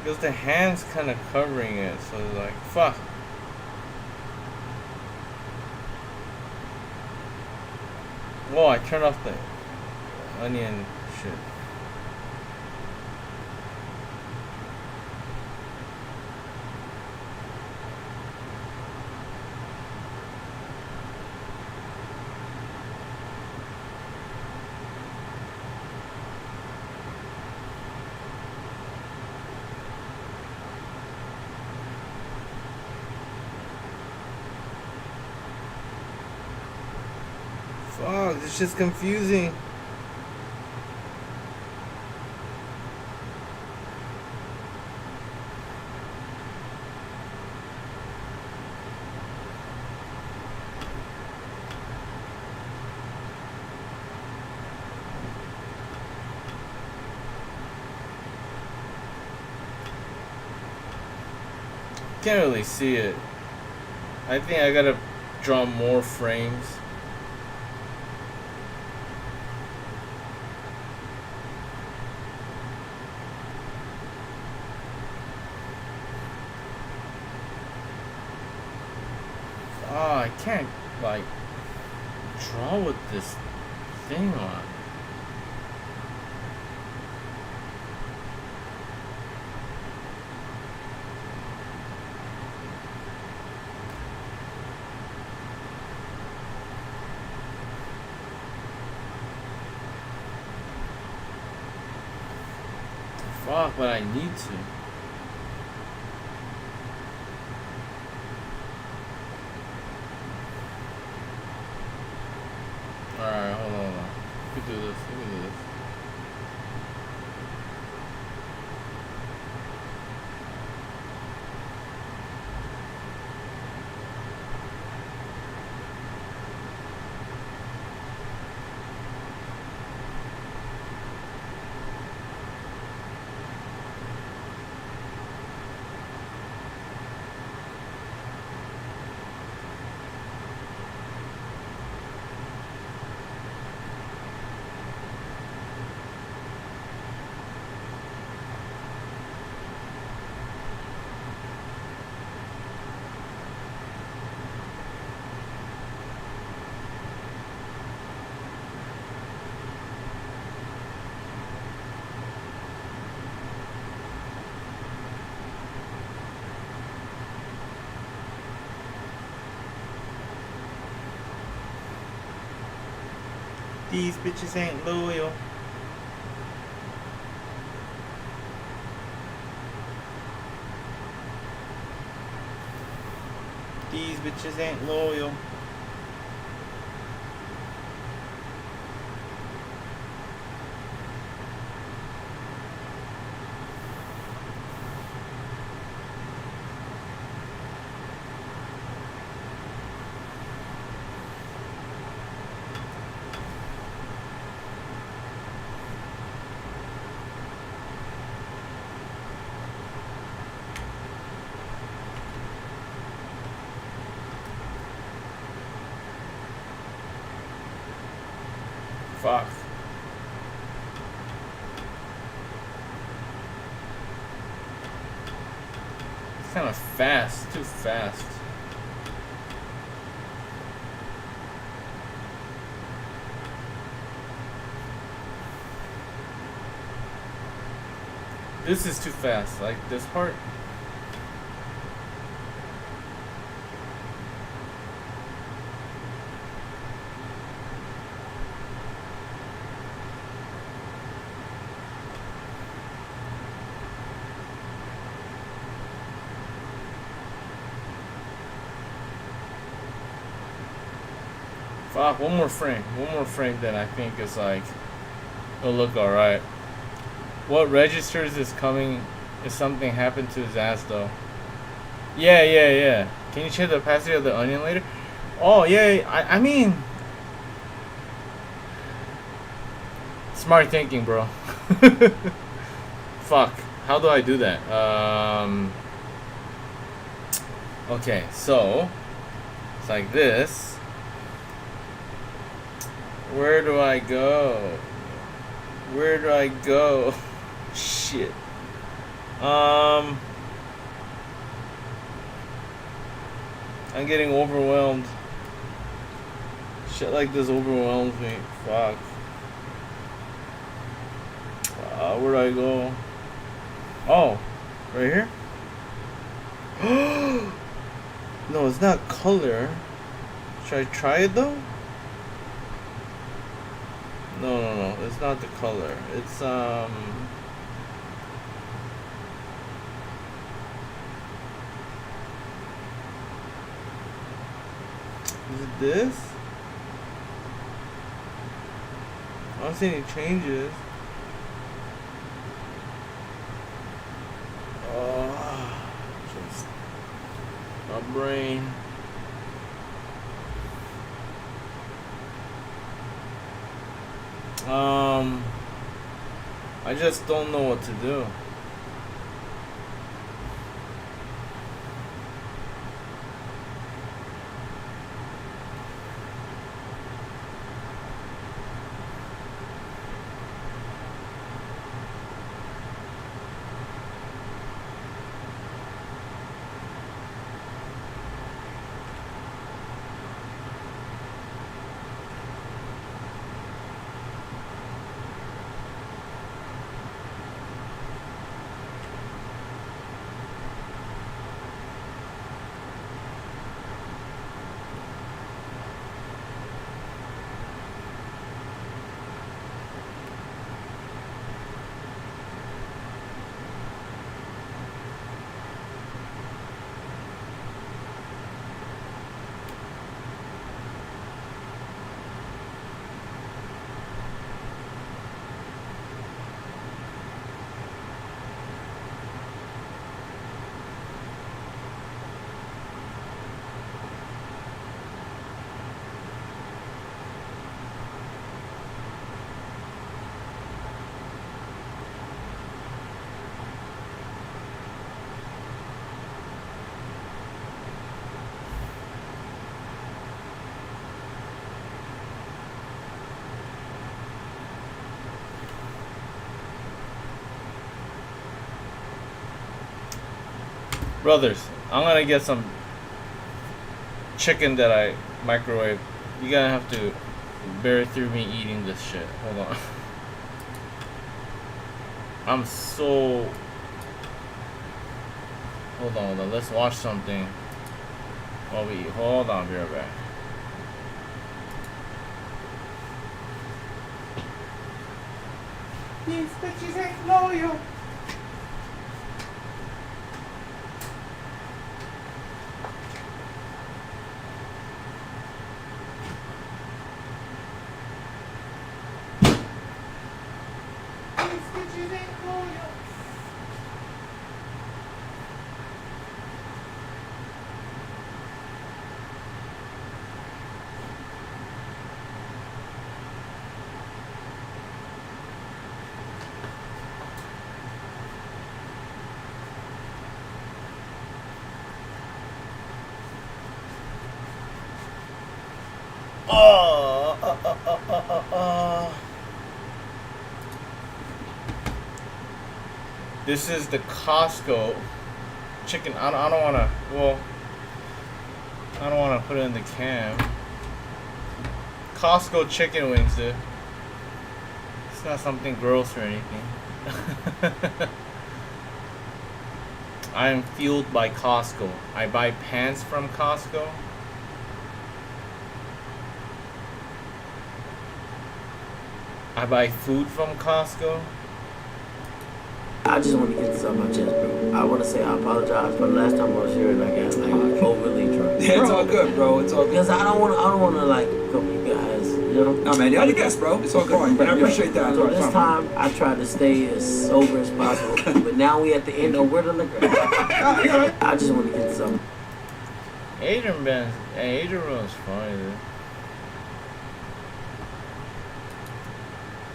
Because the hand's kind of covering it, so it's like, fuck. Whoa, I turned off the onion shit. Fuck, this shit's confusing. Can't really see it. I think I gotta draw more frames. Oh, I can't, like, draw with this thing on. Fuck, but I need to. Alright, hold on. We can do this. We can do this. These bitches ain't loyal. These bitches ain't loyal. Fuck. It's kind of fast, too fast. This is too fast, like this part. Fuck, one more frame that I think is like, it'll look alright. What registers is coming if something happened to his ass though? Yeah. Can you check the opacity of the onion later? Oh yeah, I mean, smart thinking, bro. Fuck, how do I do that? Okay, so it's like this. Where do I go? Where do I go? Shit. I'm getting overwhelmed. Shit like this overwhelms me. Fuck. Where do I go? Oh, right here? No, it's not color. Should I try it though? No, it's not the color. It's is it this? I don't see any changes. Just my brain. I just don't know what to do. Brothers, I'm gonna get some chicken that I microwave. You're gonna have to bear through me eating this shit. Hold on. I'm so... Hold on. Let's watch something while we eat. Hold on, be right back. These bitches ain't loyal. Oh! This is the Costco chicken. I don't want to. Well, I don't want to put it in the cam. Costco chicken wings, dude. It's not something gross or anything. I am fueled by Costco. I buy pants from Costco. I buy food from Costco. I just want to get this off my chest, bro. I want to say I apologize for the last time I was here and I got like overly drunk. Yeah, it's all good, bro. It's all good. Because I don't want to like come you guys, you know. No, man, you're the guest, bro. It's all good. But I appreciate that. So this time I tried to stay as sober as possible, but now we at the end of where the liquor. I just want to get this off. Adrian was funny, dude.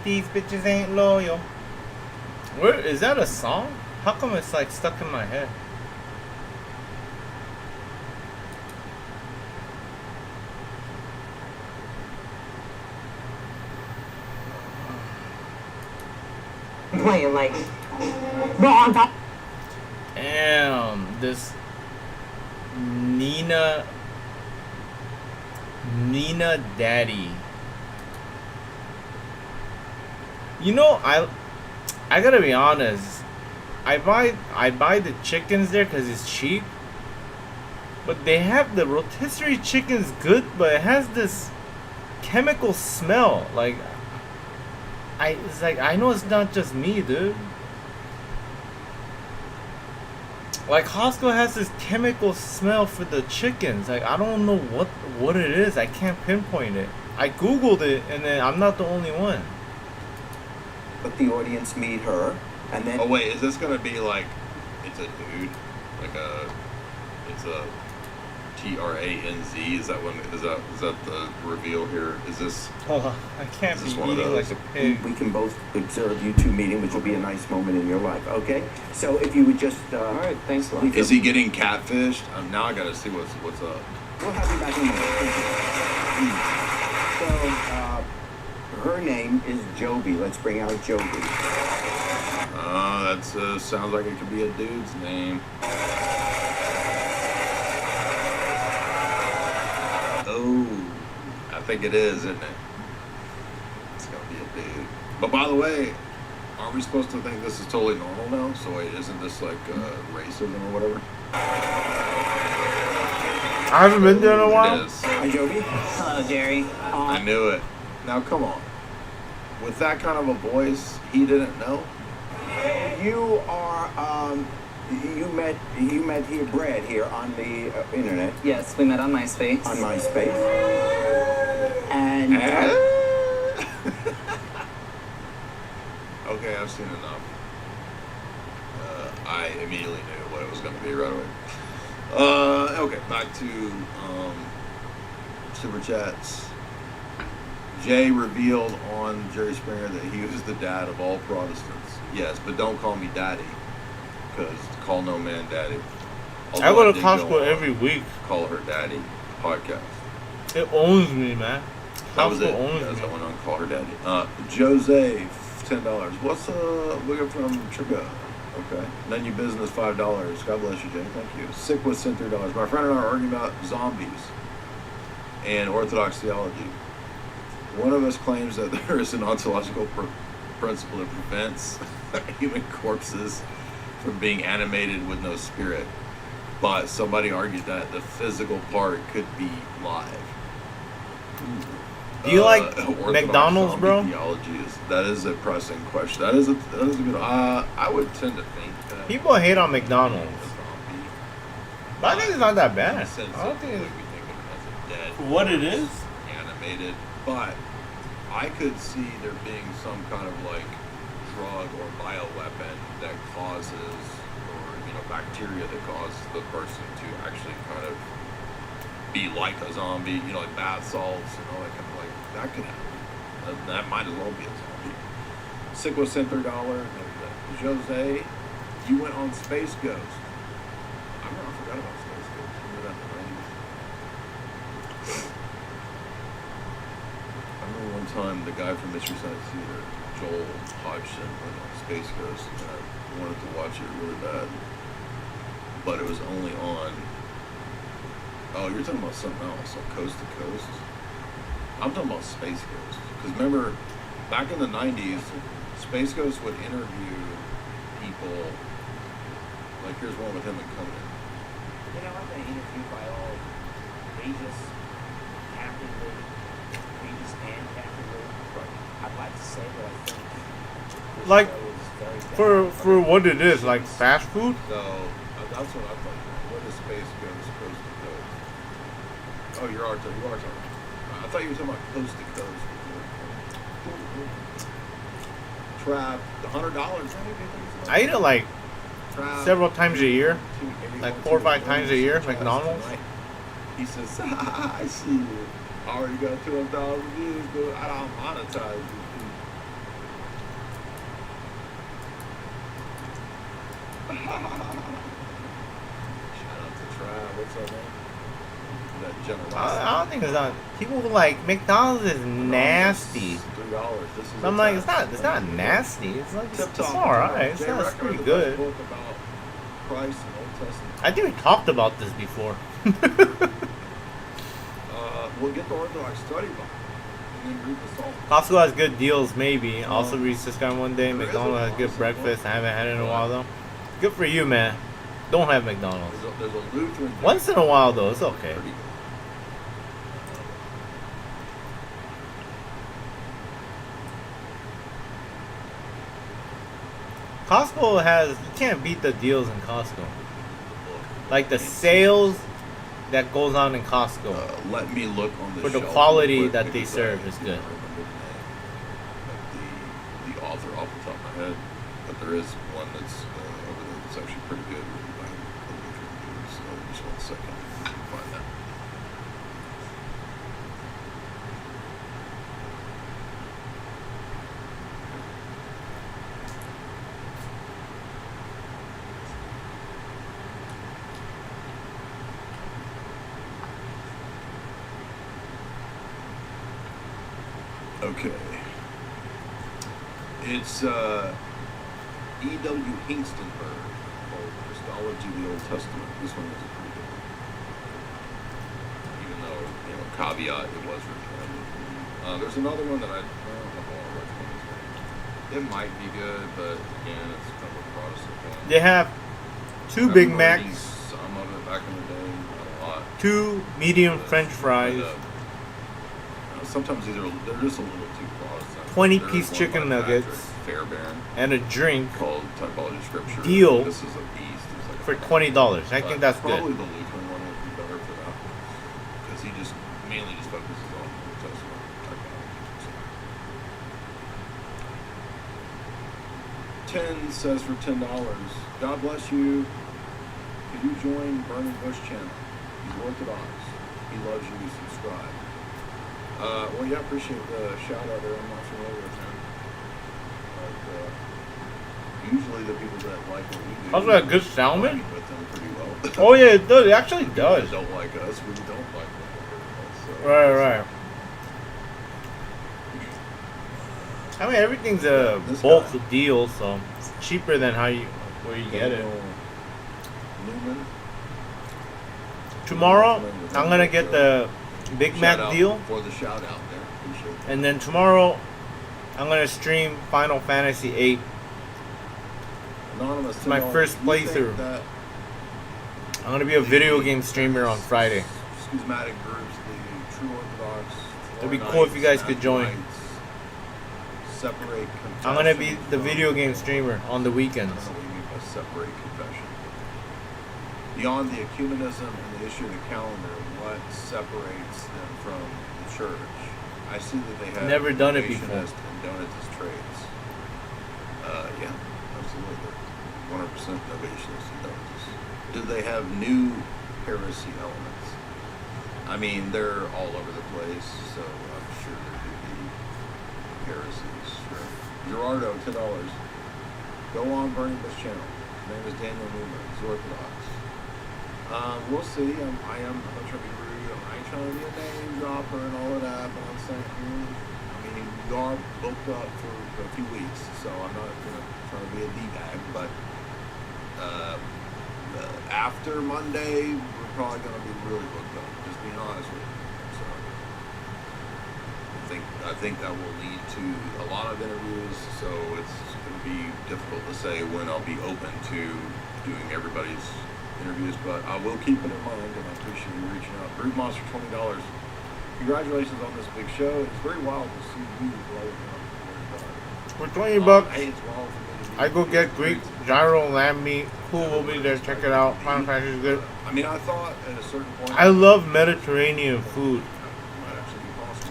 These bitches ain't loyal. Where is that a song? How come it's like stuck in my head? Playing like bro on top. Damn, this Nina Daddy. You know, I gotta be honest. I buy the chickens there because it's cheap. But they have the rotisserie chicken's good, but it has this chemical smell. Like it's like I know it's not just me, dude. Like Costco has this chemical smell for the chickens. Like I don't know what it is. I can't pinpoint it. I googled it and then I'm not the only one. Let the audience meet her, and then. Oh wait, is this gonna be like, it's a dude, it's a TRANZ? Is that the reveal here? Is this? Oh, I can't be eating like a pig. We can both observe you two meeting, which will be a nice moment in your life. Okay, so if you would just. All right, thanks a lot. Is he getting catfished? Now I gotta see what's up. We'll have you back in a moment. So. Her name is Joby. Let's bring out Joby. That sounds like it could be a dude's name. Oh, I think it is, isn't it? It's gonna be a dude. But by the way, aren't we supposed to think this is totally normal now? So wait, isn't this like racism or whatever? I haven't been there in a while. It is. Hi, Joby. Hello, Jerry. I knew it. Now come on. With that kind of a voice, he didn't know. You are you met here, Brad, here on the internet. Yes, we met on MySpace. On MySpace. And okay, I've seen enough. I immediately knew what it was going to be right away. Okay, back to Super Chats. Jay revealed on Jerry Springer that he was the dad of all Protestants. Yes, but don't call me daddy, because call no man daddy. I go to Costco every week. Call her daddy podcast. It owns me, man. That was it. Owns Yes, me. I went on Call Her Daddy. Jose, $10. What's looking from Triga? Okay. None your business, $5. God bless you, Jay. Thank you. Sick with $3. My friend and I are arguing about zombies and Orthodox theology. One of us claims that there is an ontological principle that prevents human corpses from being animated with no spirit. But somebody argued that the physical part could be live. Do you like McDonald's, bro? That is a pressing question. That is a good. I would tend to think that people hate on McDonald's, but I think it's not that bad. I don't think it's what it is. Animated, but I could see there being some kind of like drug or bioweapon that causes, or bacteria that causes the person to actually kind of be like a zombie. Like bath salts and all that kind of like that could happen. That might as well be a zombie. Sicko sent $3. And Jose, you went on Space Ghost. I forgot about Space Ghost. Remember that in the 90s? time the guy from Mystery Science Theater, Joel Hodgson, went on Space Ghost, and I wanted to watch it really bad. But it was only on... Oh, you're talking about something else, like Coast to Coast? I'm talking about Space Ghost. Because remember, back in the 90s, Space Ghost would interview people. Like, here's one with him and Conan. You know, I've been interviewed by all Regis, Captain Lee, Regis and Captain Lee. But I'd like to say that I think this Like, show is very for what it is, like fast food. So, that's what I thought. What is Space Ghost Coast to Coast? Oh, you are talking. I thought you were talking about Coast to Coast. Trav, the $100. I eat it like several times a year, like 4 or 5 times a year, McDonald's. He says, I see you. I already got 200,000 views, but I don't monetize you. Shout out to Trav. What's up, man? That generosity. I don't think it's not. People like McDonald's is nasty. $3. This is I'm like, it's not nasty. It's like it's alright. It's pretty good. Christ and Old Testament. I think we talked about this before. We'll get the Orthodox study Bible and then read the Psalms. Costco has good deals, maybe. Also read Subscribe one day. McDonald's has good breakfast. I haven't had it in a while though. Good for you, man. Don't have McDonald's. There's a Lutheran. Once in a while though, it's okay. Costco has, you can't beat the deals in Costco. Like the sales that goes on in Costco. Let me look on the for the shelf quality real quick that they because serve is good. The author off the top of my head, but there is one that's over there that's actually pretty good. So just 1 second, find that. Okay. It's E.W. Hingstonberg called Christology of the Old Testament. This one is pretty good. Even though, caveat, it was written. There's another one that I don't know which one is. It might be good, but again, it's kind of a Protestant one. They have 2 Big Macs, Some of it back in the day, not a lot. 2 medium French fries, Sometimes they're just a little too Protestant. 20-piece chicken nuggets, Fairbairn, and a drink. Called Typology of Scripture. Deal This is a beast. It's like for $20. I think that's probably good. the Lutheran one would be better for that because he just mainly just focuses on Old Testament typology. 10 says for $10. God bless you. Could you join Burning Bush channel? He's Orthodox. He loves you. Subscribe. Well, yeah, appreciate the shout out there. I'm not familiar with him. But usually the people that like what we do. Also, that good salmon. With them pretty well. Oh yeah, it does. It actually does. They don't like us. We don't like them. So, Right. I mean, everything's a bulk deal, so it's cheaper than where you get it. Newman. Tomorrow, I'm gonna get the Big Mac deal. For the shout out there. Appreciate that. And then tomorrow, I'm gonna stream Final Fantasy VIII. Anonymous, It's my first playthrough. I'm gonna be a video game streamer on Friday. Schismatic groups, the True Orthodox. It'd be cool if you guys could join. Separate. I'm gonna be the video game streamer on the weekends. I don't know what you mean by separate confession. Beyond the ecumenism and the issue of the calendar, what separates them from the church? I see that they have Never done it before. Novationist and Donatist traits. Yeah, absolutely. 100% Novationist and Donatist. Do they have new heresy elements? I mean, they're all over the place, so I'm sure there could be heresies. Sure. Gerardo, $10. Go on Burning Bush channel. His name is Daniel Newman. He's Orthodox. We'll see. I'm not trying to be rude. I ain't trying to be a name dropper and all of that, but I'm saying, I mean, we are booked up for a few weeks, so I'm not trying to be a D-bag, but after Monday, we're probably going to be really booked up, just being honest with you. So I think that will lead to a lot of interviews, so it's going to be difficult to say when I'll be open to doing everybody's interviews, but I will keep it in mind, and I appreciate you reaching out. Brute Monster, $20. Congratulations on this big show. It's very wild to see you blowing up. For 20 bucks, Hey, it's wild for me to I go get Greek gyro lamb meat. Cool, will be there. Check it out. Final Fantasy is good. I mean, I thought at a certain point... I love Mediterranean food.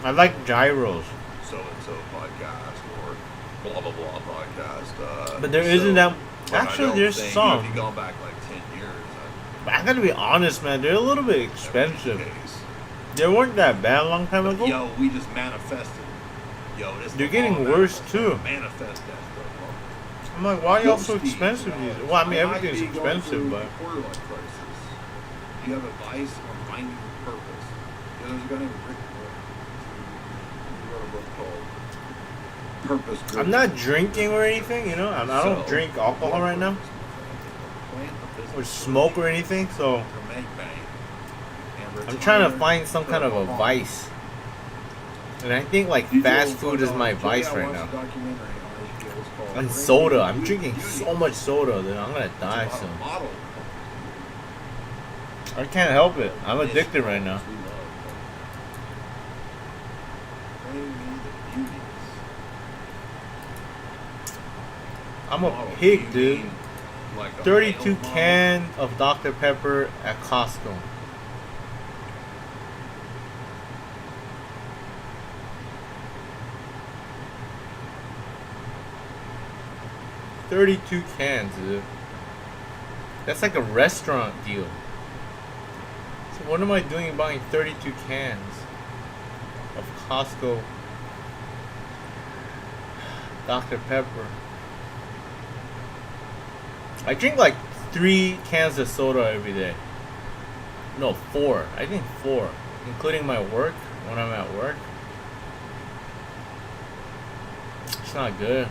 I like gyros. So-and-so podcast or blah, blah, blah podcast. But there isn't that... but I Actually, don't there's think, some. if you go back like 10 years... But I gotta be honest, man. They're a little bit expensive. They weren't that bad a long time ago. Yo, we just manifested. Yo, this They're getting worse, too. Manifest that stuff, I'm like, why are y'all so expensive these? Well, I mean, everything's expensive, but... quarter-life crisis. Do you have advice on finding your purpose? You know, there's a guy named Rick he wrote a book called Purpose. I'm not drinking or anything, you know? I don't drink alcohol right now. Or smoke or anything, so... I'm trying to find some kind of a vice. And I think, like, fast food is my vice right now. And soda. I'm drinking so much soda that I'm gonna die soon. I can't help it. I'm addicted right now. I'm a pig, dude. 32 cans of Dr. Pepper at Costco. $32 cans, dude. That's like a restaurant deal. So what am I doing buying 32 cans of Costco Dr. Pepper? I drink like 3 cans of soda every day. No, 4. I think 4, including my work when I'm at work. It's not good.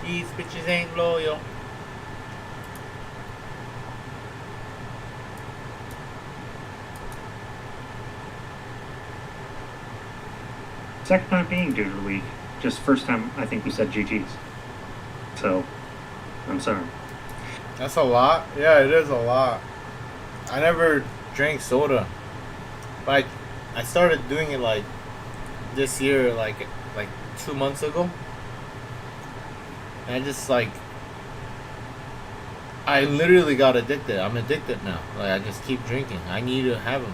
These bitches ain't loyal. Second time being due to the week. Just first time I think we said GG's. So, I'm sorry. That's a lot? Yeah, it is a lot. I never drank soda. But I started doing it like this year, like 2 months ago. And I just I literally got addicted. I'm addicted now. Like, I just keep drinking. I need to have them.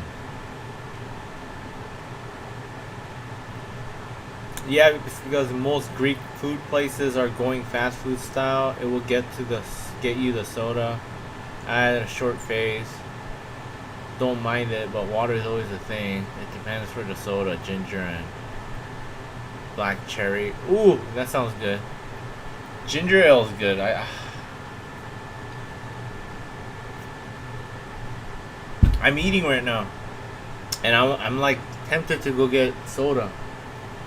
Yeah, it's because most Greek food places are going fast food style. It will get you the soda. I had a short phase. Don't mind it, but water is always a thing. It depends for the soda, ginger and black cherry. Ooh, that sounds good. Ginger ale is good. I'm eating right now, and I'm like tempted to go get soda,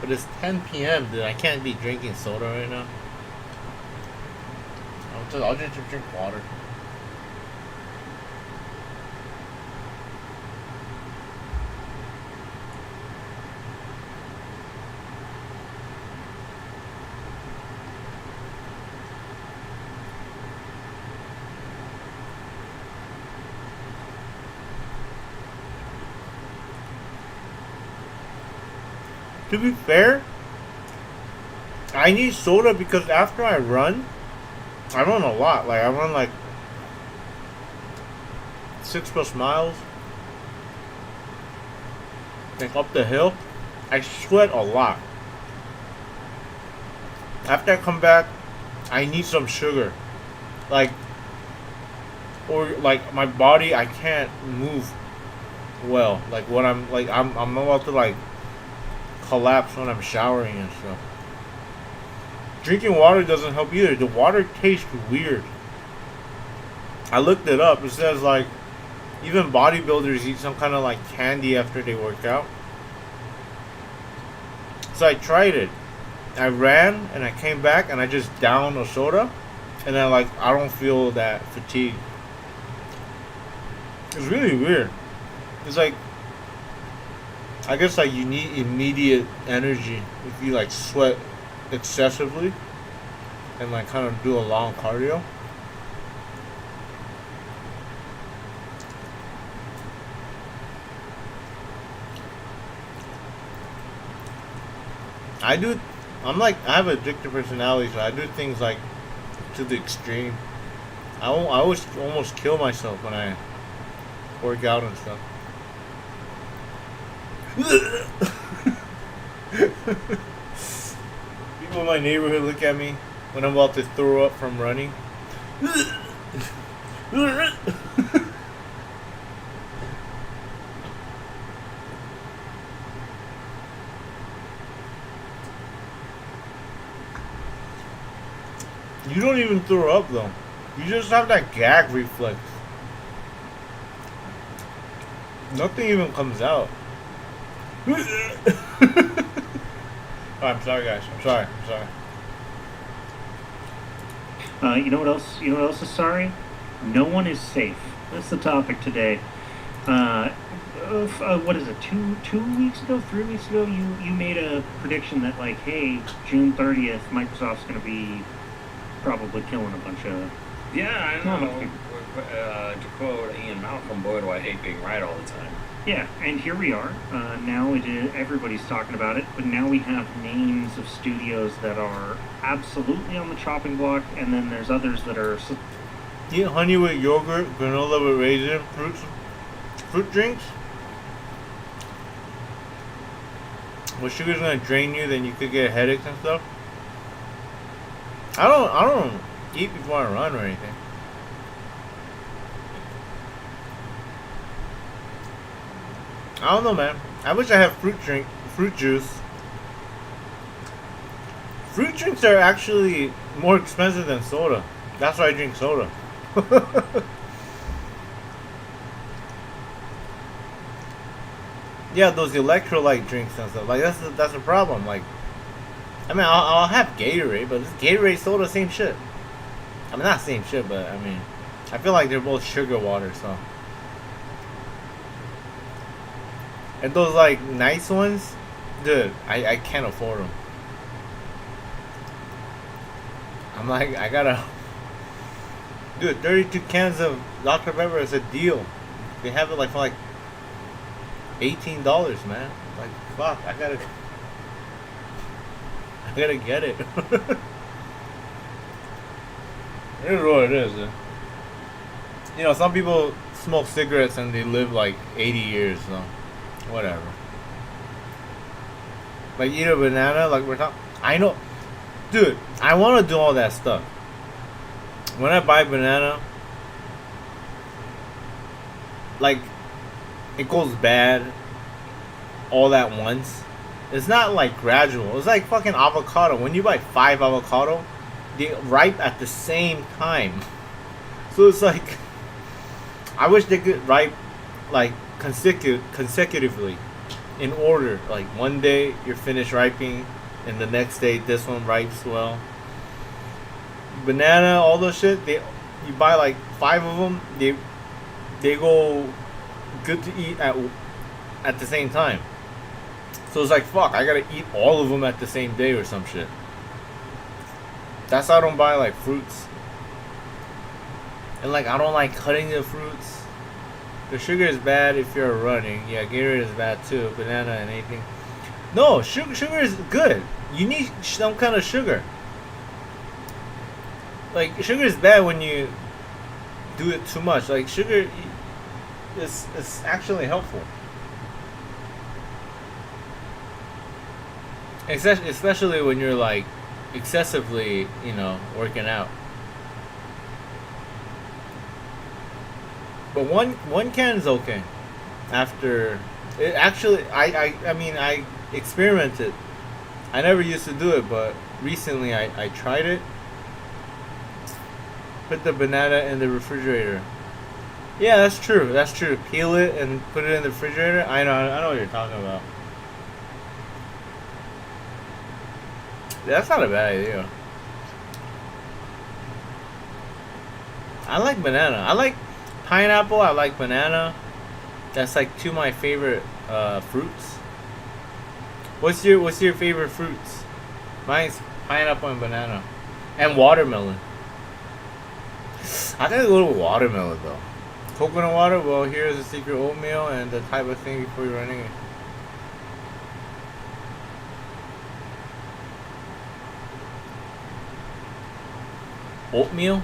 but it's 10 p.m. dude. I can't be drinking soda right now. I'll just drink water. To be fair, I need soda because after I run a lot. Like, I run like 6+ miles. Like up the hill. I sweat a lot. After I come back, I need some sugar. Or my body, I can't move well. Like when I'm about to collapse when I'm showering and stuff. Drinking water doesn't help either. The water tastes weird. I looked it up. It says like even bodybuilders eat some kind of like candy after they work out. So I tried it. I ran and I came back and I just downed a soda, and then like I don't feel that fatigue. It's really weird. It's like, I guess like you need immediate energy if you like sweat excessively and like kind of do a long cardio. I have addictive personality, so I do things like to the extreme. I always almost kill myself when I work out and stuff. People in my neighborhood look at me when I'm about to throw up from running. You don't even throw up though. You just have that gag reflex. Nothing even comes out. Oh, I'm sorry, guys. I'm sorry. You know what else? You know what else is sorry? No one is safe. That's the topic today. What is it? 2 weeks ago, 3 weeks ago, you made a prediction that like, hey, June 30th, Microsoft's going to be probably killing a bunch of. Yeah, I know. To quote Ian Malcolm, boy, do I hate being right all the time. Yeah, and here we are. Now everybody's talking about it, but now we have names of studios that are absolutely on the chopping block, and then there's others that are. Eat honey with yogurt, granola with raisin, fruit drinks. Well, sugar's gonna drain you, then you could get headaches and stuff. I don't eat before I run or anything. I don't know, man. I wish I had fruit juice. Fruit drinks are actually more expensive than soda. That's why I drink soda. Yeah, those electrolyte drinks and stuff. Like that's a problem. Like, I mean, I'll have Gatorade, but this Gatorade soda, same shit. I mean, not same shit, but I mean, I feel like they're both sugar water, so. And those like nice ones, dude, I can't afford them. I'm like, I gotta, dude, 32 cans of Dr. Pepper is a deal. They have it like for like $18, man. Like, fuck, I gotta get it. It is what it is, dude. You know, some people smoke cigarettes and they live like 80 years, so whatever. Like, eat a banana, like we're talking. I know, dude, I want to do all that stuff. When I buy banana, like, it goes bad all at once. It's not like gradual. It's like fucking avocado. When you buy 5 avocado, they ripe at the same time. So it's like, I wish they could ripe like consecutively in order. Like one day you're finished ripening, and the next day this one ripes well. Banana, all those shit, you buy like 5 of them. They go good to eat at the same time. So it's like, fuck, I gotta eat all of them at the same day or some shit. That's why I don't buy like fruits. And like, I don't like cutting the fruits. The sugar is bad if you're running. Yeah, Gatorade is bad too. Banana and anything. No, sugar is good. You need some kind of sugar. Like, sugar is bad when you do it too much. Like, sugar is actually helpful. Especially when you're like excessively, you know, working out. But one can is okay. After it actually, I mean, I experimented. I never used to do it, but recently I tried it. Put the banana in the refrigerator. Yeah, that's true. That's true. Peel it and put it in the refrigerator. I know what you're talking about. That's not a bad idea. I like banana. I like pineapple. I like banana. That's like two of my favorite fruits. What's your favorite fruits? Mine's pineapple and banana, and watermelon. I gotta go to watermelon though. Coconut water. Well, here's the secret oatmeal and the type of thing before you're running it. Oatmeal?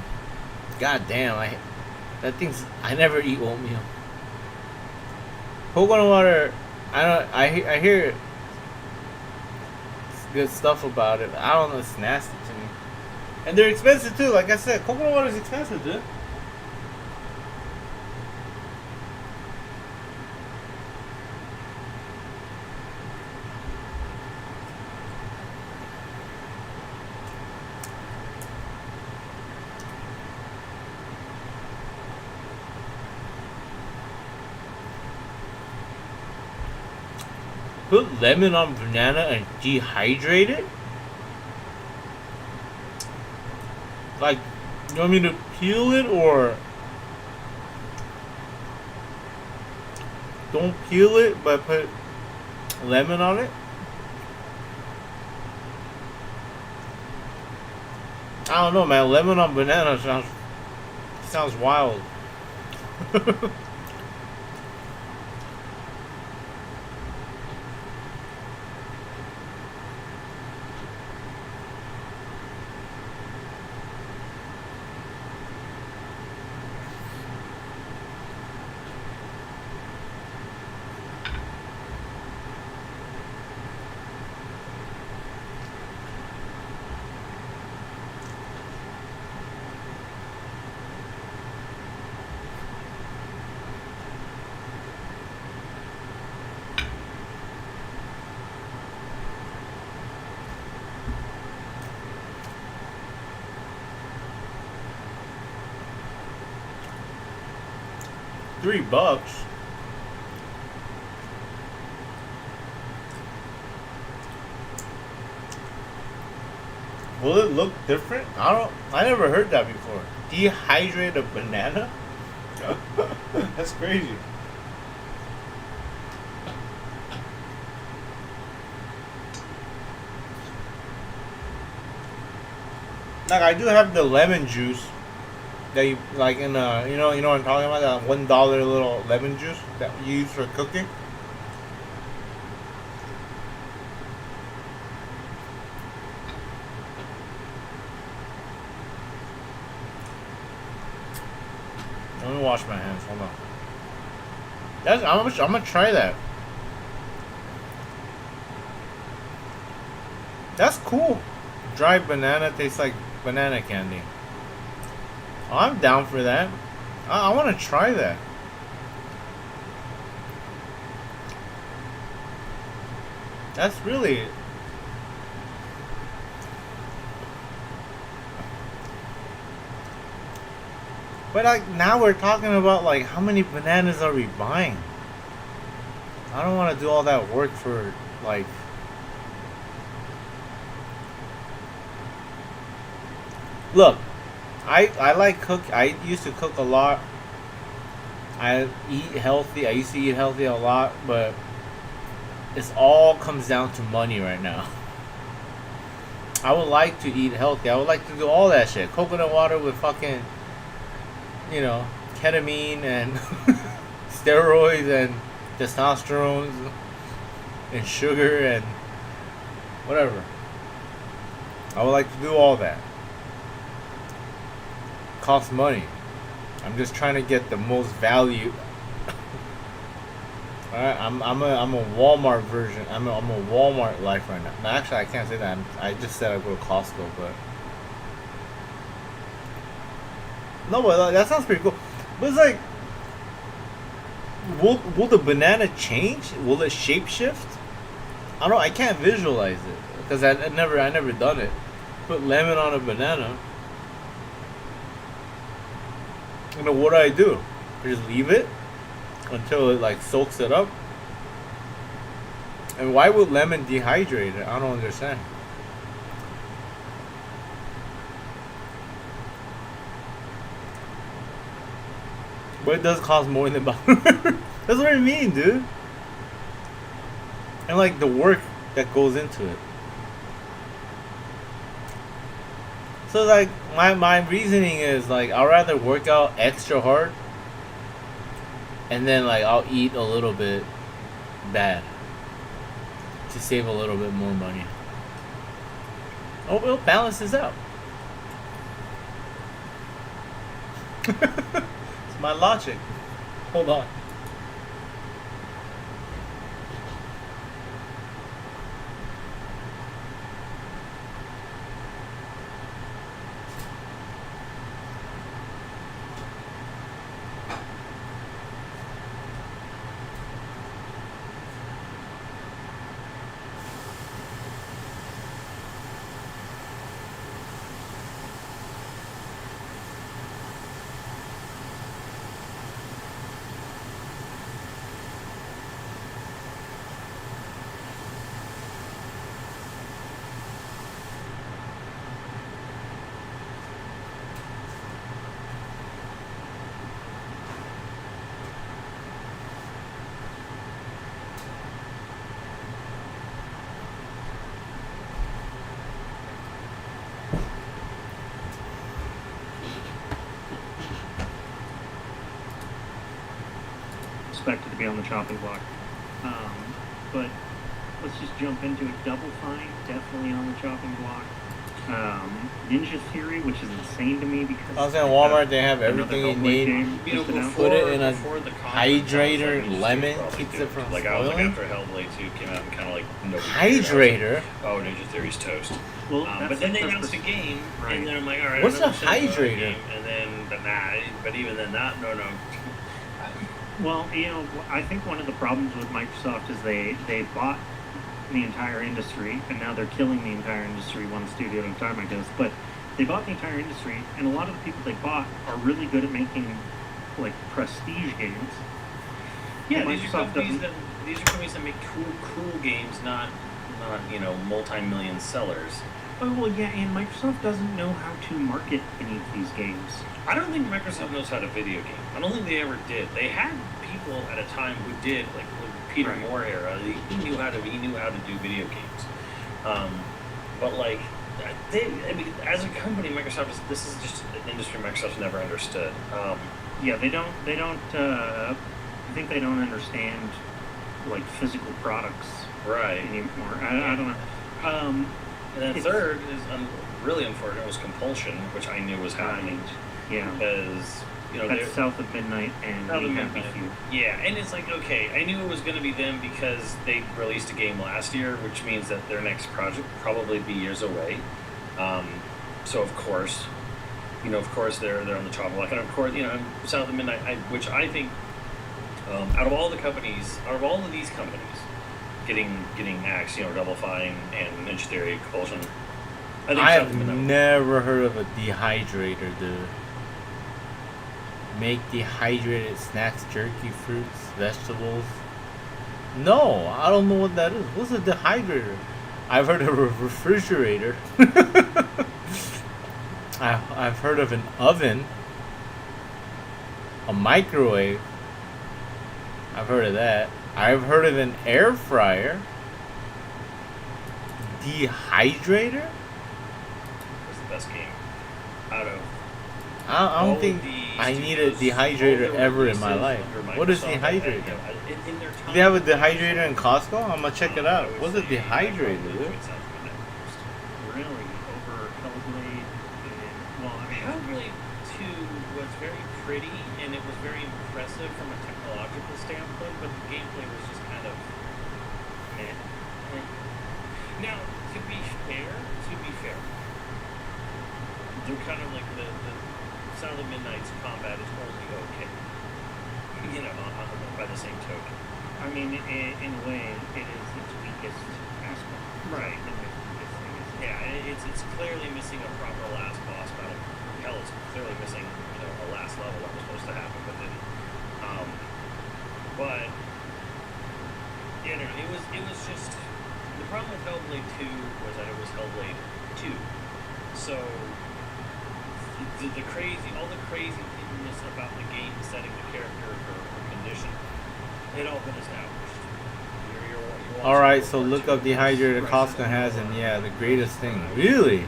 God damn, I never eat oatmeal. Coconut water, I hear good stuff about it. I don't know, it's nasty to me. And they're expensive too, like I said, coconut water is expensive, dude. Put lemon on banana and dehydrate it? Like, you want me to peel it or don't peel it but put lemon on it? I don't know, man. Lemon on banana sounds wild. $3. Will it look different? I never heard that before. Dehydrate a banana? That's crazy. Like, I do have the lemon juice that you like in you know what I'm talking about, that $1 little lemon juice that you use for cooking. Let me wash my hands. Hold on. I'm gonna try that. That's cool. Dried banana tastes like banana candy. Oh, I'm down for that. I want to try that. That's really... But like, now we're talking about like how many bananas are we buying? I don't want to do all that work for like... Look, I like cook. I used to cook a lot. I eat healthy. I used to eat healthy a lot, but it's all comes down to money right now. I would like to eat healthy. I would like to do all that shit. Coconut water with fucking, you know, ketamine and steroids and testosterone and sugar and whatever. I would like to do all that. Costs money. I'm just trying to get the most value. Alright, I'm a Walmart version. I'm a Walmart life right now. No, actually I can't say that. I just said I go to Costco, but no, but that sounds pretty cool. But it's like, will the banana change? Will it shapeshift? I don't. I can't visualize it because I never done it. Put lemon on a banana. You know, what do? I just leave it until it like soaks it up. And why would lemon dehydrate it? I don't understand. But it does cost more than butter. That's what I mean, dude. And like the work that goes into it. So like my reasoning is like I'd rather work out extra hard and then like I'll eat a little bit bad to save a little bit more money. Oh, it balances out. It's my logic. Hold on. Expected to be on the chopping block. But let's just jump into it. Double Fine, definitely on the chopping block. Ninja Theory, which is insane to me because I was in Walmart, they have everything you need. You know, Put it in a before the hydrator, lemon, keeps it from like I was like spoiling. after Hellblade 2 came out and kind of like nobody Hydrator? Oh, Ninja Theory's toast. Well, but then they announced a game, and then I'm like, all right. What's I've a never seen hydrator? game, and then, but even then, no. Well, you know, I think one of the problems with Microsoft is they bought the entire industry, and now they're killing the entire industry one studio at a time, I guess. But they bought the entire industry, and a lot of the people they bought are really good at making, like, prestige games. Yeah, But these are Microsoft companies doesn't- that make cool games, not multi-million sellers. Oh, well, yeah, and Microsoft doesn't know how to market any of these games. I don't think Microsoft knows how to video game. I don't think they ever did. They had people at a time who did, like the Peter Moore era. He knew how to do video games. But like, as a company, Microsoft this is just an industry Microsoft's never understood. Yeah, they don't. I think they don't understand like physical products anymore. I don't know. And then third is really unfortunate was Compulsion, which I knew was happening. Yeah, because that's South of Midnight and South of Happy Midnight. Few. Yeah, and it's like, okay, I knew it was going to be them because they released a game last year, which means that their next project probably be years away. So of course, they're on the chopping block, and of course, South of Midnight, which I think, out of all of these companies, getting axed, Double Fine and Ninja Theory, Compulsion, I think I South have of Midnight. never heard of a dehydrator, dude. Make dehydrated snacks, jerky, fruits, vegetables. No, I don't know what that is. What's a dehydrator? I've heard of a refrigerator. I've heard of an oven. A microwave. I've heard of that. I've heard of an air fryer. Dehydrator? Was the best game out of. I don't think I need a dehydrator ever in my life. What is dehydrator? Do they have a dehydrator in Costco? I'm gonna check it out. What's a dehydrator, dude? Really, over Hellblade and, well, I mean, Hellblade 2 was very pretty, and it was very impressive from a technological standpoint, but the gameplay was just kind of meh. Now, to be fair, they're kind of like the Sound of Midnight's combat is only okay. By the same token. I mean, in a way, it is its weakest aspect. Right. The weakest thing is, Yeah, it's clearly missing a proper last boss battle. Hell, it's clearly missing, a the last level that was supposed to happen, but didn't. But you know, it was just the problem with Hellblade 2 was that it was Hellblade 2, so the craziness about the game, setting the character or condition, it all been established. All right, so look up dehydrated Costco has, and yeah, the greatest thing. Really?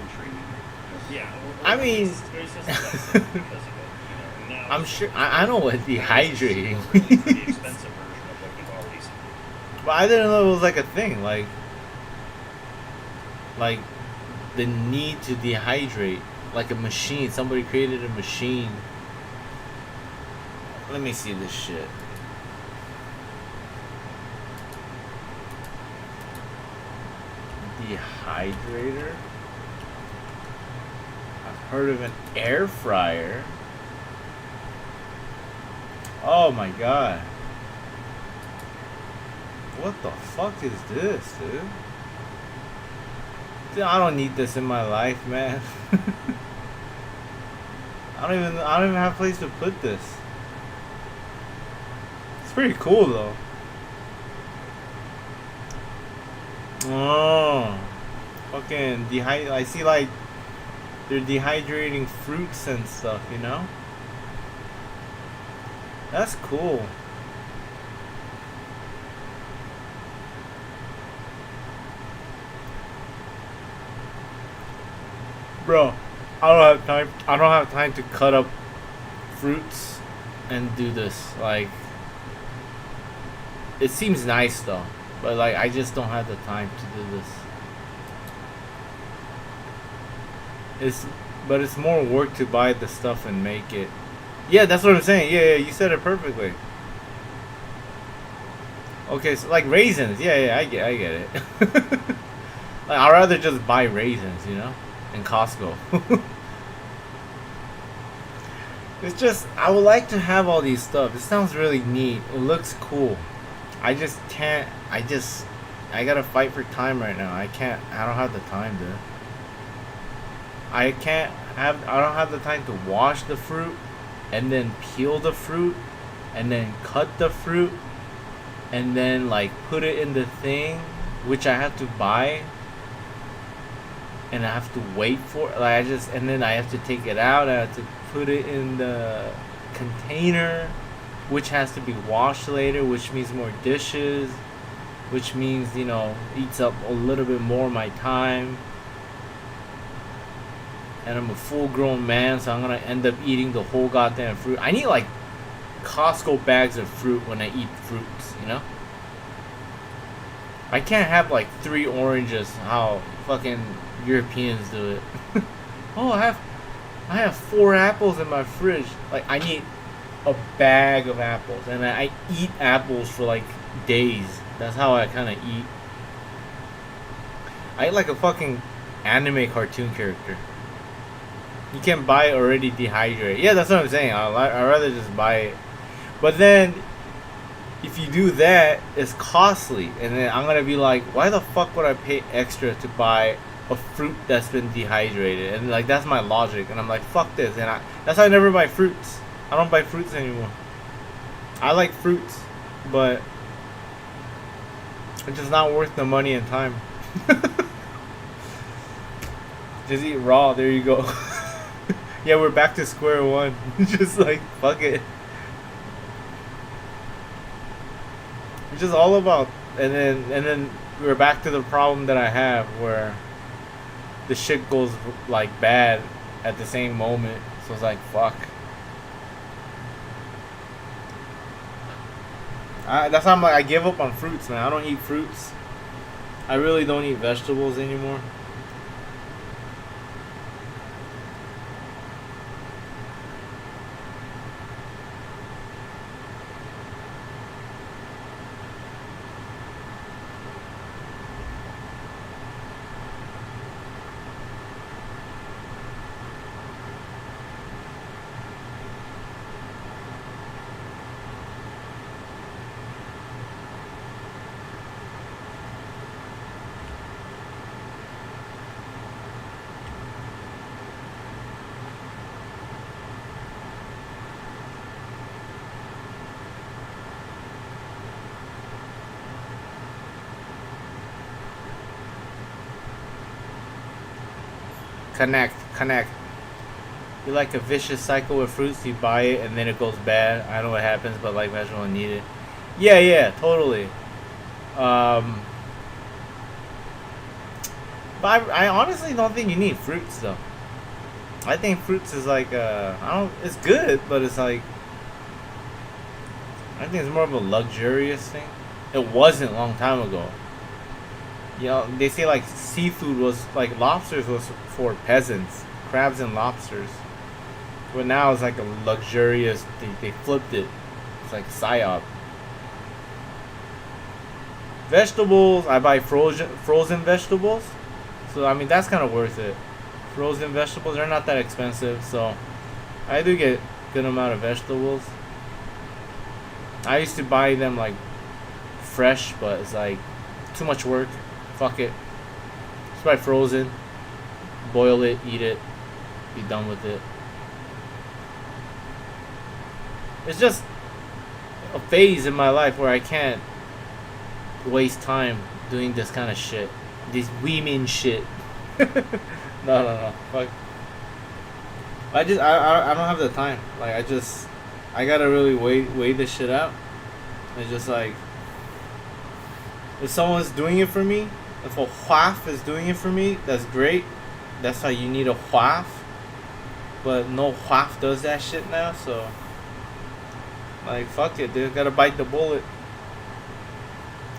Yeah. I mean, There's just less because of it, you know. And now I'm sure I know what dehydrating. pretty expensive version of what you've already seen. But I didn't know it was like a thing, like the need to dehydrate, like a machine. Somebody created a machine. Let me see this shit. Dehydrator. I've heard of an air fryer. Oh my god. What the fuck is this, dude? Dude, I don't need this in my life, man. I don't even have a place to put this. It's pretty cool though. Oh, fucking I see like they're dehydrating fruits and stuff, you know? That's cool. Bro, I don't have time to cut up fruits and do this. Like, it seems nice though, but like I just don't have the time to do this. But it's more work to buy the stuff and make it. Yeah, that's what I'm saying. Yeah, you said it perfectly. Okay, so like raisins. Yeah, I get it. Like, I'd rather just buy raisins, you know, in Costco. It's just, I would like to have all these stuff. It sounds really neat. It looks cool. I just can't. I gotta fight for time right now. I don't have the time, dude. I don't have the time to wash the fruit and then peel the fruit and then cut the fruit and then like put it in the thing, which I have to buy, and I have to wait for it. And then I have to take it out. I have to put it in the container, which has to be washed later, which means more dishes, which means, you know, eats up a little bit more of my time. And I'm a full-grown man, so I'm gonna end up eating the whole goddamn fruit. I need like Costco bags of fruit when I eat fruits, you know? I can't have like 3 oranges, how fucking Europeans do it. Oh, I have 4 apples in my fridge. Like, I need a bag of apples, and I eat apples for like days. That's how I kind of eat. I eat like a fucking anime cartoon character. You can buy it already dehydrated. Yeah, that's what I'm saying. I'd rather just buy it. But then, if you do that, it's costly. And then I'm going to be like, why the fuck would I pay extra to buy a fruit that's been dehydrated? And like, that's my logic. And I'm like, fuck this. And that's why I never buy fruits. I don't buy fruits anymore. I like fruits, but it's just not worth the money and time. Just eat raw. There you go. Yeah, we're back to square one. Just like, fuck it. It's just all about, and then we're back to the problem that I have where the shit goes like bad at the same moment. So it's like, fuck. That's how I'm like, I give up on fruits, man. I don't eat fruits. I really don't eat vegetables anymore. Connect. You like a vicious cycle with fruits. You buy it and then it goes bad. I know what happens, but like vegetable and need it. Yeah, totally. But I honestly don't think you need fruits though. I think fruits is like it's good, but it's like I think it's more of a luxurious thing. It wasn't a long time ago. You know, they say like seafood was like lobsters was for peasants, crabs and lobsters. But now it's like a luxurious. They flipped it. It's like psyop. Vegetables, I buy frozen vegetables. So I mean that's kind of worth it. Frozen vegetables, they're not that expensive, so I do get good amount of vegetables. I used to buy them like fresh, but it's like too much work. Fuck it. Just buy frozen, boil it, eat it, be done with it. It's just a phase in my life where I can't waste time doing this kind of shit. This women shit. No. Fuck. I don't have the time. Like I gotta really weigh this shit out. It's just like if someone's doing it for me, if a WAF is doing it for me, that's great. That's how you need a WAF. But no WAF does that shit now, so like fuck it, dude. Gotta bite the bullet.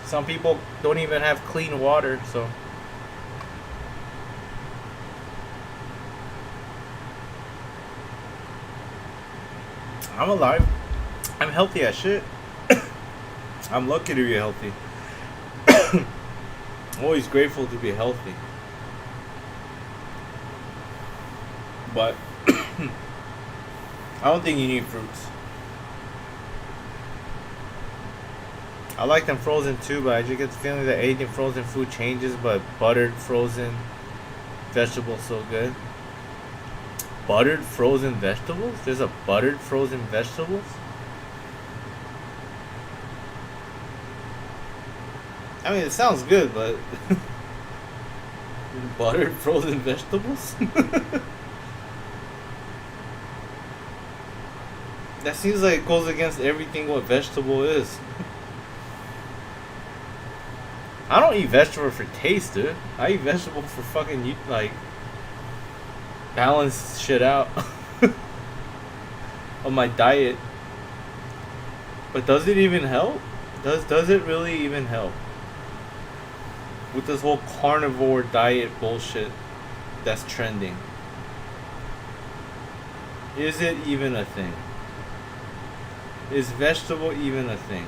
Some people don't even have clean water, so I'm alive. I'm healthy as shit. I'm lucky to be healthy. I'm always grateful to be healthy. But I don't think you need fruits. I like them frozen too, but I just get the feeling that anything frozen food changes, but buttered frozen vegetables so good. Buttered frozen vegetables? There's a buttered frozen vegetables? I mean, it sounds good, but buttered frozen vegetables? That seems like it goes against everything what vegetable is. I don't eat vegetable for taste, dude. I eat vegetable for fucking, like, balance shit out of my diet. But does it even help? Does it really even help? With this whole carnivore diet bullshit that's trending. Is it even a thing? Is vegetable even a thing?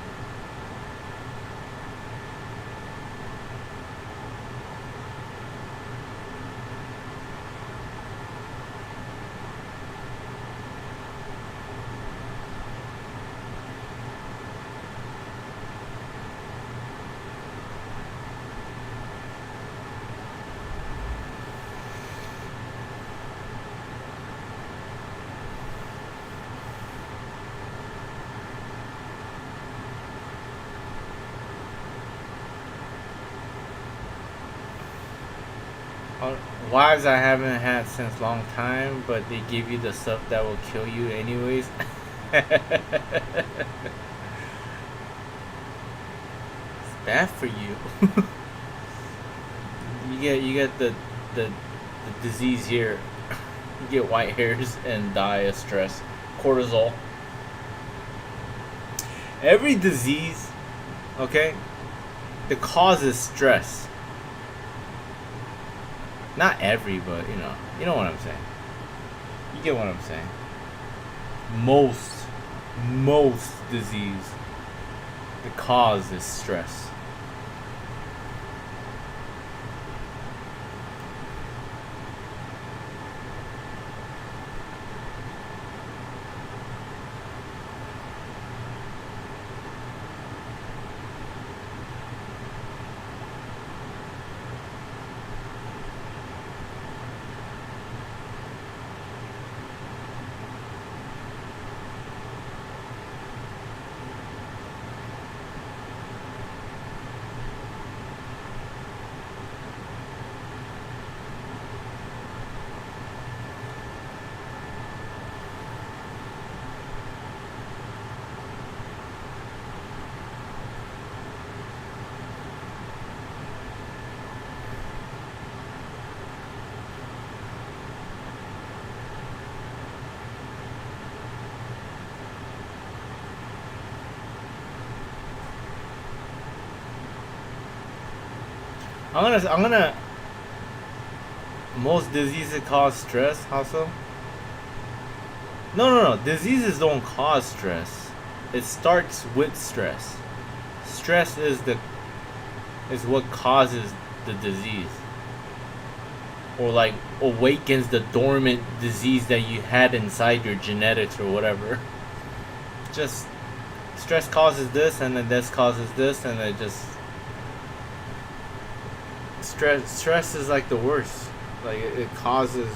Wives I haven't had since long time, but they give you the stuff that will kill you anyways. It's bad for you. you get the disease here. You get white hairs and die of stress. Cortisol. Every disease, okay, the cause is stress. Not every, but you know what I'm saying. You get what I'm saying. Most disease, the cause is stress. I'm gonna. Most diseases cause stress. How so? No. Diseases don't cause stress. It starts with stress. Stress is what causes the disease, or like awakens the dormant disease that you had inside your genetics or whatever. Just stress causes this, and then this causes this, and it just stress is like the worst. Like it causes,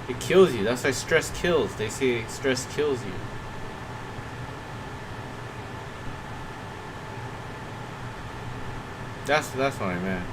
it kills you. That's why stress kills. They say stress kills you. That's what I meant.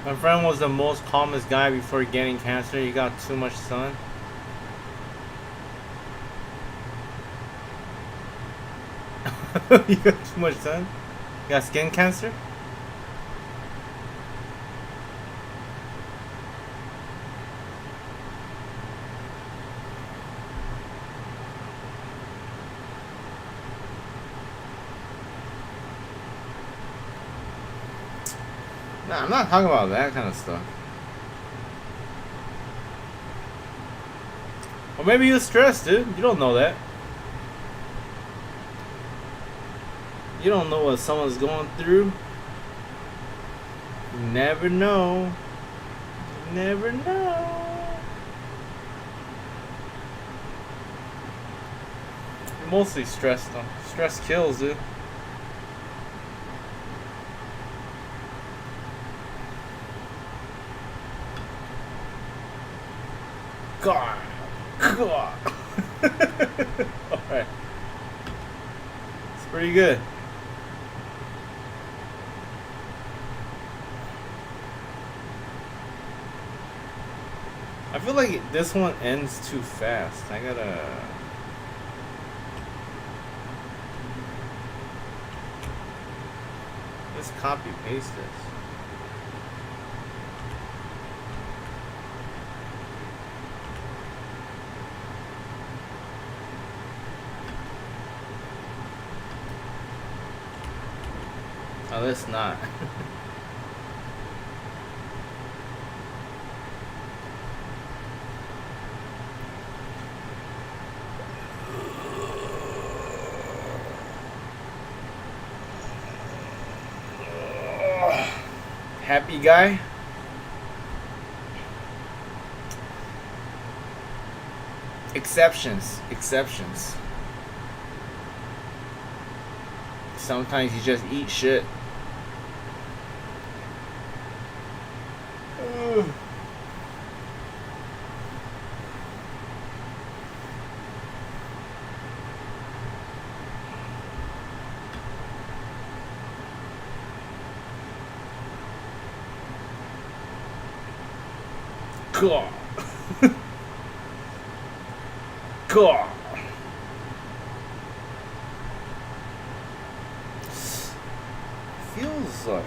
My friend was the most calmest guy before getting cancer. He got too much sun. You got too much sun? You got skin cancer? Nah, I'm not talking about that kind of stuff. Or maybe you're stressed, dude. You don't know that. You don't know what someone's going through. You never know. You never know. You're mostly stressed, though. Stress kills, dude. God. Alright. It's pretty good. I feel like this one ends too fast. I gotta... Just copy paste this. Oh, that's not. Happy guy? Exceptions. Sometimes you just eat shit. Cool. Cool. Feels like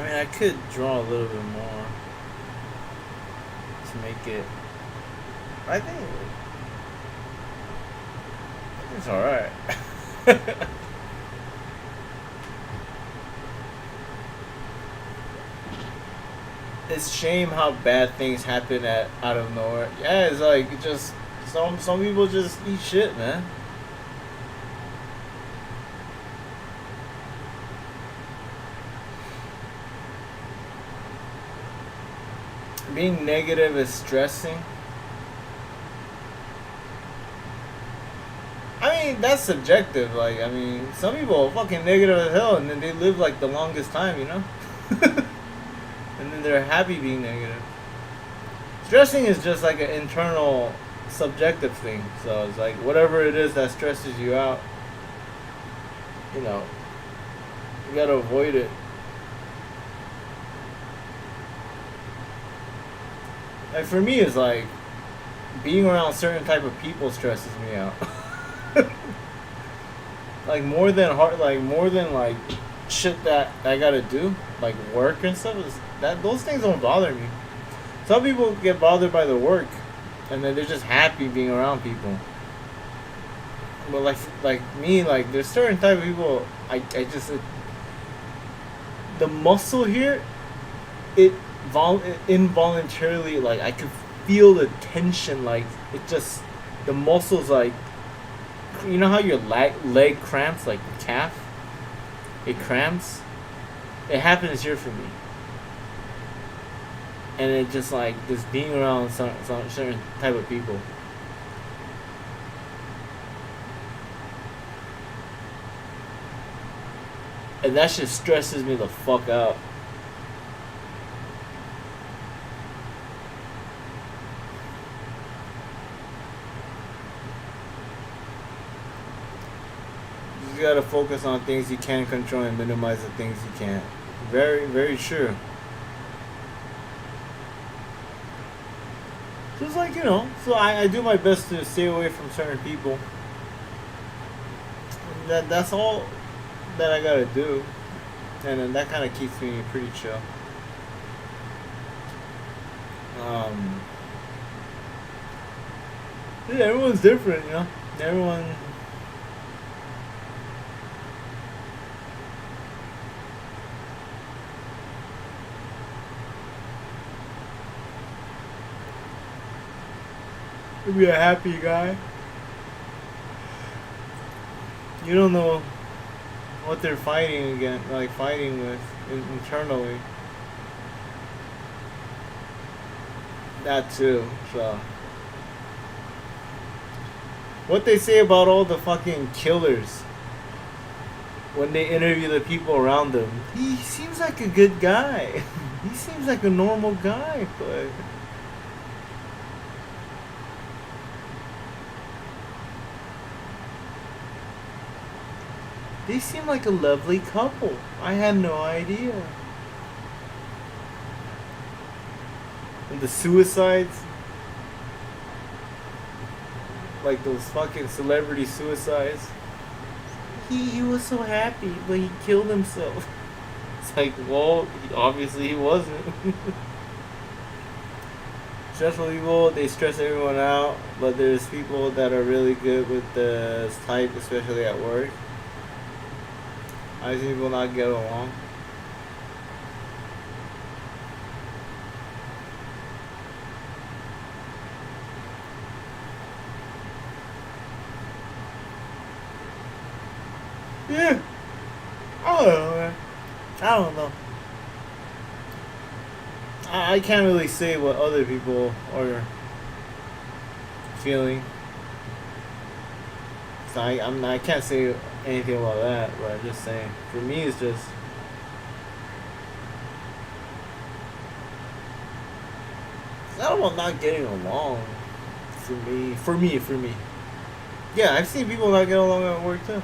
I could draw a little bit more to make it. I think it's alright. It's shame how bad things happen out of nowhere. Yeah, it's like just some people just eat shit, man. Being negative is stressing. I mean, that's subjective. Like, I mean, some people are fucking negative as hell, and then they live like the longest time, you know. And then they're happy being negative. Stressing is just like an internal, subjective thing. So it's like whatever it is that stresses you out, you know, you gotta avoid it. Like for me, it's like being around certain type of people stresses me out. Like more than shit that I gotta do, like work and stuff. Those things don't bother me. Some people get bothered by the work, and then they're just happy being around people. But like me, like there's certain type of people. I just the muscle here, it involuntarily, like I could feel the tension. Like it just the muscles, like you know how your leg cramps, like the calf, it cramps. It happens here for me. And it just like just being around some certain type of people. And that shit stresses me the fuck out. You gotta focus on things you can control and minimize the things you can't. Very, very true. Just like, you know, so I do my best to stay away from certain people. That's all that I gotta do. And then that kind of keeps me pretty chill. Yeah, everyone's different, you know? Everyone... be a happy guy. You don't know what they're fighting against, like fighting with internally. That too. So, what they say about all the fucking killers when they interview the people around them? He seems like a good guy. He seems like a normal guy, but. They seem like a lovely couple. I had no idea. And the suicides, like those fucking celebrity suicides. He was so happy, but he killed himself. It's like, well, obviously he wasn't. Stressful people, they stress everyone out, but there's people that are really good with the type, especially at work. I see people not get along. Yeah. I don't know, man. I don't know. I can't really say what other people are feeling. So I can't say anything about that, but I'm just saying. For me, it's just. It's not about not getting along. For me. Yeah, I've seen people not get along at work too.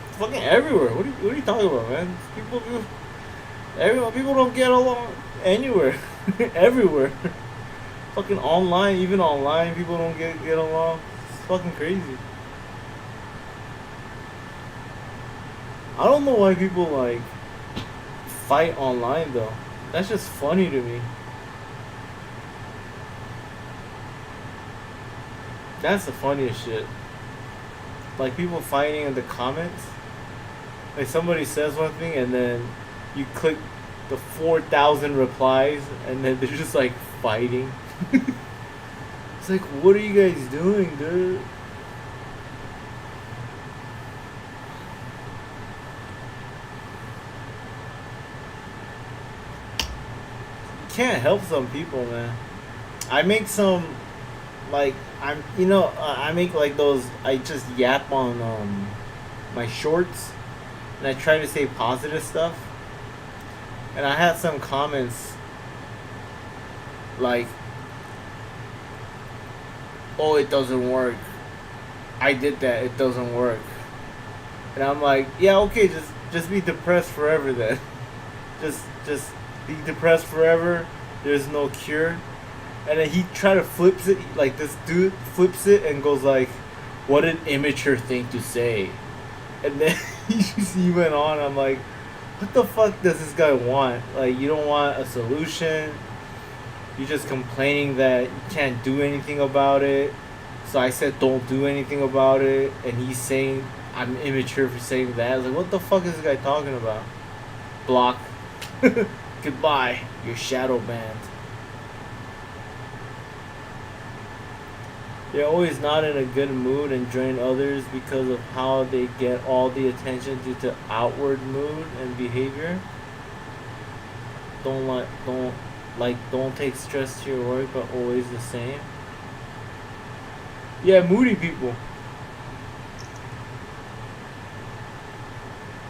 It's fucking everywhere. What are you talking about, man? People don't get along anywhere. Everywhere. Fucking online, even online, people don't get along. It's fucking crazy. I don't know why people like fight online though. That's just funny to me. That's the funniest shit. Like people fighting in the comments. Like somebody says one thing and then you click the 4,000 replies and then they're just like fighting. It's like, what are you guys doing, dude? You can't help some people, man. I make some, like, I make like those, I just yap on my shorts and I try to say positive stuff. And I had some comments like, oh, it doesn't work. I did that, it doesn't work. And I'm like, yeah, okay, just be depressed forever then. Just be depressed forever. There's no cure. And then he tried to flips it, like this dude flips it and goes like, what an immature thing to say. And then he went on, I'm like, what the fuck does this guy want? Like, you don't want a solution. You're just complaining that you can't do anything about it. So I said, don't do anything about it. And he's saying, I'm immature for saying that. I was like, what the fuck is this guy talking about? Block. Goodbye. You're shadow banned. They're always not in a good mood and drain others because of how they get all the attention due to outward mood and behavior. Don't take stress to your work, but always the same. Yeah, moody people.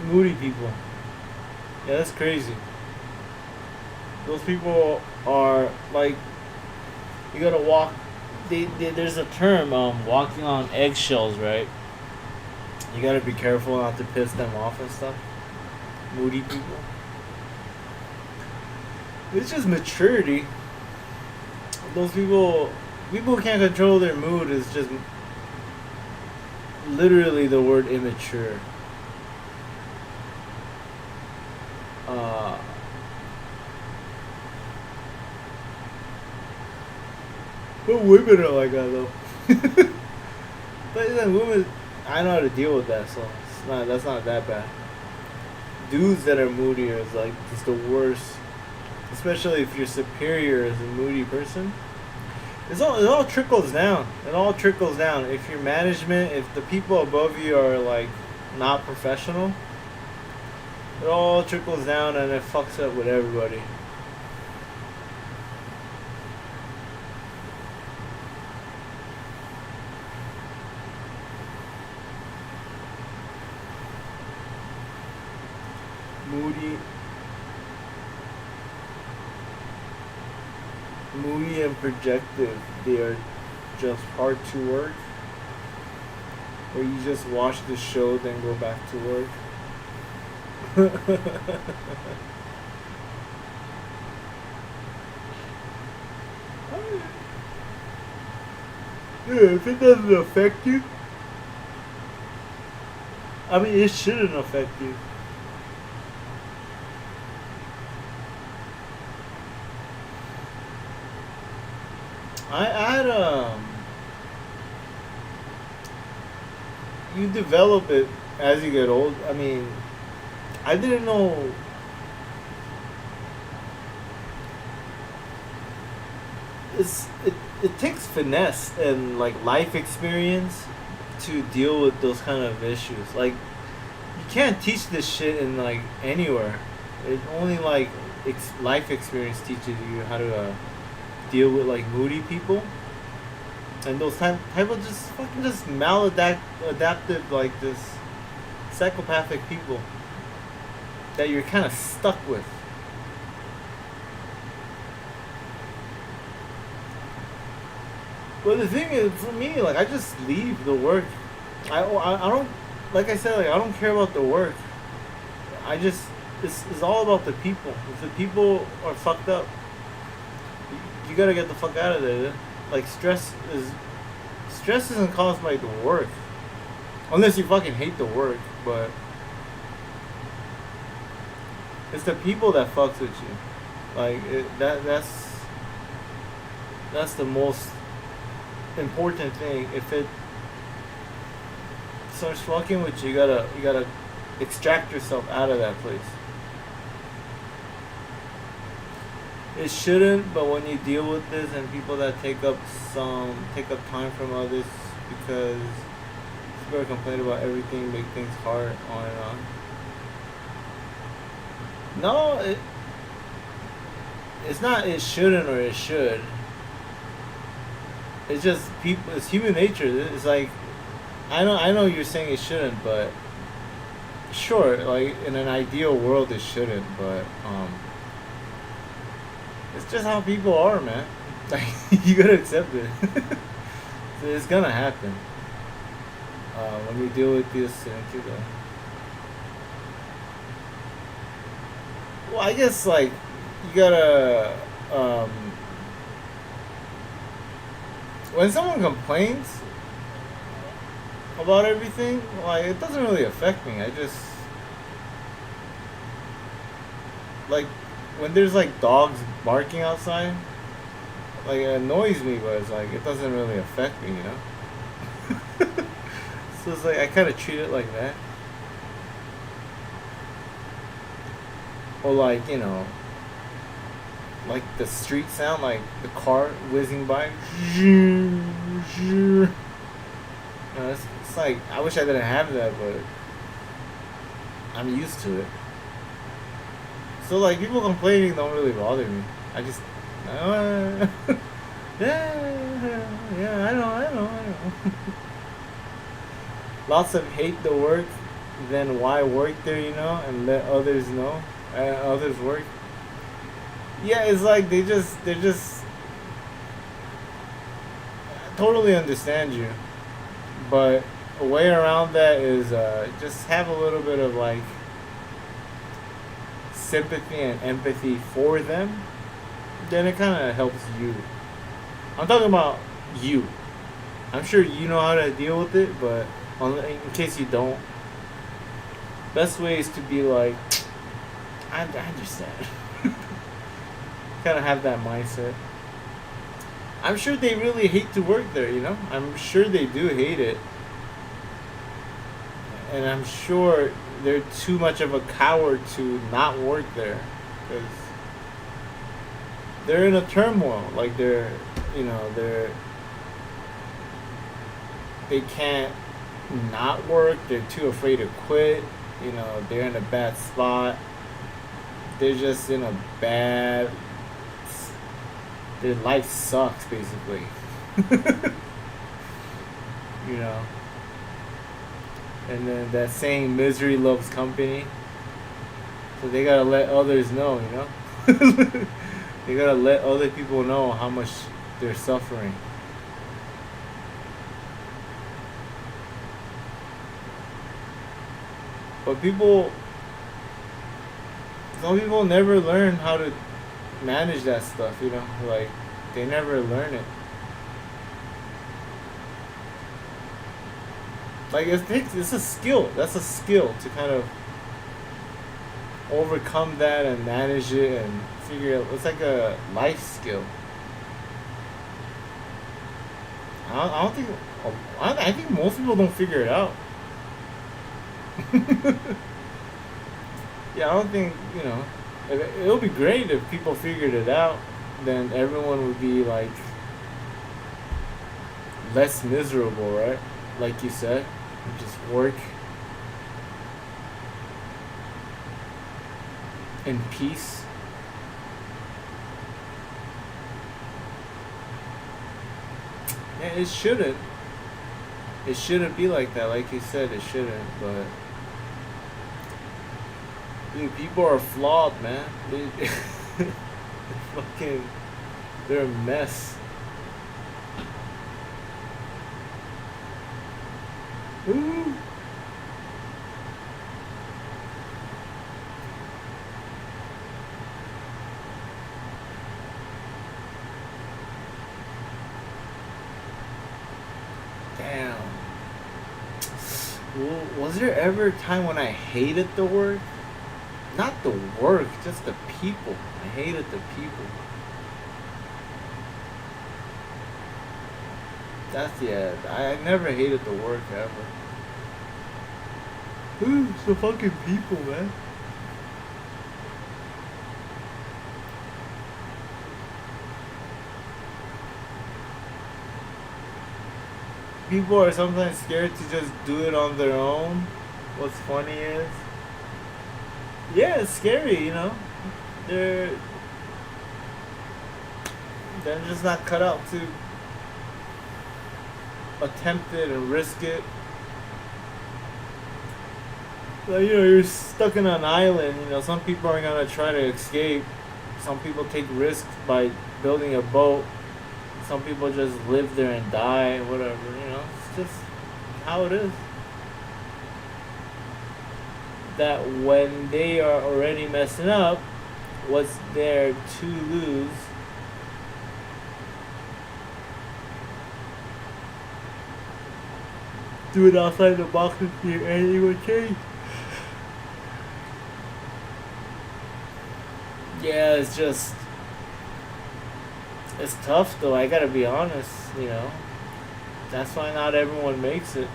Moody people. Yeah, that's crazy. Those people are like, you gotta walk. There's a term, walking on eggshells, right? You gotta be careful not to piss them off and stuff. Moody people. It's just maturity. Those people who can't control their mood is just literally the word immature. But women are like that though. But then women, I know how to deal with that, so that's not that bad. Dudes that are moody is like just the worst. Especially if your superior is a moody person. It all trickles down. It all trickles down. If your management, if the people above you are like not professional, it all trickles down and it fucks up with everybody. Moody and projective, they are just hard to work. Or you just watch the show then go back to work. Yeah, if it doesn't affect you, I mean, it shouldn't affect you. I had you develop it as you get old. I mean, I didn't know. It takes finesse and like life experience to deal with those kind of issues. Like, you can't teach this shit in like anywhere. It only like life experience teaches you how to deal with like moody people and those type of just fucking just maladaptive, like this psychopathic people that you're kind of stuck with. But the thing is, for me, like, I just leave the work. I don't, like I said, like, I don't care about the work. It's all about the people. If the people are fucked up, you gotta get the fuck out of there. Like, stress isn't caused by the work, unless you fucking hate the work. But it's the people that fucks with you. Like, that's the most important thing. If it starts fucking with you, you gotta extract yourself out of that place. It shouldn't, but when you deal with this and people that take up time from others because people complain about everything, make things hard, on and on. No, it's not. It shouldn't or it should. It's just people. It's human nature. It's like, I know you're saying it shouldn't, but sure, like in an ideal world, it shouldn't. But it's just how people are, man. Like you gotta accept it. So it's gonna happen when we deal with this and well, I guess like you gotta when someone complains about everything, like it doesn't really affect me. I just like when there's like dogs barking outside, like it annoys me, but it's like it doesn't really affect me, you know. So it's like I kind of treat it like that. Or like, you know, like the street sound, like the car whizzing by. You know, it's like, I wish I didn't have that, but I'm used to it. So like people complaining don't really bother me. I just, yeah, I know. Lots of hate the work, then why work there, you know, and let others know. Others work. Yeah, it's like they're just I totally understand you, but a way around that is just have a little bit of like sympathy and empathy for them. Then it kind of helps you. I'm talking about you. I'm sure you know how to deal with it, but in case you don't, best way is to be like, I understand. Kind of have that mindset. I'm sure they really hate to work there, you know? I'm sure they do hate it. And I'm sure they're too much of a coward to not work there. Because they're in a turmoil. Like they can't not work. They're too afraid to quit. You know, they're in a bad spot. They're just in a bad... Their life sucks, basically. You know? And then that saying, misery loves company. So they gotta let others know, you know? They gotta let other people know how much they're suffering. But some people never learn how to manage that stuff, you know? Like, they never learn it. Like, it's a skill. That's a skill to kind of overcome that and manage it and figure out. It's like a life skill. I think most people don't figure it out. Yeah, I don't think, you know, it would be great if people figured it out. Then everyone would be like less miserable, right? Like you said, just work in peace. Yeah, it shouldn't. It shouldn't be like that. Like you said, it shouldn't, but dude, people are flawed, man. They're a mess. Ooh. Damn. Was there ever a time when I hated the work? Not the work, just the people. I hated the people. That's yeah. I never hated the work ever. It's the fucking people, man. People are sometimes scared to just do it on their own. What's funny is, yeah, it's scary, you know. They're just not cut out to attempt it and risk it. Like, you know, you're stuck in an island. You know, some people are gonna try to escape. Some people take risks by building a boat. Some people just live there and die, whatever, you know. It's just how it is. That when they are already messing up, what's there to lose? Do it outside the box and see if anything will change. Yeah, it's just... It's tough though, I gotta be honest, you know. That's why not everyone makes it.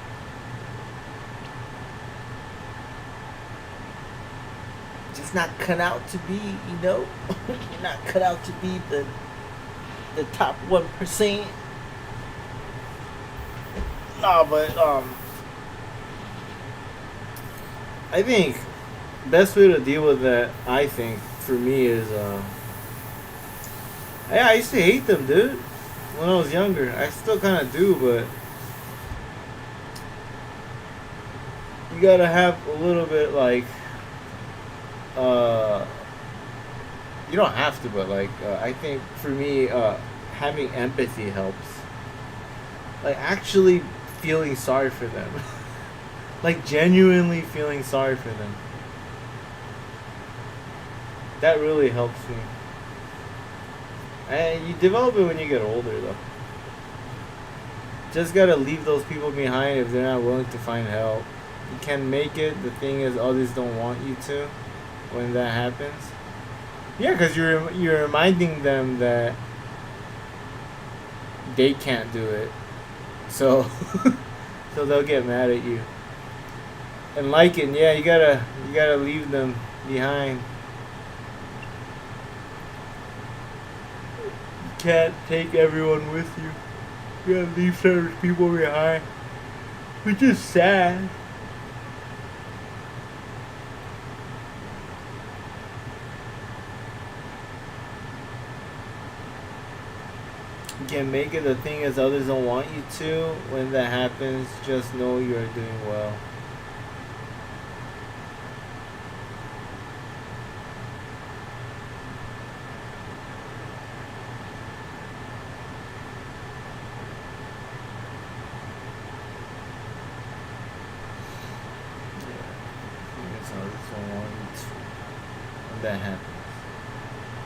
Just not cut out to be, you know. You're not cut out to be the top 1%. Nah, but I think best way to deal with that, I think, for me is yeah, I used to hate them, dude, when I was younger. I still kind of do, but you gotta have a little bit, like, you don't have to, but, like, I think for me, having empathy helps. Like, actually feeling sorry for them. Like, genuinely feeling sorry for them. That really helps me. And you develop it when you get older, though. Just gotta leave those people behind if they're not willing to find help. You can make it. The thing is, others don't want you to when that happens. Yeah, because you're reminding them that they can't do it. So, so they'll get mad at you. And liking, yeah, you gotta leave them behind. Can't take everyone with you. You gotta leave certain people behind, which is sad. You can make it. The thing is, others don't want you to. When that happens, just know you are doing well. That happens.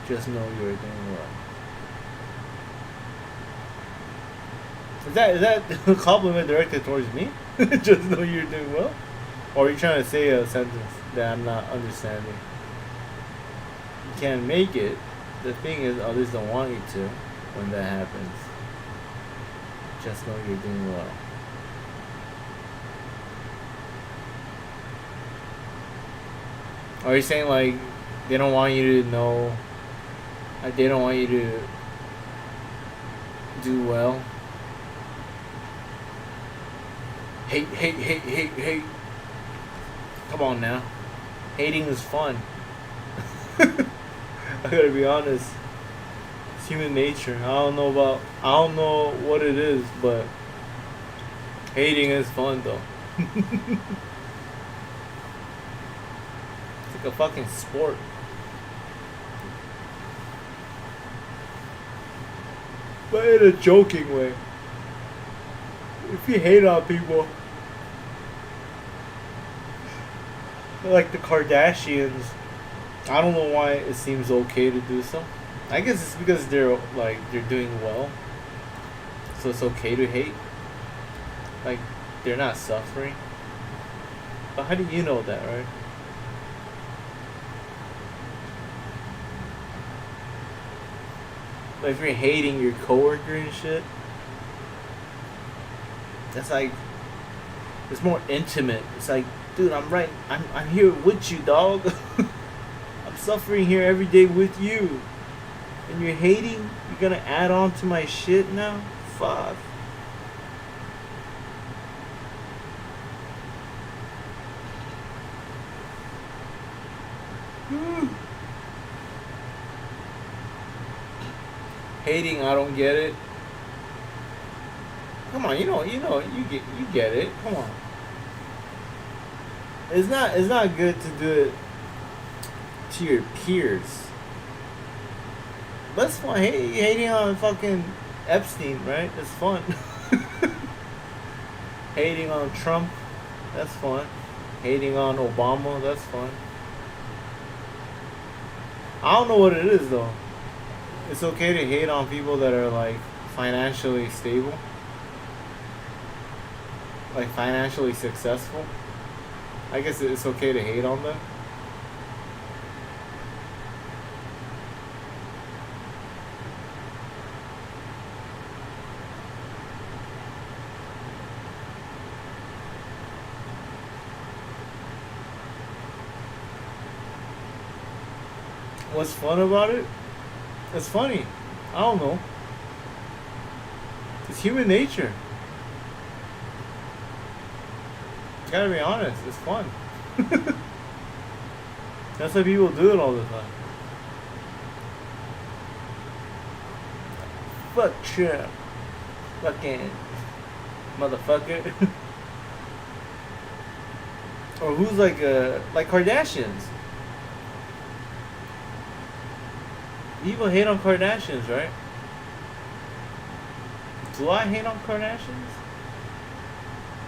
Just know you're doing well. Is that a compliment directed towards me? Just know you're doing well? Or are you trying to say a sentence that I'm not understanding? You can't make it. The thing is, others don't want you to when that happens. Just know you're doing well. Are you saying, like, they don't want you to know, like, they don't want you to do well? Hate. Come on now. Hating is fun. I gotta be honest. It's human nature. I don't know what it is, but hating is fun though. It's like a fucking sport. But in a joking way. If you hate on people, like the Kardashians, I don't know why it seems okay to do so. I guess it's because they're doing well, so it's okay to hate. Like, they're not suffering. But how do you know that, right? Like, if you're hating your coworker and shit, That's like, it's more intimate. It's like, dude, I'm here with you, dog. I'm suffering here every day with you. And you're hating? You're gonna add on to my shit now? Fuck. Hating, I don't get it. Come on, you get it. Come on. It's not good to do it to your peers. That's fun. Hating on fucking Epstein, right? That's fun. Hating on Trump, that's fun. Hating on Obama, that's fun. I don't know what it is though. It's okay to hate on people that are like financially stable, like financially successful. I guess it's okay to hate on them. What's fun about it? It's funny. I don't know. It's human nature. Gotta be honest, it's fun. That's why people do it all the time. Fuck Trump. Fucking motherfucker. Or who's like Kardashians. People hate on Kardashians, right? Do I hate on Kardashians?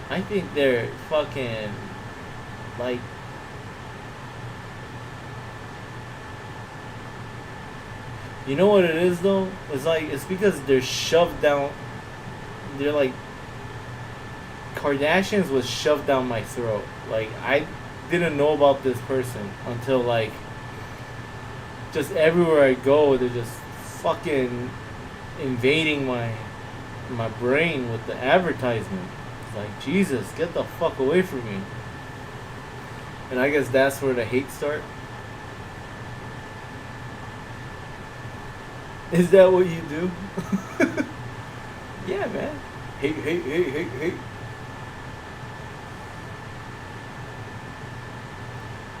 I think they're fucking, like, you know what it is though? It's because they're shoved down, they're like, Kardashians was shoved down my throat. Like, I didn't know about this person until like, just everywhere I go, they're just fucking invading my brain with the advertisement. It's like, Jesus, get the fuck away from me. And I guess that's where the hate starts. Is that what you do? Yeah, man. Hate.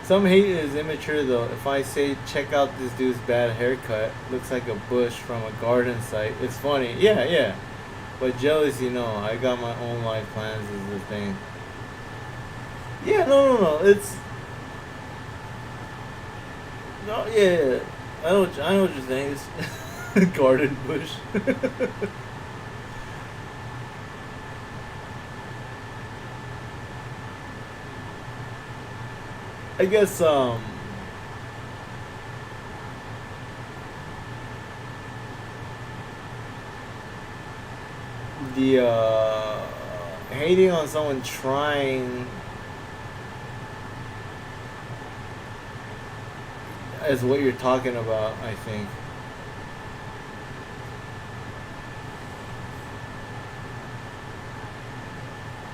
Some hate is immature though. If I say, check out this dude's bad haircut, looks like a bush from a garden site, it's funny. Yeah. But jealousy, no. I got my own life plans is the thing. Yeah, no. It's... No, yeah. I know what you're saying. It's garden bush. I guess, the, hating on someone trying is what you're talking about, I think.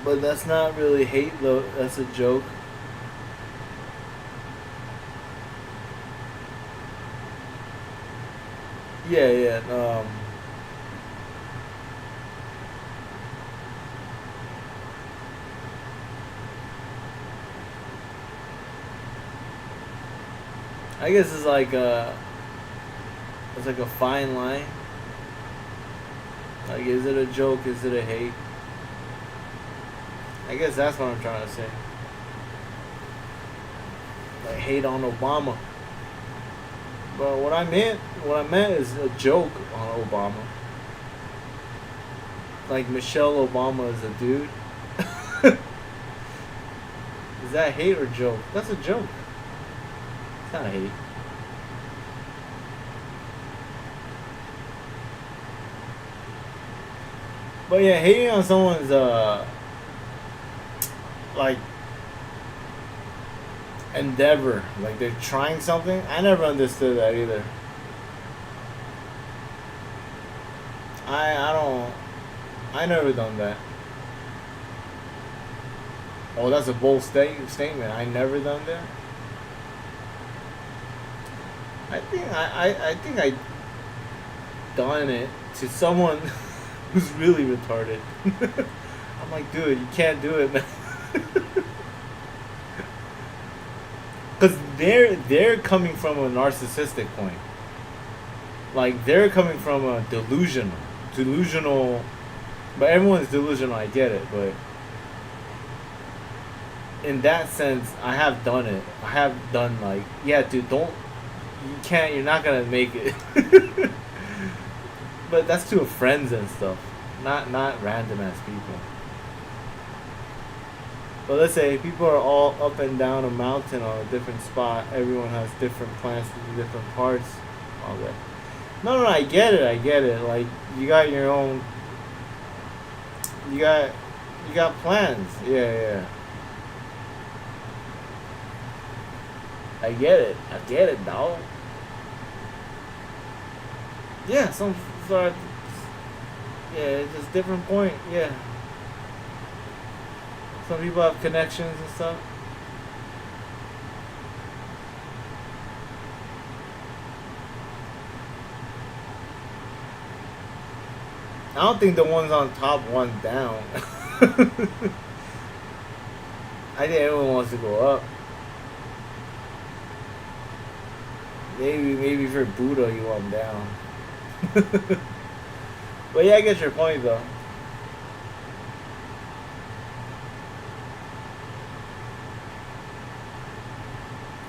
But that's not really hate though, that's a joke. Yeah. I guess it's like a fine line. Like, is it a joke? Is it a hate? I guess that's what I'm trying to say. Like, hate on Obama. But what I meant is a joke on Obama. Like, Michelle Obama is a dude. Is that hate or joke? That's a joke. It's not hate. But yeah, hating on someone's like endeavor, like they're trying something. I never understood that either. I never done that. Oh, that's a bold statement. I never done that. I think I done it to someone who's really retarded. I'm like, dude, you can't do it, man. Because they're coming from a narcissistic point. Like, they're coming from a delusional, but everyone's delusional, I get it, but in that sense, I have done it. I have done, like, yeah, dude, you're not gonna make it. But that's to friends and stuff, not random ass people. But let's say people are all up and down a mountain on a different spot. Everyone has different plans to do different parts. All that. No, I get it. Like, you got your own. You got plans. Yeah. I get it, dog. Yeah, some sort. Yeah, it's just different point. Yeah. Some people have connections and stuff. I don't think the ones on top want down. I think everyone wants to go up. Maybe if you're Buddha, you want down. But yeah, I get your point though.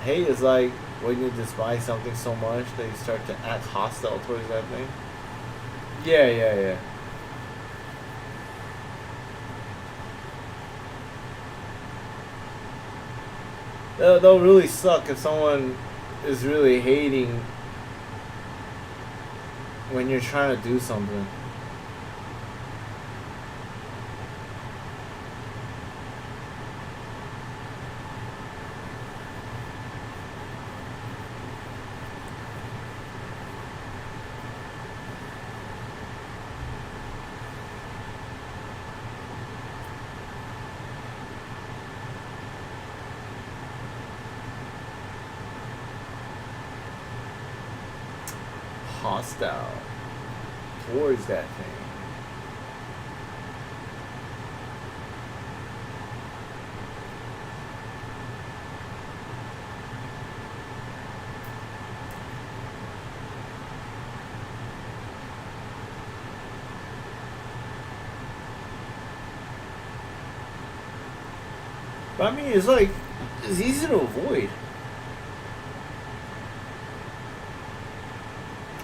Hate is like when you despise something so much that you start to act hostile towards that thing. Yeah. That'll really suck if someone is really hating when you're trying to do something. Hostile towards that thing. But I mean, it's like, it's easy to avoid.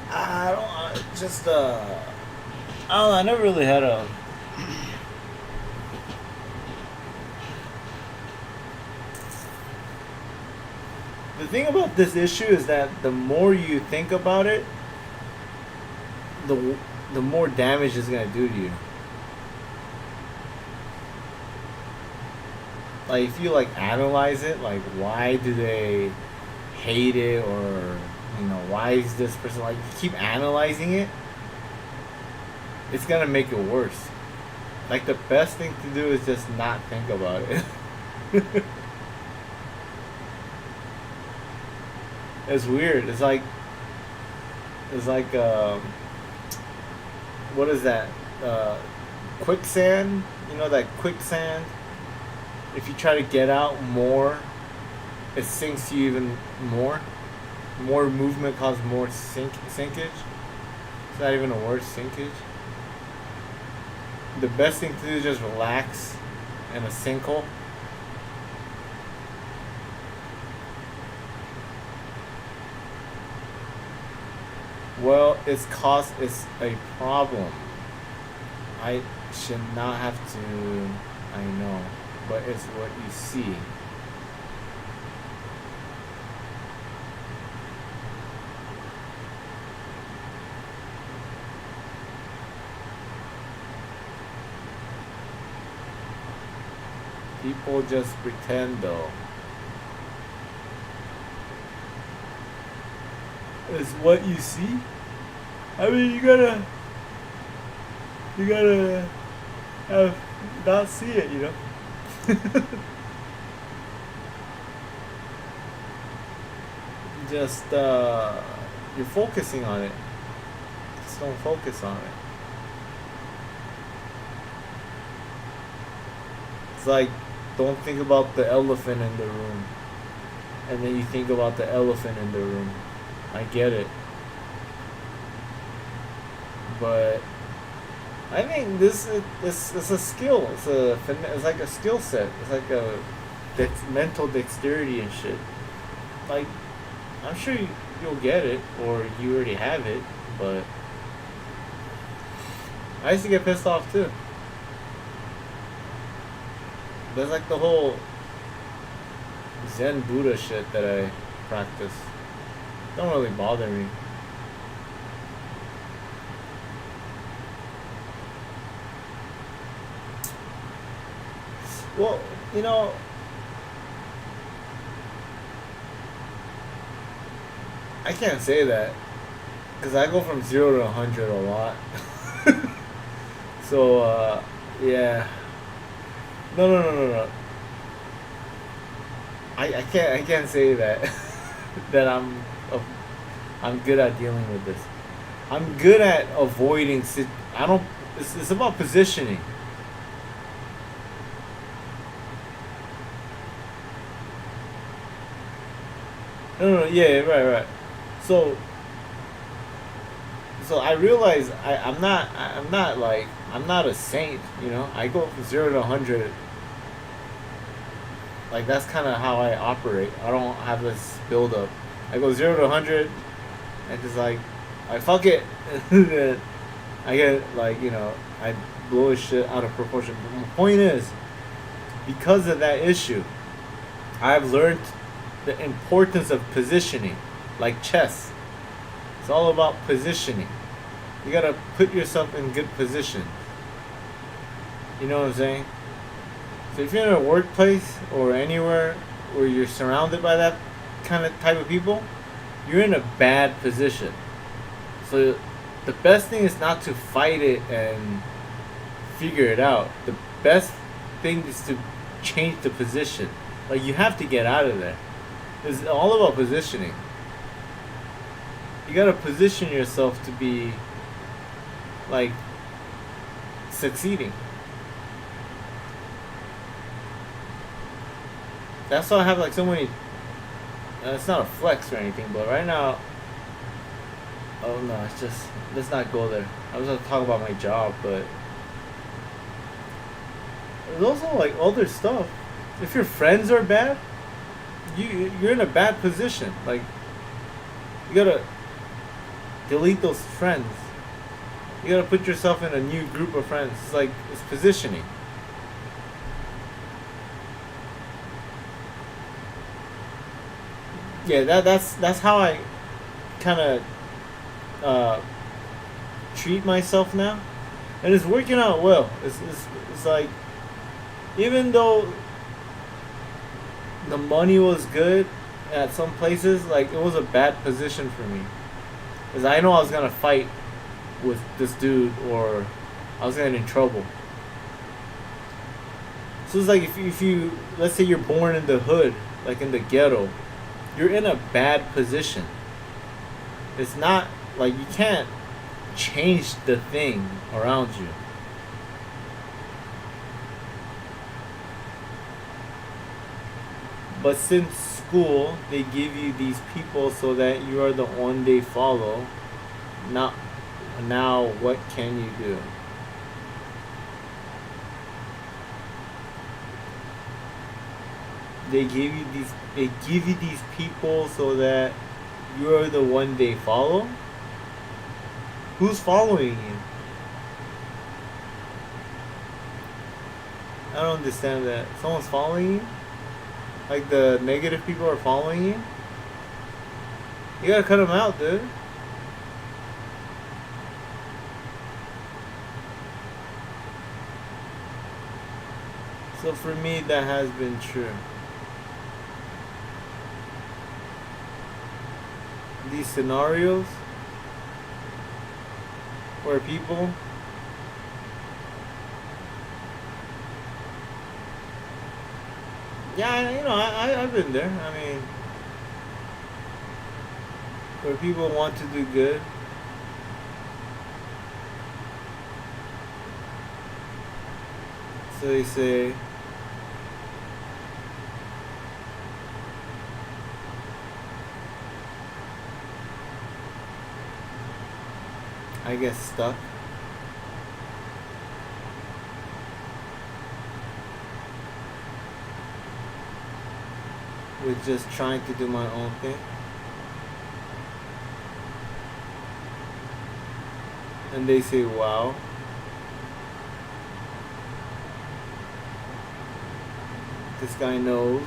I don't just I don't know, I never really had a the thing about this issue is that the more you think about it, the more damage it's gonna do to you. Like, if you like analyze it, like, why do they hate it, or why is this person, like, you keep analyzing it, it's gonna make it worse. Like, the best thing to do is just not think about it. It's weird. It's like what is that? Quicksand? You know that quicksand? If you try to get out more, it sinks you even more. More movement causes more sinkage. Is that even a word, sinkage? The best thing to do is just relax in a sinkhole. Well, it's a problem. I should not have to, I know, but it's what you see. People just pretend, though. It's what you see. I mean, you gotta have, not see it, just you're focusing on it. Just don't focus on it. It's like, don't think about the elephant in the room, and then you think about the elephant in the room. I get it, but I think this is a skill. It's like a skill set. It's like a mental dexterity and shit. Like, I'm sure you'll get it, or you already have it, but I used to get pissed off too. There's like the whole Zen Buddha shit that I practice. Don't really bother me. Well, you know, I can't say that because I go from 0 to 100 a lot. So, yeah. No. I can't say that that I'm good at dealing with this. I'm good at avoiding. It's about positioning. No, yeah, right. So I realize I'm not a saint, you know. I go from 0 to 100. Like, that's kind of how I operate. I don't have this build up. I go 0 to 100, and just like, I fuck it. I get, like, you know, I blow shit out of proportion. But my point is, because of that issue, I've learned the importance of positioning, like chess. It's all about positioning. You gotta put yourself in good position. You know what I'm saying? So if you're in a workplace or anywhere where you're surrounded by that kind of type of people, you're in a bad position. So the best thing is not to fight it and figure it out. The best thing is to change the position. Like, you have to get out of there. It's all about positioning. You gotta position yourself to be, like, succeeding. That's why I have, like, so many. It's not a flex or anything, but right now. Oh no, it's just, let's not go there. I was gonna talk about my job, but there's also, like, other stuff. If your friends are bad, you're in a bad position. Like, you gotta delete those friends. You gotta put yourself in a new group of friends. It's like, it's positioning. Yeah, that's how I kind of treat myself now, and it's working out well. It's like, even though the money was good at some places, like, it was a bad position for me, because I know I was gonna fight with this dude, or I was gonna get in trouble. So it's like, if you, let's say you're born in the hood, like in the ghetto, you're in a bad position. It's not like, you can't change the thing around you. But since school, they give you these people so that you are the one they follow. Now what can you do? They give you these people so that you're the one they follow. Who's following you? I don't understand that. Someone's following you? Like, the negative people are following you? You gotta cut them out, dude. So for me, that has been true. These scenarios where people I've been there. I mean, where people want to do good. So they say, I get stuck. With just trying to do my own thing. And they say, wow. This guy knows.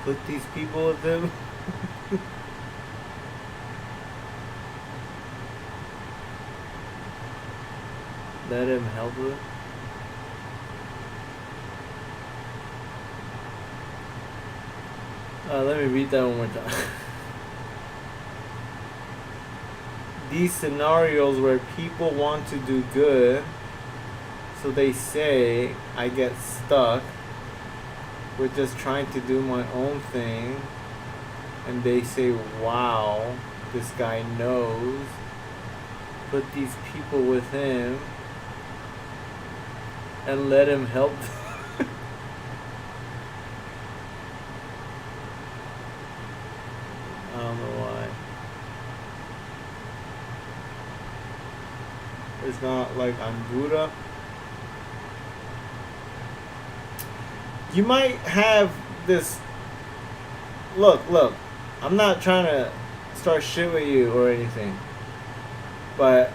Put these people with him. Let him help with. Let me read that one more time. These scenarios where people want to do good, so they say, I get stuck with just trying to do my own thing, and they say, wow, this guy knows. Put these people with him and let him help. I don't know why. It's not like I'm Buddha. You might have this. Look, I'm not trying to start shit with you or anything, but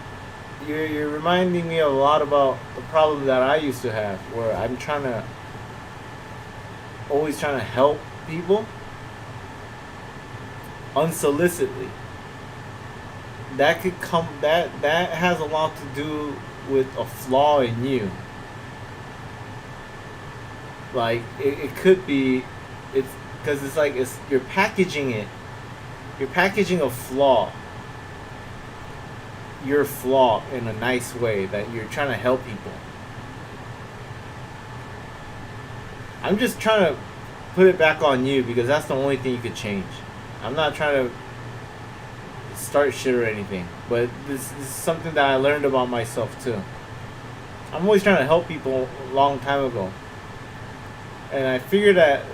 you're reminding me a lot about the problem that I used to have, where I'm always trying to help people unsolicitedly. That could come. That has a lot to do with a flaw in you. Like it could be, it's because it's like you're packaging it. You're packaging a flaw. Your flaw in a nice way that you're trying to help people. I'm just trying to put it back on you because that's the only thing you could change. I'm not trying to start shit or anything, but this is something that I learned about myself too. I'm always trying to help people a long time ago. And I figured that,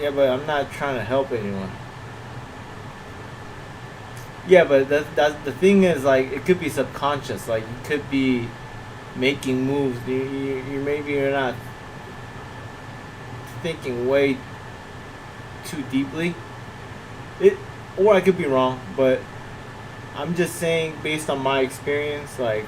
yeah, but I'm not trying to help anyone. Yeah, but that's the thing is, like, it could be subconscious. Like, you could be making moves. You maybe you're not thinking way too deeply. Or I could be wrong, but I'm just saying based on my experience, like,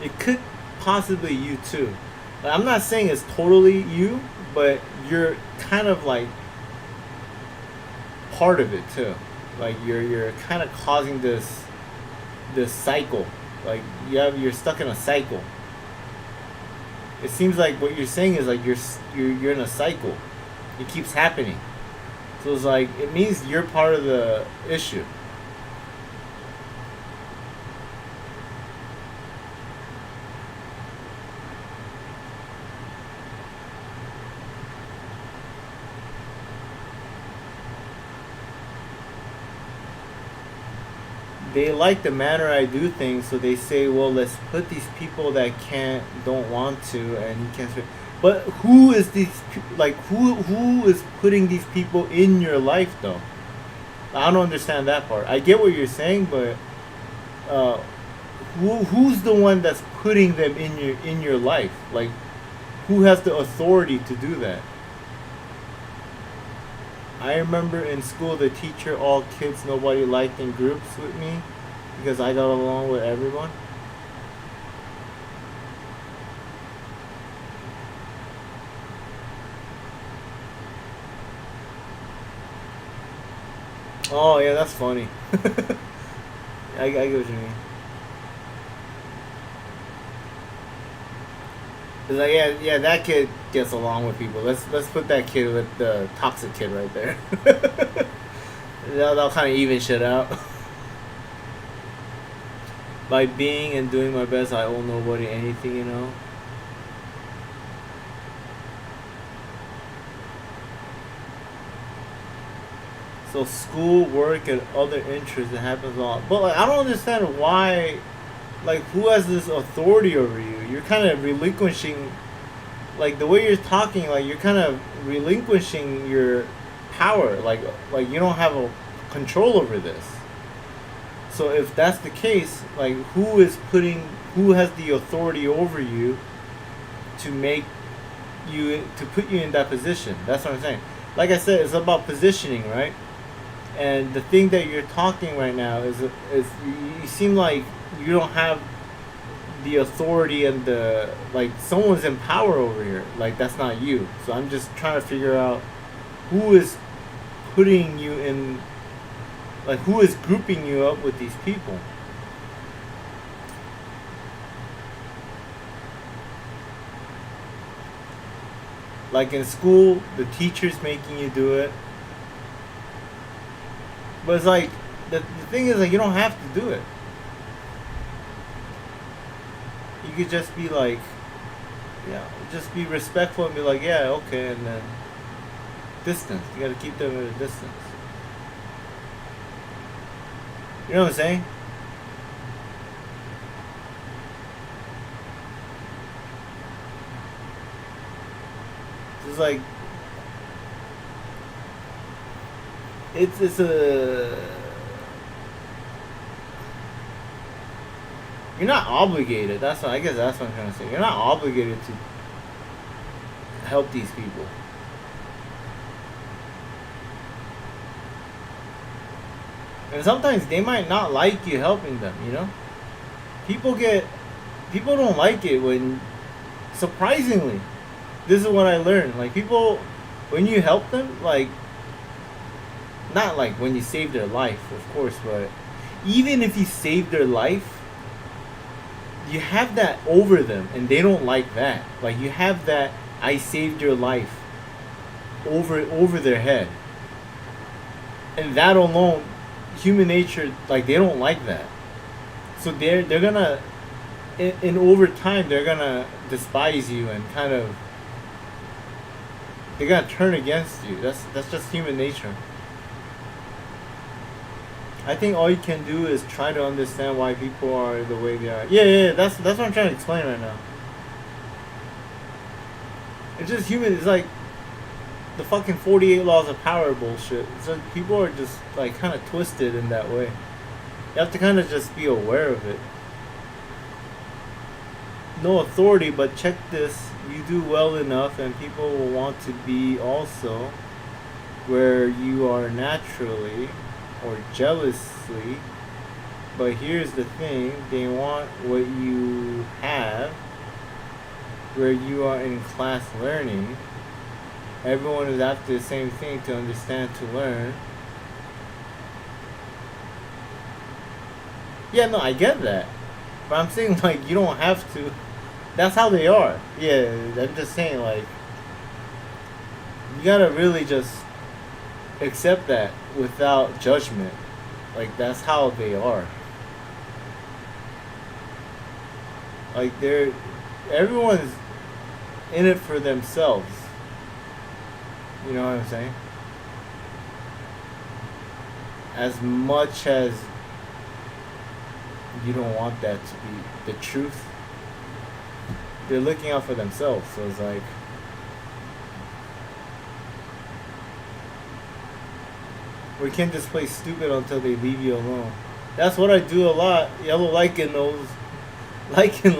it could possibly you too. Like, I'm not saying it's totally you, but you're kind of like part of it too. Like you're kind of causing this cycle. Like you're stuck in a cycle. It seems like what you're saying is like you're in a cycle. It keeps happening. So it's like it means you're part of the issue. They like the manner I do things, so they say, well, let's put these people that don't want to, and you can't. But who is who is putting these people in your life though? I don't understand that part. I get what you're saying, but who's the one that's putting them in your life? Like, who has the authority to do that? I remember in school the teacher, all kids nobody liked in groups with me because I got along with everyone. Oh yeah, that's funny. I get what you mean. It's like yeah, that kid gets along with people. Let's put that kid with the toxic kid right there. They'll kind of even shit out. by being and doing my best, I owe nobody anything, you know. So school, work, and other interests, it happens a lot. But like, I don't understand why, like, who has this authority over you? You're kind of relinquishing, like, the way you're talking, like, you're kind of relinquishing your power. Like you don't have a control over this. So if that's the case, like, who has the authority over you to put you in that position? That's what I'm saying. Like I said, it's about positioning, right? And the thing that you're talking right now is you seem like you don't have the authority and the, like, someone's in power over here. Like, that's not you. So I'm just trying to figure out who is putting you in, like, who is grouping you up with these people. Like in school, the teacher's making you do it. But it's like, the thing is, like, you don't have to do it. You could just be like, yeah, just be respectful and be like, yeah, okay, and then distance. You gotta keep them at a distance. You know what I'm saying? It's like, it's a, you're not obligated. I guess that's what I'm trying to say. You're not obligated to help these people. And sometimes they might not like you helping them, you know? People don't like it when, surprisingly, this is what I learned. Like, people, when you help them, like, not like when you save their life, of course, but even if you save their life, you have that over them, and they don't like that. Like, you have that I saved your life over their head. And that alone, human nature, like, they don't like that. So they're gonna, in over time, they're gonna despise you and kind of, they're gonna turn against you. That's just human nature. I think all you can do is try to understand why people are the way they are. Yeah, that's what I'm trying to explain right now. It's just human. It's like the fucking 48 laws of power bullshit. It's like people are just, like, kind of twisted in that way. You have to kind of just be aware of it. No authority, but check this. You do well enough and people will want to be also where you are naturally or jealously. But here's the thing, they want what you have where you are in class learning. Everyone is after the same thing, to understand, to learn. Yeah, no, I get that. But I'm saying, like, you don't have to. That's how they are. Yeah, I'm just saying, like, you gotta really just accept that without judgment. Like, that's how they are. Like, everyone's in it for themselves. You know what I'm saying? As much as you don't want that to be the truth, they're looking out for themselves. So it's like, we can't just play stupid until they leave you alone. That's what I do a lot. Yellow Lycan knows. Lycan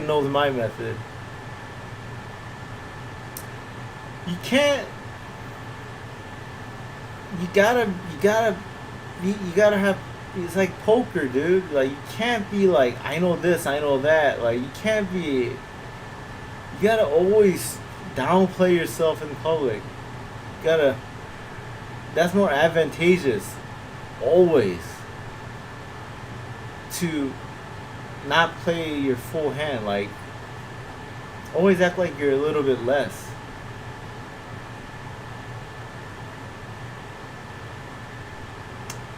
knows my method. You can't. You gotta have. It's like poker, dude. Like, you can't be like, I know this, I know that. Like, you can't be. You gotta always downplay yourself in public. You gotta. That's more advantageous, always, to not play your full hand. Like, always act like you're a little bit less.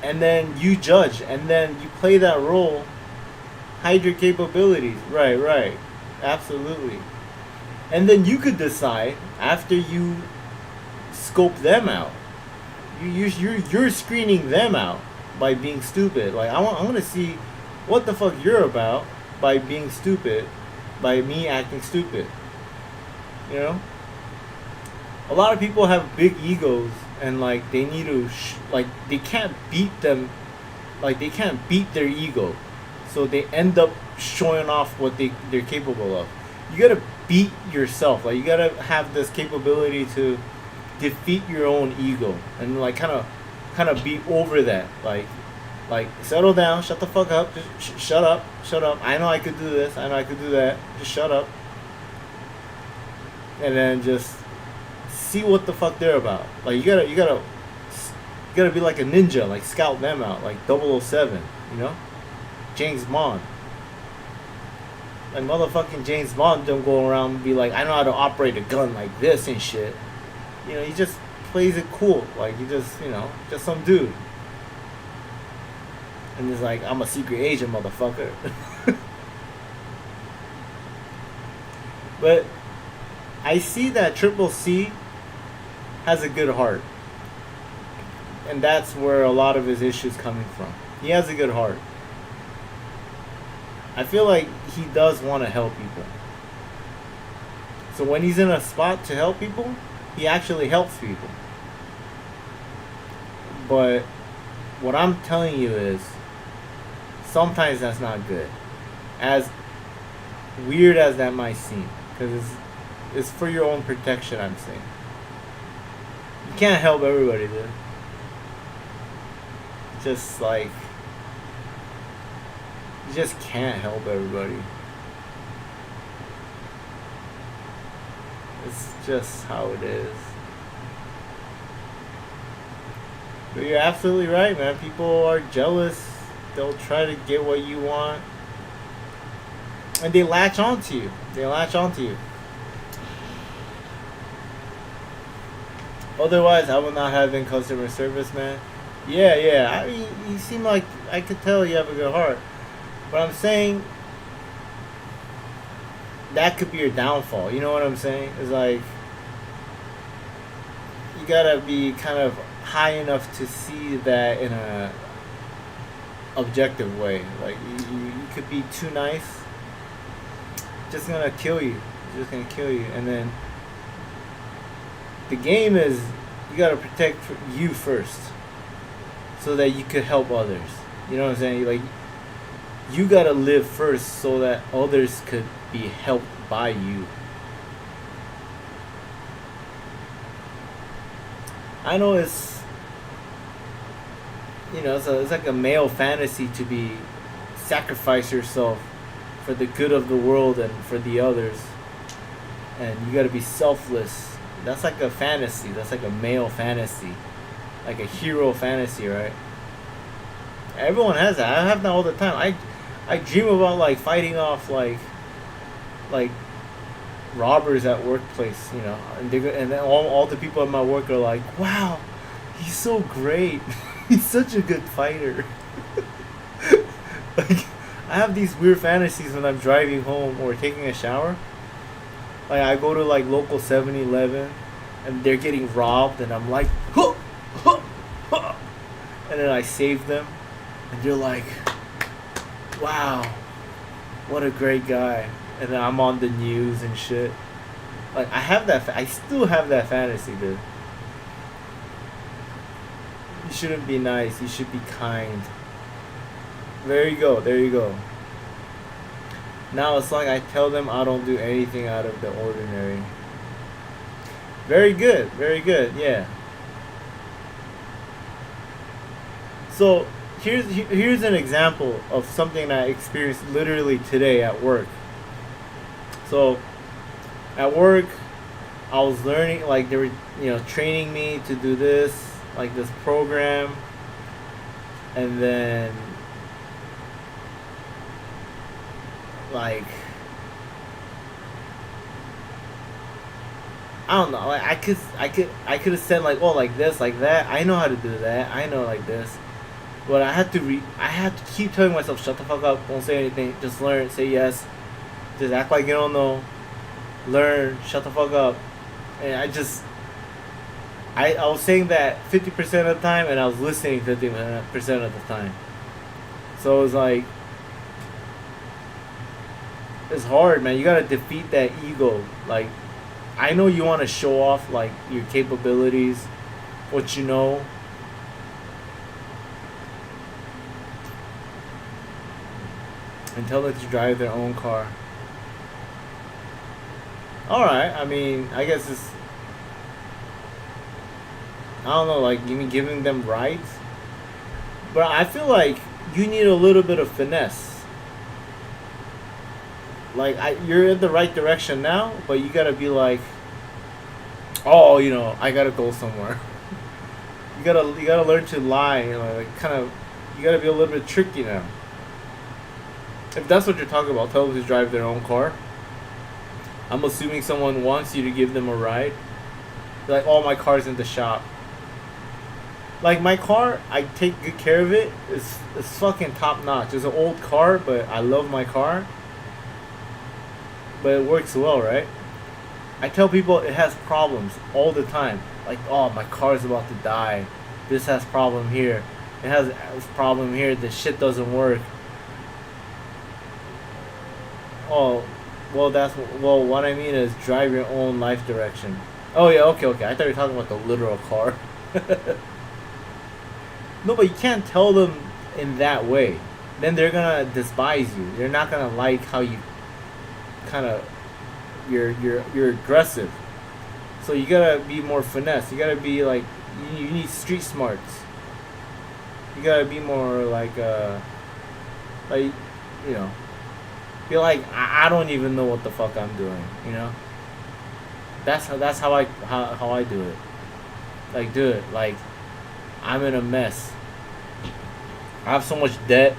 and then you judge, and then you play that role, hide your capabilities. Right, absolutely. And then you could decide after you scope them out. You're screening them out by being stupid. Like I want to see what the fuck you're about by being stupid, by me acting stupid. You know? A lot of people have big egos and like they need to like they can't beat them, like they can't beat their ego, so they end up showing off what they're capable of. You gotta beat yourself. Like you gotta have this capability to defeat your own ego and like kind of be over that. Like settle down, shut the fuck up, just shut up. I know I could do this, I know I could do that. Just shut up. And then just see what the fuck they're about. Like you gotta be like a ninja, like scout them out, like 007, you know? James Bond. Like motherfucking James Bond don't go around and be like, I know how to operate a gun like this and shit. You know, he just plays it cool. Like he just, you know, just some dude. And he's like, I'm a secret agent, motherfucker. But I see that Triple C has a good heart. And that's where a lot of his issues coming from. He has a good heart. I feel like he does want to help people. So when he's in a spot to help people, he actually helps people. But what I'm telling you is, sometimes that's not good. As weird as that might seem. Because it's for your own protection, I'm saying. You can't help everybody, dude. Just like, you just can't help everybody. It's just how it is. But you're absolutely right, man. People are jealous. They'll try to get what you want. And they latch onto you. Otherwise, I would not have been customer service, man. Yeah. I mean, you seem like, I could tell you have a good heart. But I'm saying, that could be your downfall. You know what I'm saying? It's like, you gotta be kind of high enough to see that in a objective way. Like, you could be too nice. Just gonna kill you. And then, the game is, you gotta protect you first. So that you could help others. You know what I'm saying? Like, you gotta live first so that others could be helped by you. I know it's, you know, it's like a male fantasy to be sacrifice yourself for the good of the world and for the others. And you gotta be selfless. That's like a fantasy. That's like a male fantasy. Like a hero fantasy, right? Everyone has that. I have that all the time. I dream about like fighting off like robbers at workplace, you know, and then all the people at my work are like, wow, he's so great. He's such a good fighter. Like, I have these weird fantasies when I'm driving home or taking a shower. Like, I go to like local 7-Eleven and they're getting robbed and I'm like, huh, huh, huh. And then I save them and they're like, wow, what a great guy. And then I'm on the news and shit. Like, I still have that fantasy, dude. You shouldn't be nice, you should be kind. There you go. Now it's like I tell them I don't do anything out of the ordinary. Very good, yeah. So here's an example of something I experienced literally today at work. So at work, I was learning, like they were, you know, training me to do this, like this program, and then like, I don't know, like I could have said like, oh, like this, like that. I know how to do that. I know like this. But I had to keep telling myself, shut the fuck up, don't say anything, just learn, say yes, just act like you don't know, learn, shut the fuck up. And I was saying that 50% of the time, and I was listening 50% of the time. So it was like, it's hard, man. You gotta defeat that ego. Like, I know you want to show off like your capabilities, what you know. And tell them to drive their own car. Alright, I mean, I guess it's... I don't know, like, you mean giving them rides? But I feel like you need a little bit of finesse. Like, you're in the right direction now, but you gotta be like, oh, you know, I gotta go somewhere. you gotta learn to lie, you know, like, kind of, you gotta be a little bit tricky now. If that's what you're talking about, tell them to drive their own car. I'm assuming someone wants you to give them a ride. They're like, oh, my car's in the shop. Like, my car, I take good care of it. It's fucking top notch. It's an old car, but I love my car. But it works well, right? I tell people it has problems all the time. Like, oh, my car's about to die. This has problem here. It has problem here. This shit doesn't work. Oh, well, what I mean is drive your own life direction. Oh, yeah, okay. I thought you were talking about the literal car. No, but you can't tell them in that way. Then they're gonna despise you. They're not gonna like how you kind of, you're aggressive. So you gotta be more finesse. You gotta be like, you need street smarts. You gotta be more like, you know, be like, I don't even know what the fuck I'm doing, you know? That's how I do it. Like, dude, like, I'm in a mess. I have so much debt.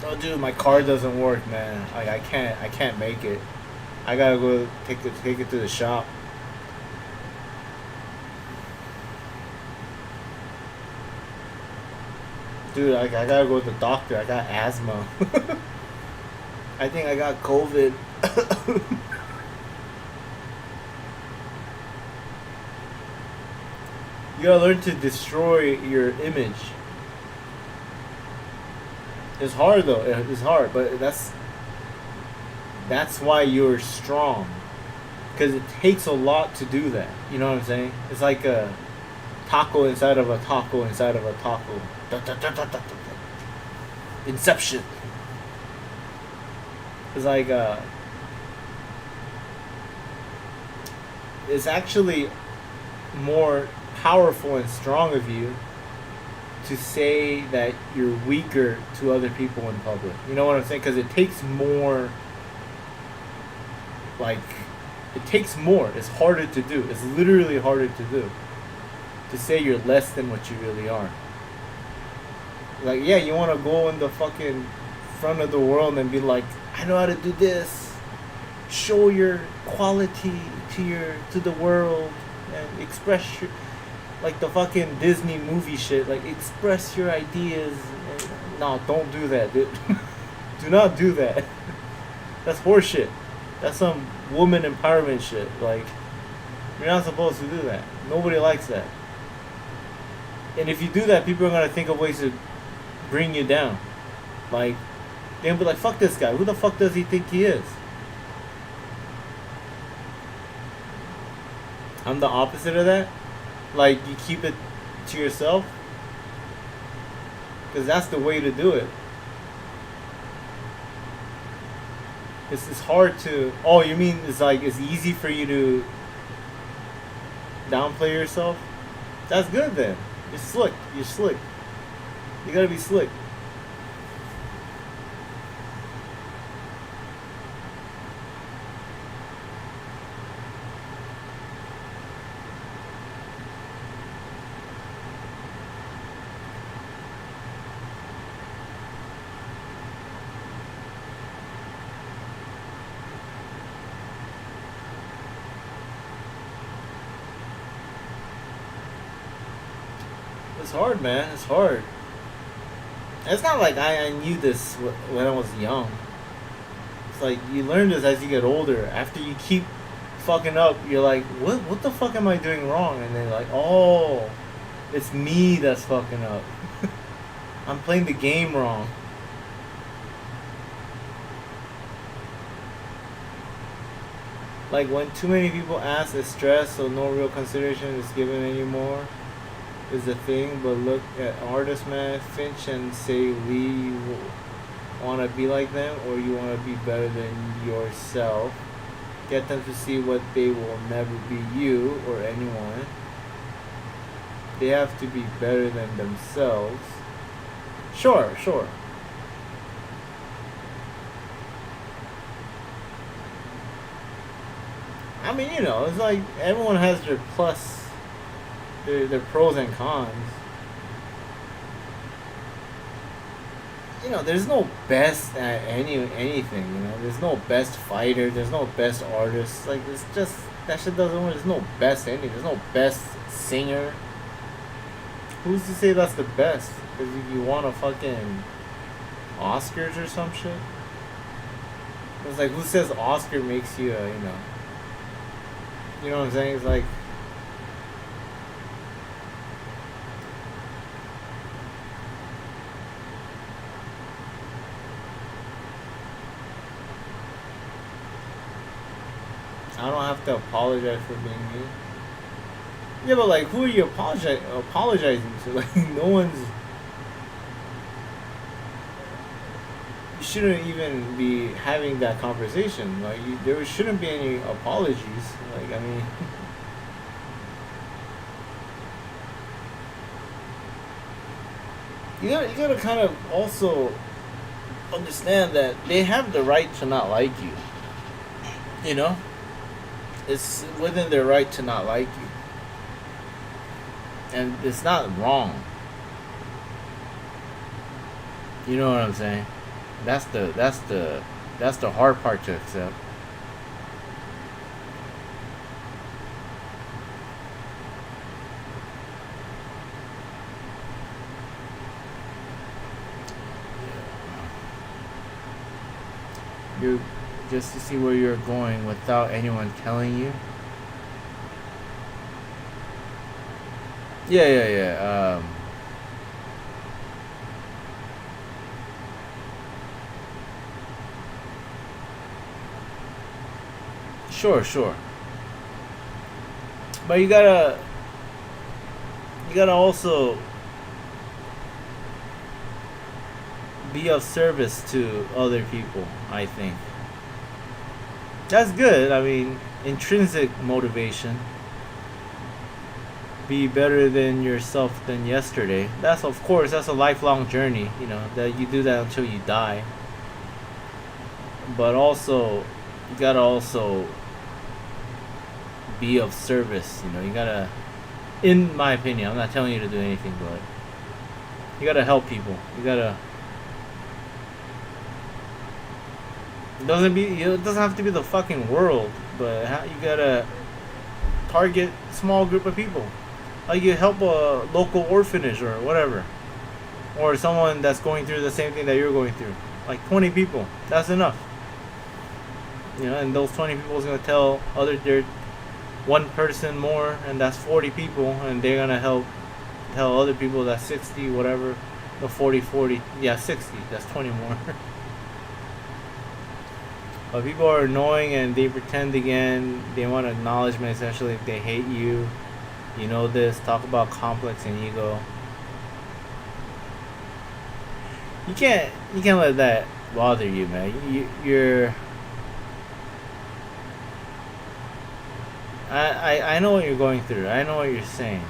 Oh, dude, my car doesn't work, man. Like, I can't make it. I gotta go take it to the shop. Dude, I gotta go to the doctor. I got asthma. I think I got COVID. You gotta learn to destroy your image. It's hard though. It's hard, but that's why you're strong. Because it takes a lot to do that. You know what I'm saying? It's like a taco inside of a taco inside of a taco. Inception. It's like it's actually more powerful and strong of you to say that you're weaker to other people in public. You know what I'm saying? Because it takes more. Like, it takes more. It's harder to do. It's literally harder to do. To say you're less than what you really are. Like, yeah, you want to go in the fucking front of the world and be like, I know how to do this. Show your quality to the world and express your, like the fucking Disney movie shit. Like, express your ideas. No, don't do that, dude. Do not do that. That's horseshit. That's some woman empowerment shit. Like, you're not supposed to do that. Nobody likes that. And if you do that, people are gonna think of ways to bring you down. Like, they'll be like, fuck this guy. Who the fuck does he think he is? I'm the opposite of that. Like, you keep it to yourself. Because that's the way to do it. It's hard to... Oh, you mean it's like it's easy for you to downplay yourself? That's good then. You're slick. You're slick. You gotta be slick. It's hard, man. It's hard. It's not like I knew this when I was young. It's like you learn this as you get older. After you keep fucking up, you're like, what the fuck am I doing wrong? And then like, oh, it's me that's fucking up. I'm playing the game wrong. Like when too many people ask, it's stress, so no real consideration is given anymore. Is the thing, but look at artists, man. Finch and say, Lee, you want to be like them, or you want to be better than yourself. Get them to see what they will never be, you or anyone. They have to be better than themselves. Sure. I mean, it's like everyone has their plus, their pros and cons. There's no best at anything. There's no best fighter. There's no best artist. Like, it's just that shit doesn't work. There's no best anything. There's no best singer. Who's to say that's the best? Because if you want a fucking Oscars or some shit, it's like, who says Oscar makes you a, you know what I'm saying? It's like, I don't have to apologize for being me. Yeah, but like, who are you apologizing to? Like, no one's. You shouldn't even be having that conversation. Like, there shouldn't be any apologies. Like, I mean. You gotta kind of also understand that they have the right to not like you. It's within their right to not like you. And it's not wrong. You know what I'm saying? That's the hard part to accept. Just to see where you're going without anyone telling you. Yeah. Sure. But you gotta also be of service to other people, I think. That's good. I mean, intrinsic motivation. Be better than yourself than yesterday. That's a lifelong journey, that you do that until you die. But also, you gotta also be of service. You gotta, in my opinion, I'm not telling you to do anything, but you gotta help people. You gotta. It doesn't have to be the fucking world, but you gotta target small group of people. Like, you help a local orphanage or whatever, or someone that's going through the same thing that you're going through. Like 20 people, that's enough. And those 20 people is gonna tell their one person more, and that's 40 people, and they're gonna tell other people that's 60, whatever, the 40, yeah, 60. That's 20 more. But people are annoying and they pretend again. They want acknowledgement, essentially, if they hate you. This. Talk about complex and ego. You can't let that bother you, man. You're. I know what you're going through. I know what you're saying.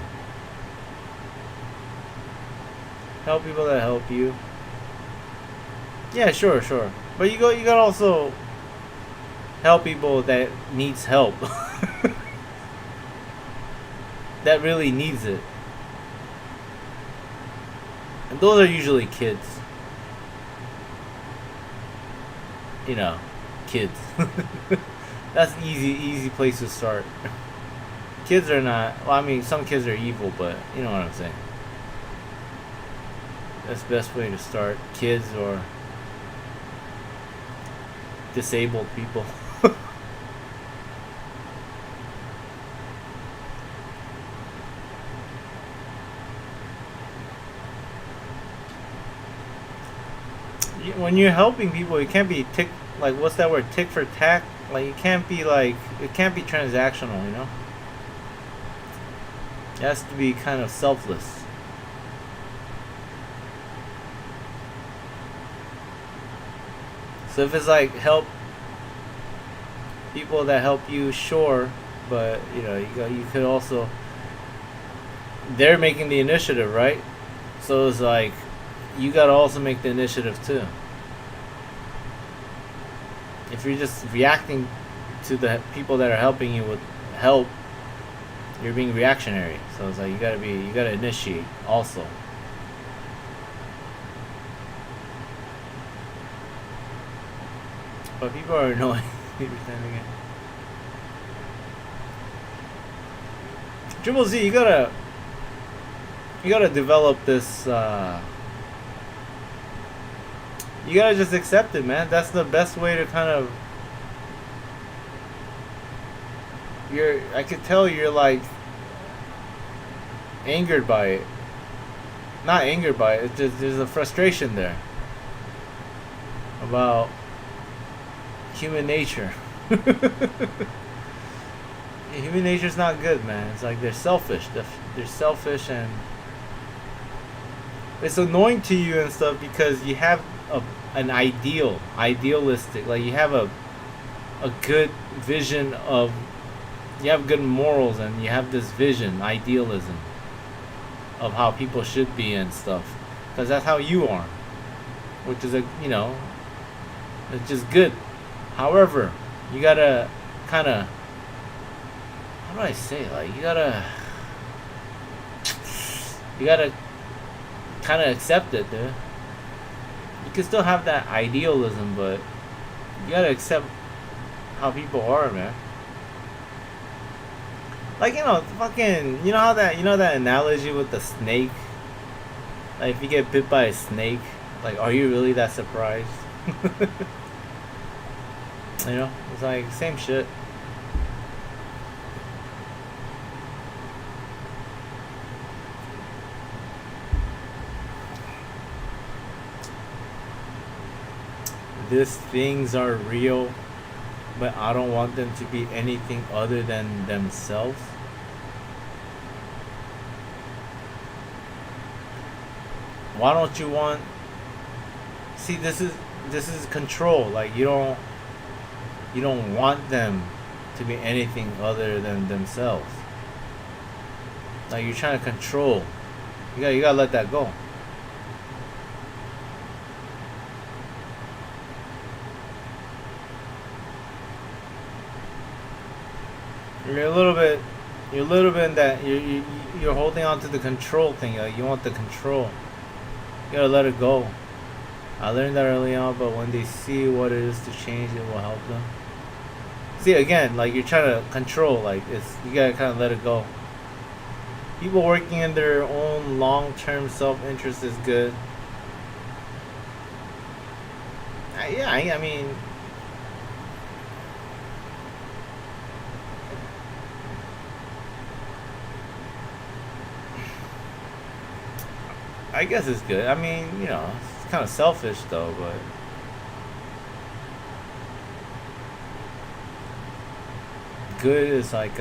Help people that help you. Yeah, sure. But you gotta also help people that needs help. That really needs it. And those are usually kids. Kids. That's easy place to start. Kids are not, well, I mean, some kids are evil, but you know what I'm saying. That's the best way to start. Kids or disabled people. When you're helping people, it can't be tick, like, what's that word, tick for tack? Like, it can't be like, it can't be transactional, you know? It has to be kind of selfless. So if it's like help people that help you, sure, but you know, you could also, they're making the initiative, right? So it's like you gotta also make the initiative too. If you're just reacting to the people that are helping you with help, you're being reactionary. So it's like you gotta initiate also. But people are annoying every time again. Triple Z, you gotta develop this. You gotta just accept it, man. That's the best way to kind of. I could tell you're like angered by it. Not angered by it. It's just there's a frustration there about human nature. Human nature's not good, man. It's like they're selfish. They're selfish, and it's annoying to you and stuff because you have an idealistic, like you have a good vision of, you have good morals, and you have this vision, idealism of how people should be and stuff, because that's how you are, which is it's just good. However, you gotta kind of, how do I say it? Like, you gotta kind of accept it, dude. You can still have that idealism, but you gotta accept how people are, man. Like, fucking, you know that analogy with the snake? Like, if you get bit by a snake, like, are you really that surprised? It's like, same shit. These things are real, but I don't want them to be anything other than themselves. Why don't you want... See, this is control. Like, you don't want them to be anything other than themselves. Like, you're trying to control. You gotta let that go. You're a little bit in that you're holding on to the control thing. Like, you want the control. You gotta let it go. I learned that early on, but when they see what it is to change, it will help them. See, again, like, you're trying to control. Like, you gotta kind of let it go. People working in their own long-term self-interest is good. Yeah, I mean, I guess it's good. I mean, it's kind of selfish though, but good is like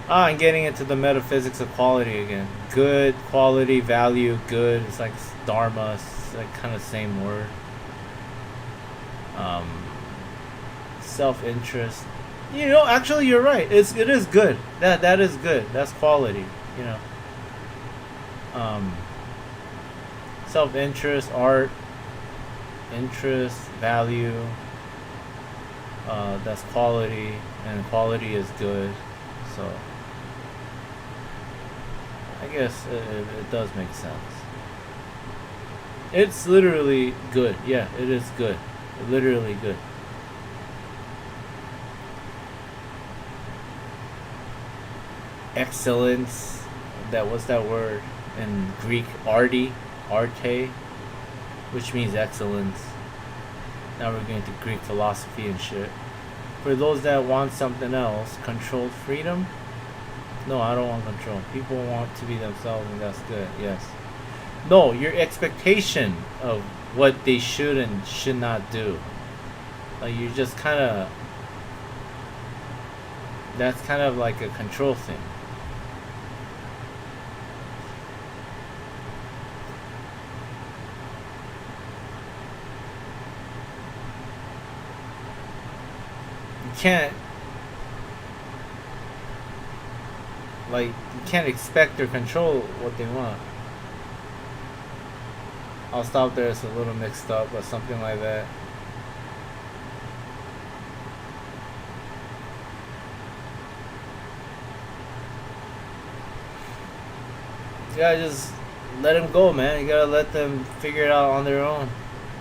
I'm getting into the metaphysics of quality again. Good, quality, value, good. It's like dharma. It's like kind of same word. Self-interest. Actually, you're right. It is good. That is good. That's quality. Self-interest, art, interest, value, that's quality, and quality is good. So I guess it does make sense. It's literally good. Yeah, it is good. Literally good. Excellence. What's that word? in Greek arte, which means excellence. Now we're going to Greek philosophy and shit. For those that want something else, controlled freedom? No, I don't want control. People want to be themselves, and that's good, yes. No, your expectation of what they should and should not do. Like, you're just kind of... That's kind of like a control thing. You can't expect or control what they want. I'll stop there. It's a little mixed up, but something like that. You gotta just let them go, man. You gotta let them figure it out on their own.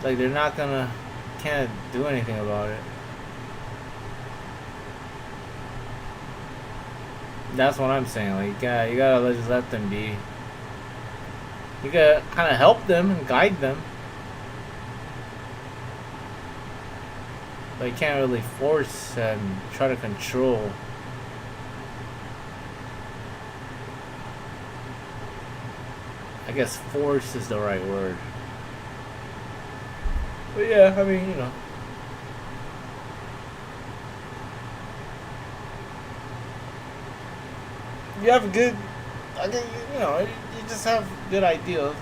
Like, they're not gonna, can't do anything about it. That's what I'm saying. Like, you gotta just let them be. You gotta kind of help them and guide them. But you can't really force and try to control. I guess force is the right word. But yeah, I mean, you know. You have a good, I think, you know, you just have good ideas.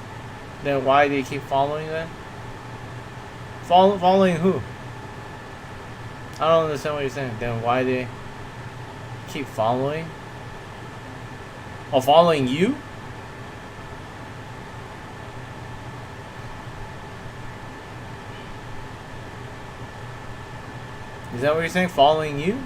Then why they keep following that? Following who? I don't understand what you're saying. Then why they keep following? Oh, following you? Is that what you're saying? Following you?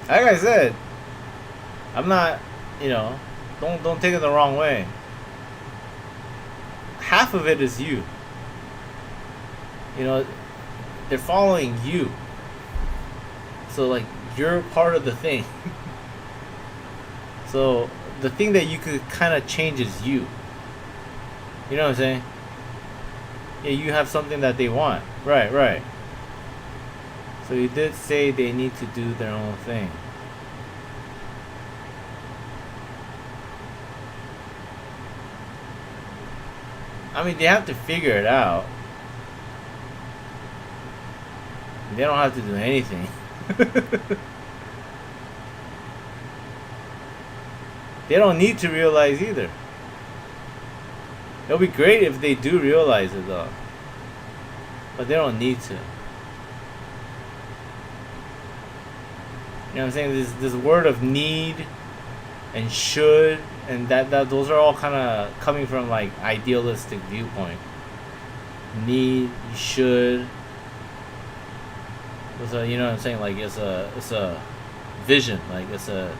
Like I said, I'm not, you know, don't take it the wrong way. Half of it is you. You know, they're following you. So, like, you're part of the thing. So, the thing that you could kind of change is you. You know what I'm saying? Yeah, you have something that they want. Right. So you did say they need to do their own thing. I mean, they have to figure it out. They don't have to do anything. They don't need to realize either. It'll be great if they do realize it though. But they don't need to. You know what I'm saying? This word of need and should and that those are all kind of coming from like idealistic viewpoint. Need, you should. It's a, you know what I'm saying? Like it's a vision. Like it's a.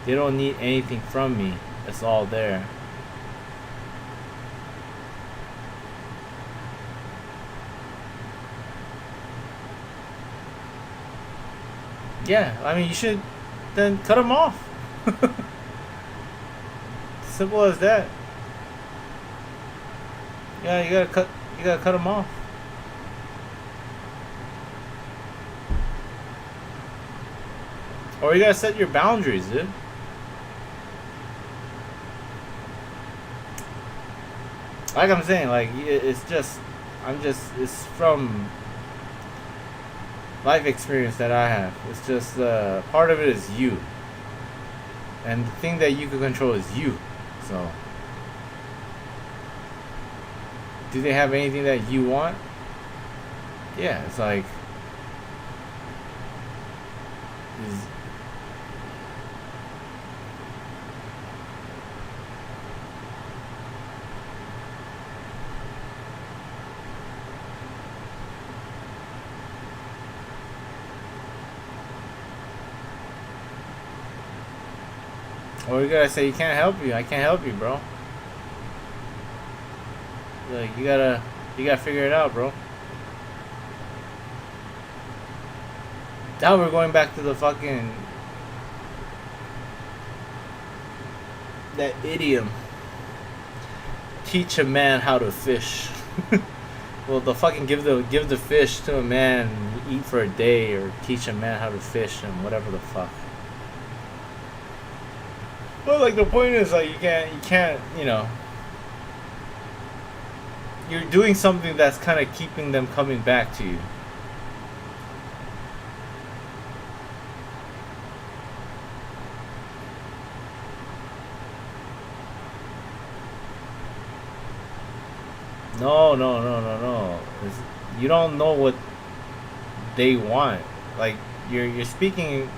They don't need anything from me. It's all there. Yeah, I mean, you should then cut them off. Simple as that. Yeah, you gotta cut them off. Or you gotta set your boundaries, dude. Like I'm saying, like it's just, it's from life experience that I have. It's just part of it is you, and the thing that you can control is you. So, do they have anything that you want? Yeah, it's like Or you gotta say, you can't help you. I can't help you, bro. Like, you gotta figure it out, bro. Now we're going back to the fucking... that idiom. Teach a man how to fish. Well, the fucking give the fish to a man, eat for a day, or teach a man how to fish, and whatever the fuck. Well, like, the point is, like, you can't, you know, you're doing something that's kind of keeping them coming back to you. No. You don't know what they want. Like, you're speaking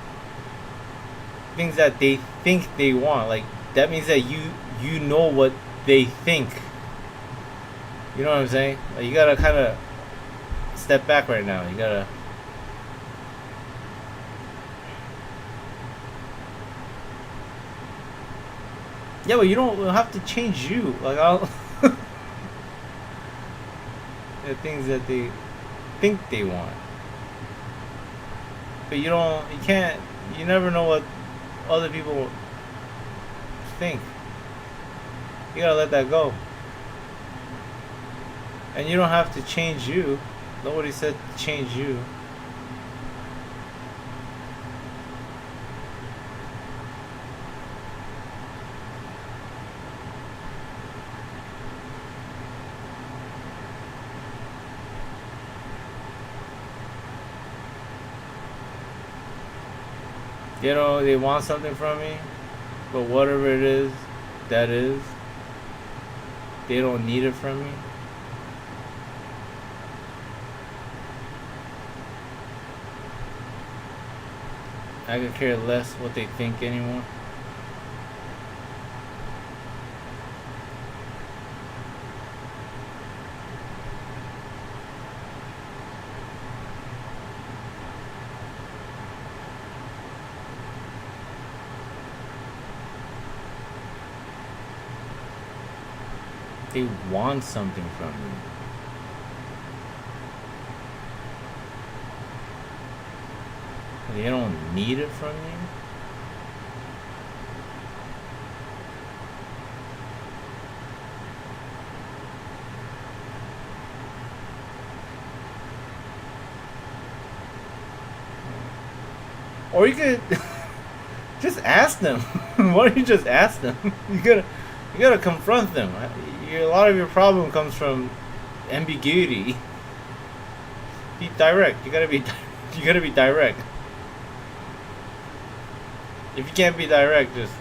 things that they think they want. Like, that means that you know what they think. You know what I'm saying? Like, you gotta kind of step back right now. You gotta... Yeah, but you don't have to change you. Like, I'll... the things that they think they want. But you never know what other people think. You gotta let that go. And you don't have to change you. Nobody said to change you. You know, they want something from me, but whatever it is, that is, they don't need it from me. I could care less what they think anymore. They want something from you. They don't need it from you. Or you could just ask them. Why don't you just ask them? You gotta confront them. A lot of your problem comes from ambiguity. Be direct. You gotta be direct. If you can't be direct, just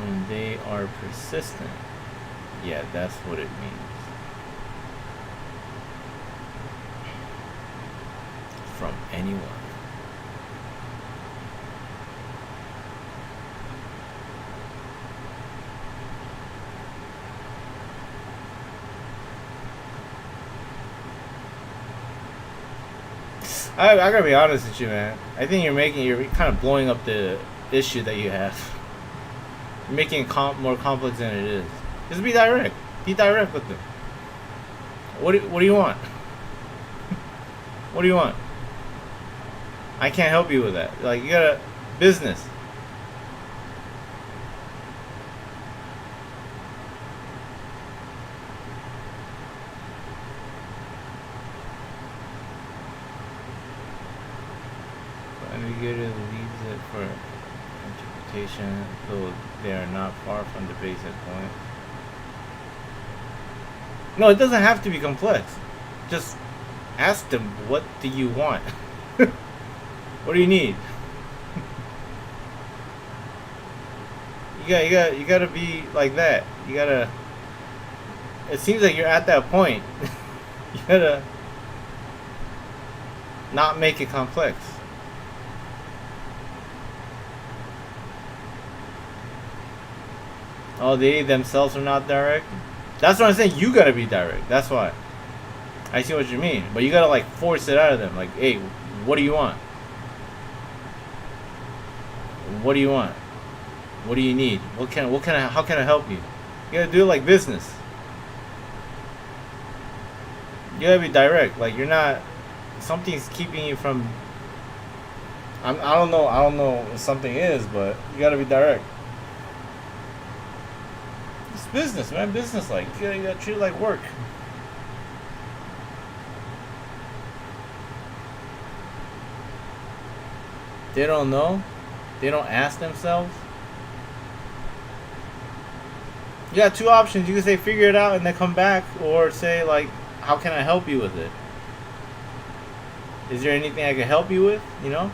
when they are persistent. Yeah, that's what it means. From anyone. I gotta be honest with you, man. I think you're kind of blowing up the issue that you have. You're making it more complex than it is. Just be direct. Be direct with them. What do you want? What do you want? I can't help you with that. Like, you gotta business. Ambiguity leaves it for interpretation, though they are not far from the basic point. No, it doesn't have to be complex. Just ask them, what do you want? What do you need? You gotta be like that. You gotta. It seems like you're at that point. You gotta not make it complex. Oh, they themselves are not direct? That's what I'm saying. You gotta be direct. That's why. I see what you mean. But you gotta like force it out of them. Like, hey, what do you want? What do you want? What do you need? How can I help you? You gotta do it like business. You gotta be direct. Like, you're not, something's keeping you from, I don't know what something is, but you gotta be direct. It's business, man. Business, like, you gotta treat it like work. They don't know. They don't ask themselves. You got two options. You can say figure it out and then come back, or say like, how can I help you with it? Is there anything I can help you with? You know?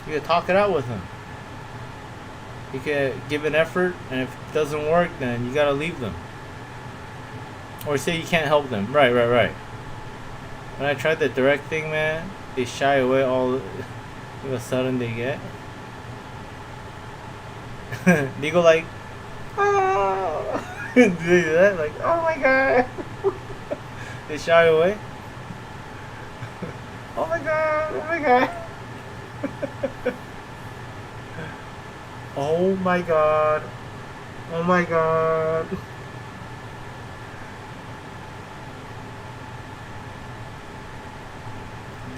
You can talk it out with them. You can give an effort, and if it doesn't work, then you gotta leave them. Or say you can't help them. Right. When I tried the direct thing, man, they shy away all of a sudden they get. They go like, oh. They do that, like, oh my god. They shy away. Oh my god, oh my god. Oh my god. Oh my god.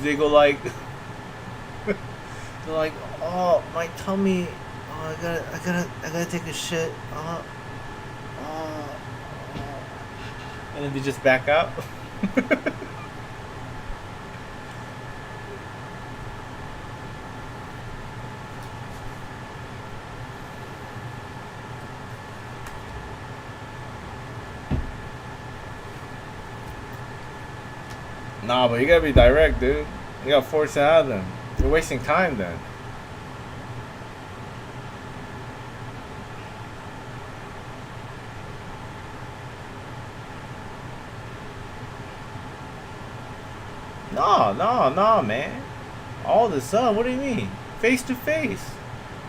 They go like, they're like, oh, my tummy. Oh, I gotta take a shit. And then they just back out. Nah, but you gotta be direct, dude. You gotta force it out of them. You're wasting time then. No, man. All of a sudden, what do you mean? Face to face.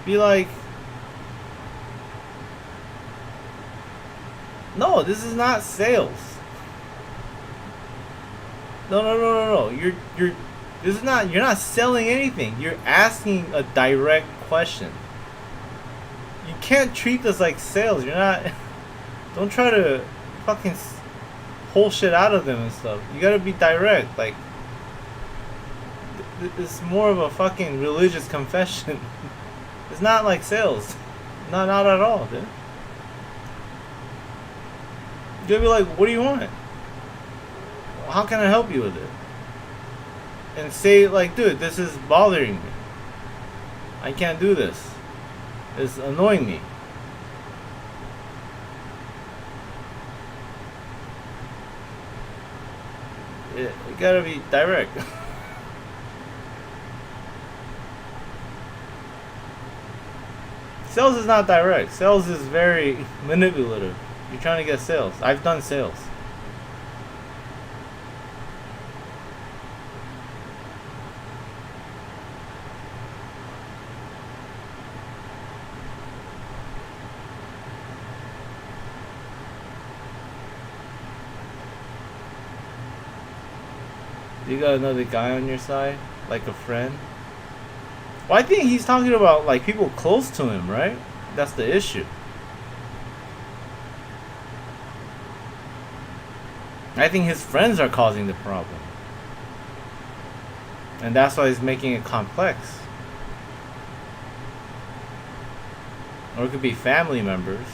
Be like, no, this is not sales. No. You're this is not, you're not selling anything. You're asking a direct question. You can't treat this like sales. You're not, don't try to fucking pull shit out of them and stuff. You gotta be direct. Like, it's more of a fucking religious confession. It's not like sales. Not at all, dude. You gotta be like, what do you want? How can I help you with it? And say like, dude, this is bothering me. I can't do this. It's annoying me. You gotta be direct. Sales is not direct. Sales is very manipulative. You're trying to get sales. I've done sales. You got another guy on your side? Like a friend? Well, I think he's talking about like people close to him, right? That's the issue. I think his friends are causing the problem. And that's why he's making it complex. Or it could be family members.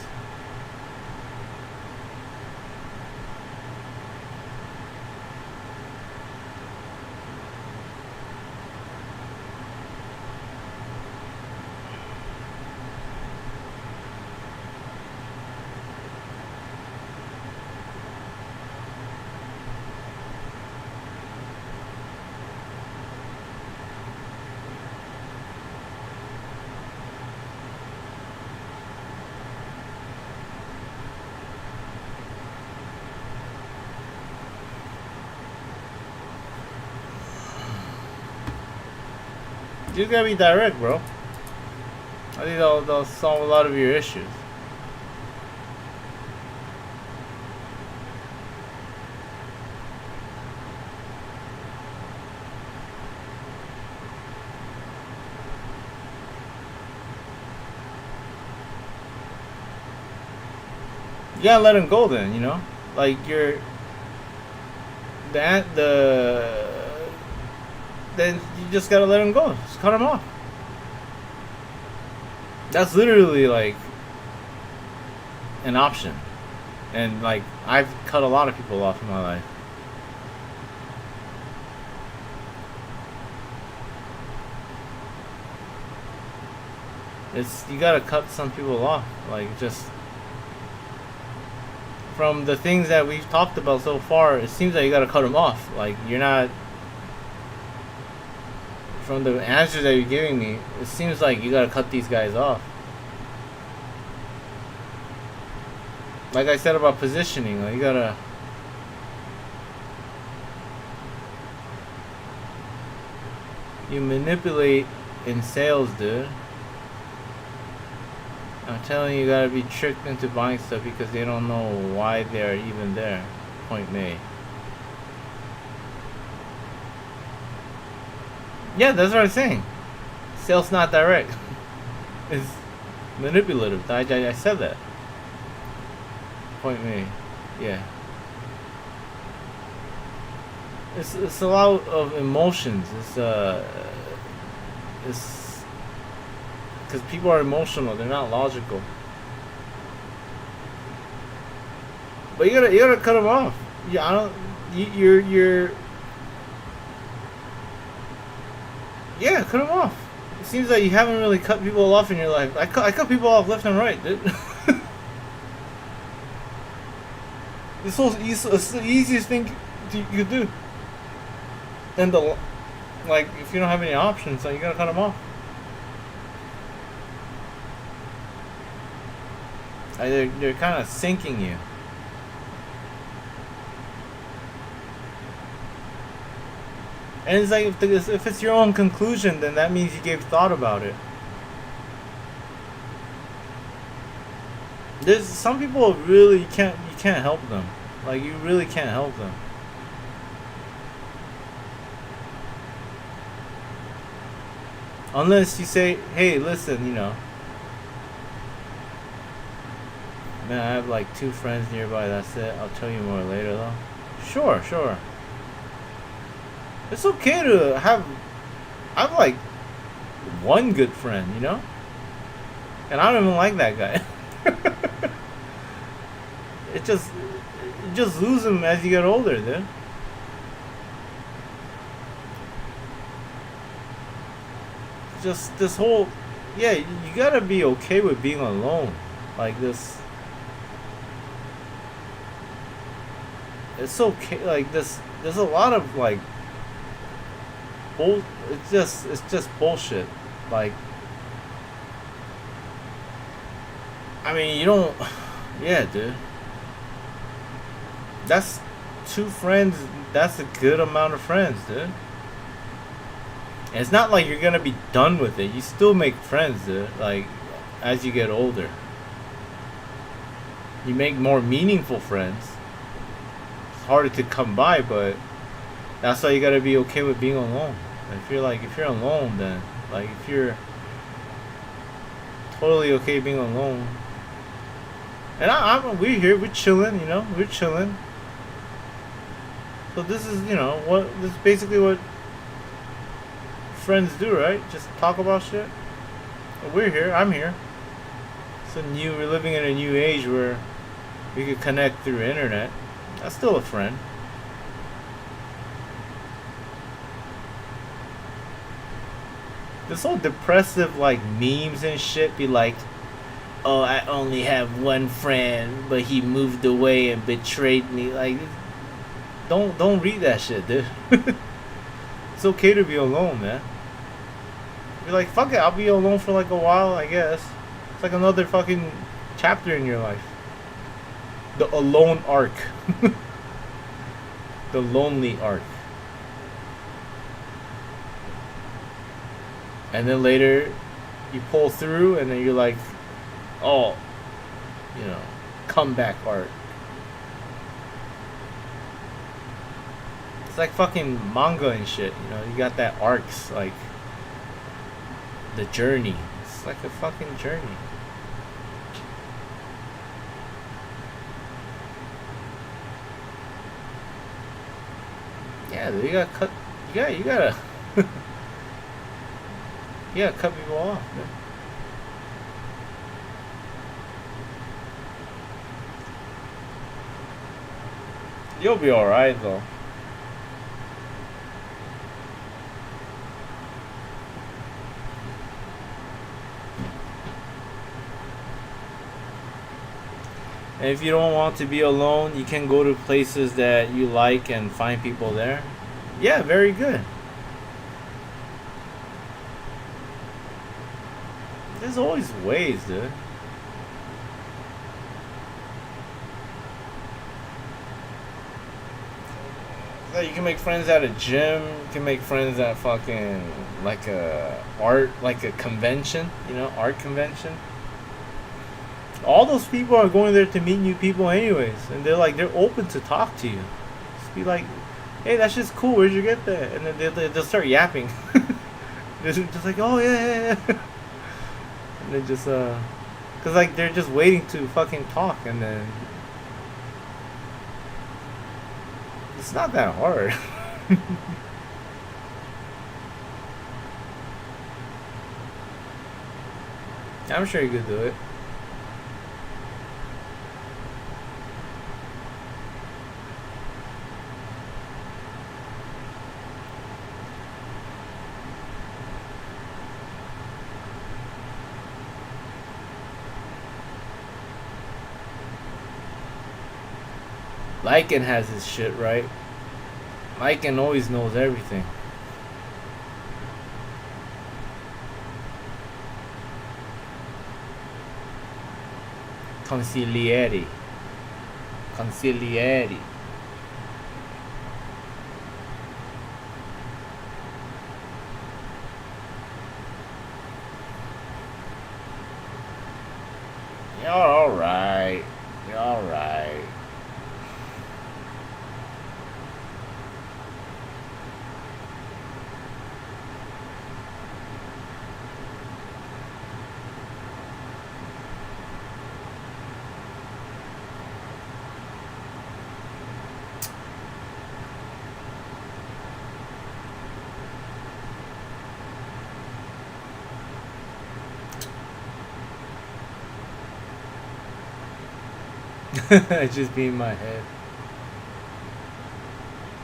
You just gotta be direct, bro. I think they'll solve a lot of your issues. You gotta let him go then, you know? Like you're then you just gotta let him go. Just cut him off. That's literally like an option. And like I've cut a lot of people off in my life. You gotta cut some people off. Like just from the things that we've talked about so far, it seems like you gotta cut them off. Like you're not. From the answers that you're giving me, it seems like you gotta cut these guys off. Like I said about positioning, like you gotta. You manipulate in sales, dude. I'm telling you, you gotta be tricked into buying stuff because they don't know why they're even there. Point made. Yeah, that's what I'm saying. Sales not direct. It's manipulative. I said that. Point made. Yeah. It's a lot of emotions. It's because people are emotional, they're not logical. But you gotta cut them off. Yeah, I don't. You're. Yeah, cut them off. It seems like you haven't really cut people off in your life. I cut people off left and right, dude. It's the easiest thing you could do. And like, if you don't have any options, so you gotta cut them off. They're kind of sinking you. And it's like if it's your own conclusion, then that means you gave thought about it. There's some people really you can't help them. Like you really can't help them. Unless you say, hey, listen, you know. Man, I have like 2 friends nearby, that's it. I'll tell you more later though. Sure. It's okay to have like 1 good friend, you know? And I don't even like that guy. You just lose him as you get older, dude. Just this whole, yeah, you gotta be okay with being alone. Like this. It's okay, like this. There's a lot of like it's just bullshit. Like, I mean, you don't. Yeah, dude. That's 2 friends. That's a good amount of friends, dude. And it's not like you're gonna be done with it. You still make friends, dude. Like, as you get older, you make more meaningful friends. It's harder to come by, but that's why you gotta be okay with being alone. If you're alone, then like if you're totally okay being alone. And we're here, we're chilling, you know, we're chilling. So this is, you know, this is basically what friends do, right? Just talk about shit. We're here, I'm here. We're living in a new age where we could connect through internet. That's still a friend. This whole depressive like memes and shit be like, oh, I only have 1 friend, but he moved away and betrayed me. Like, don't read that shit, dude. It's okay to be alone, man. You're like, fuck it, I'll be alone for like a while, I guess. It's like another fucking chapter in your life. The alone arc. The lonely arc. and then later you pull through, and then you're like, oh, you know, comeback art. It's like fucking manga and shit, you know. You got that arcs, like the journey. It's like a fucking journey. Yeah, dude, you gotta cut. You gotta. You gotta cut people off, man. You'll be alright, though. And if you don't want to be alone, you can go to places that you like and find people there. Yeah, very good. There's always ways, dude. So you can make friends at a gym. You can make friends at fucking like a convention, you know, art convention. All those people are going there to meet new people anyways, and they're open to talk to you. Just be like, hey, that's just cool, where'd you get that? And then they'll start yapping. They're just like, oh yeah. And they just cause like they're just waiting to fucking talk, and then it's not that hard. I'm sure you could do it. Lycan has his shit right. Lycan always knows everything. Consigliere. You're alright. You're alright. I just be in my head.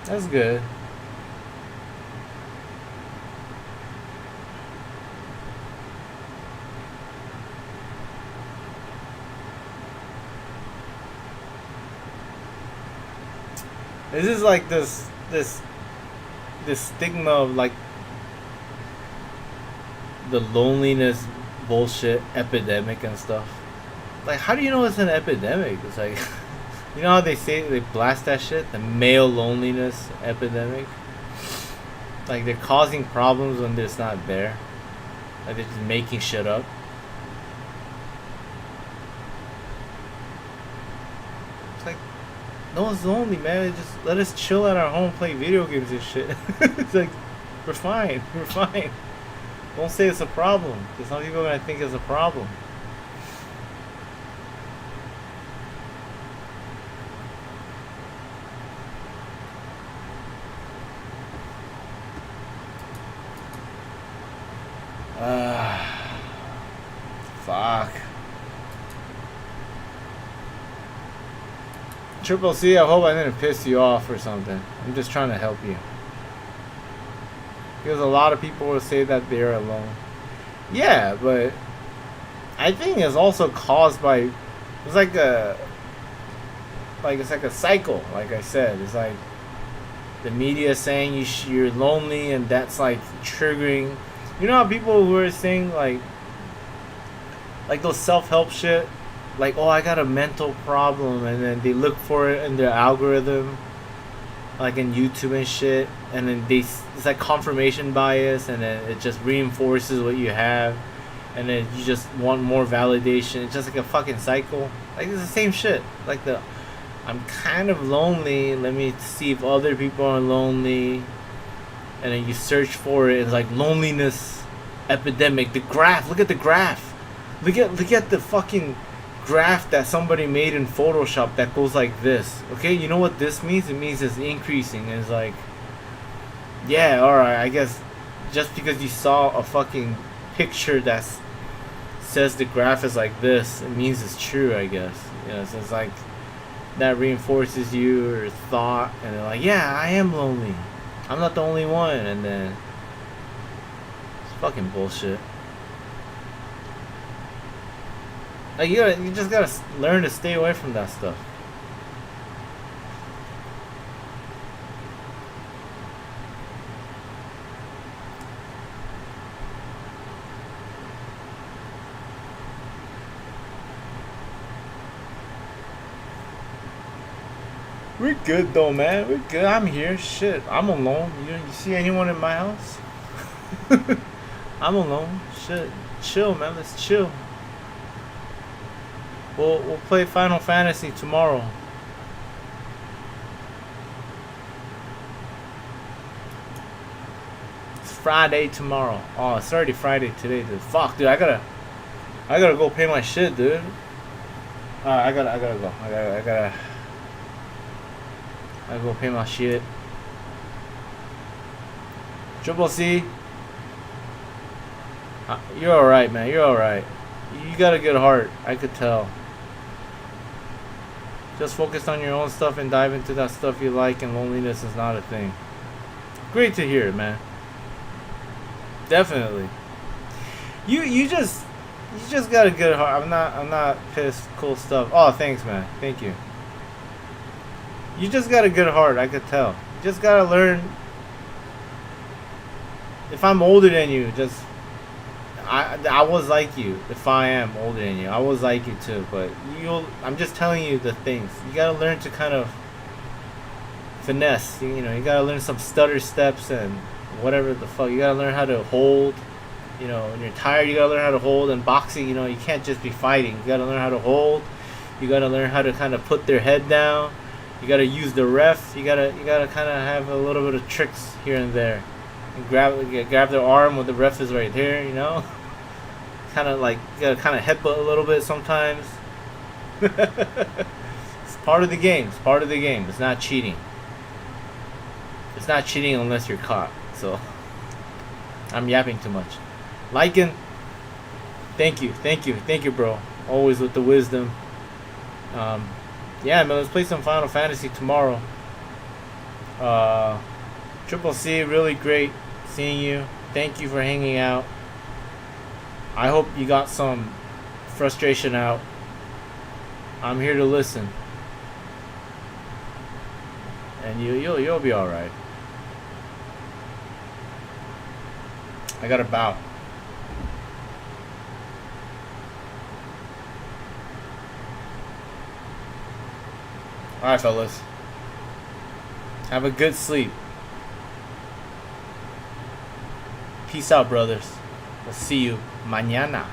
That's good. This is like this stigma of like the loneliness bullshit epidemic and stuff. Like, how do you know it's an epidemic? It's like, you know how they blast that shit? The male loneliness epidemic? Like, they're causing problems when it's not there. Like, they're just making shit up. It's like, no one's lonely, man. Just let us chill at our home, play video games and shit. It's like, we're fine. Don't say it's a problem, because some people are going to think it's a problem. Fuck. Triple C, I hope I didn't piss you off or something. I'm just trying to help you. Because a lot of people will say that they're alone. Yeah, but I think it's also caused by, it's like a cycle, like I said. It's like the media saying you're lonely, and that's like triggering. You know how people who are saying like those self-help shit, like, oh, I got a mental problem, and then they look for it in their algorithm, like in YouTube and shit, and then it's like confirmation bias, and then it just reinforces what you have, and then you just want more validation. It's just like a fucking cycle. Like it's the same shit. Like I'm kind of lonely. Let me see if other people are lonely, and then you search for it. It's like loneliness epidemic. The graph. Look at the graph. Look at the fucking graph that somebody made in Photoshop that goes like this. Okay, you know what this means? It means it's increasing. It's like, yeah, alright, I guess just because you saw a fucking picture that says the graph is like this, it means it's true, I guess. So it's like that reinforces your thought, and they're like, yeah, I am lonely. I'm not the only one, and then it's fucking bullshit. Like you just gotta learn to stay away from that stuff. We're good though, man. We're good. I'm here. Shit, I'm alone. You see anyone in my house? I'm alone. Shit, chill, man. Let's chill. We'll play Final Fantasy tomorrow. It's Friday tomorrow. Oh, it's already Friday today, dude. Fuck, dude. I gotta go pay my shit, dude. I gotta go. I gotta go pay my shit. Triple C. You're alright, man. You're alright. You got a good heart. I could tell. Just focus on your own stuff and dive into that stuff you like, and loneliness is not a thing. Great to hear, man. Definitely. You just got a good heart. I'm not pissed. Cool stuff. Oh, thanks, man. Thank you. You just got a good heart. I could tell. You just gotta learn. If I'm older than you, just I was like you. If I am older than you, I was like you too. But I'm just telling you the things. You gotta learn to kind of finesse. You gotta learn some stutter steps and whatever the fuck. You gotta learn how to hold. When you're tired, you gotta learn how to hold. And boxing, you can't just be fighting. You gotta learn how to hold. You gotta learn how to kind of put their head down. You gotta use the ref. You gotta kind of have a little bit of tricks here and there. And grab their arm when the ref is right here. Kind of like you gotta kind of headbutt a little bit sometimes. It's part of the game. It's part of the game. It's not cheating. It's not cheating unless you're caught. So I'm yapping too much. Lycan, thank you, bro. Always with the wisdom. Yeah, man. Let's play some Final Fantasy tomorrow. Triple C, really great seeing you. Thank you for hanging out. I hope you got some frustration out. I'm here to listen. And you'll be alright. I gotta bow. Alright, fellas. Have a good sleep. Peace out, brothers. We'll see you mañana.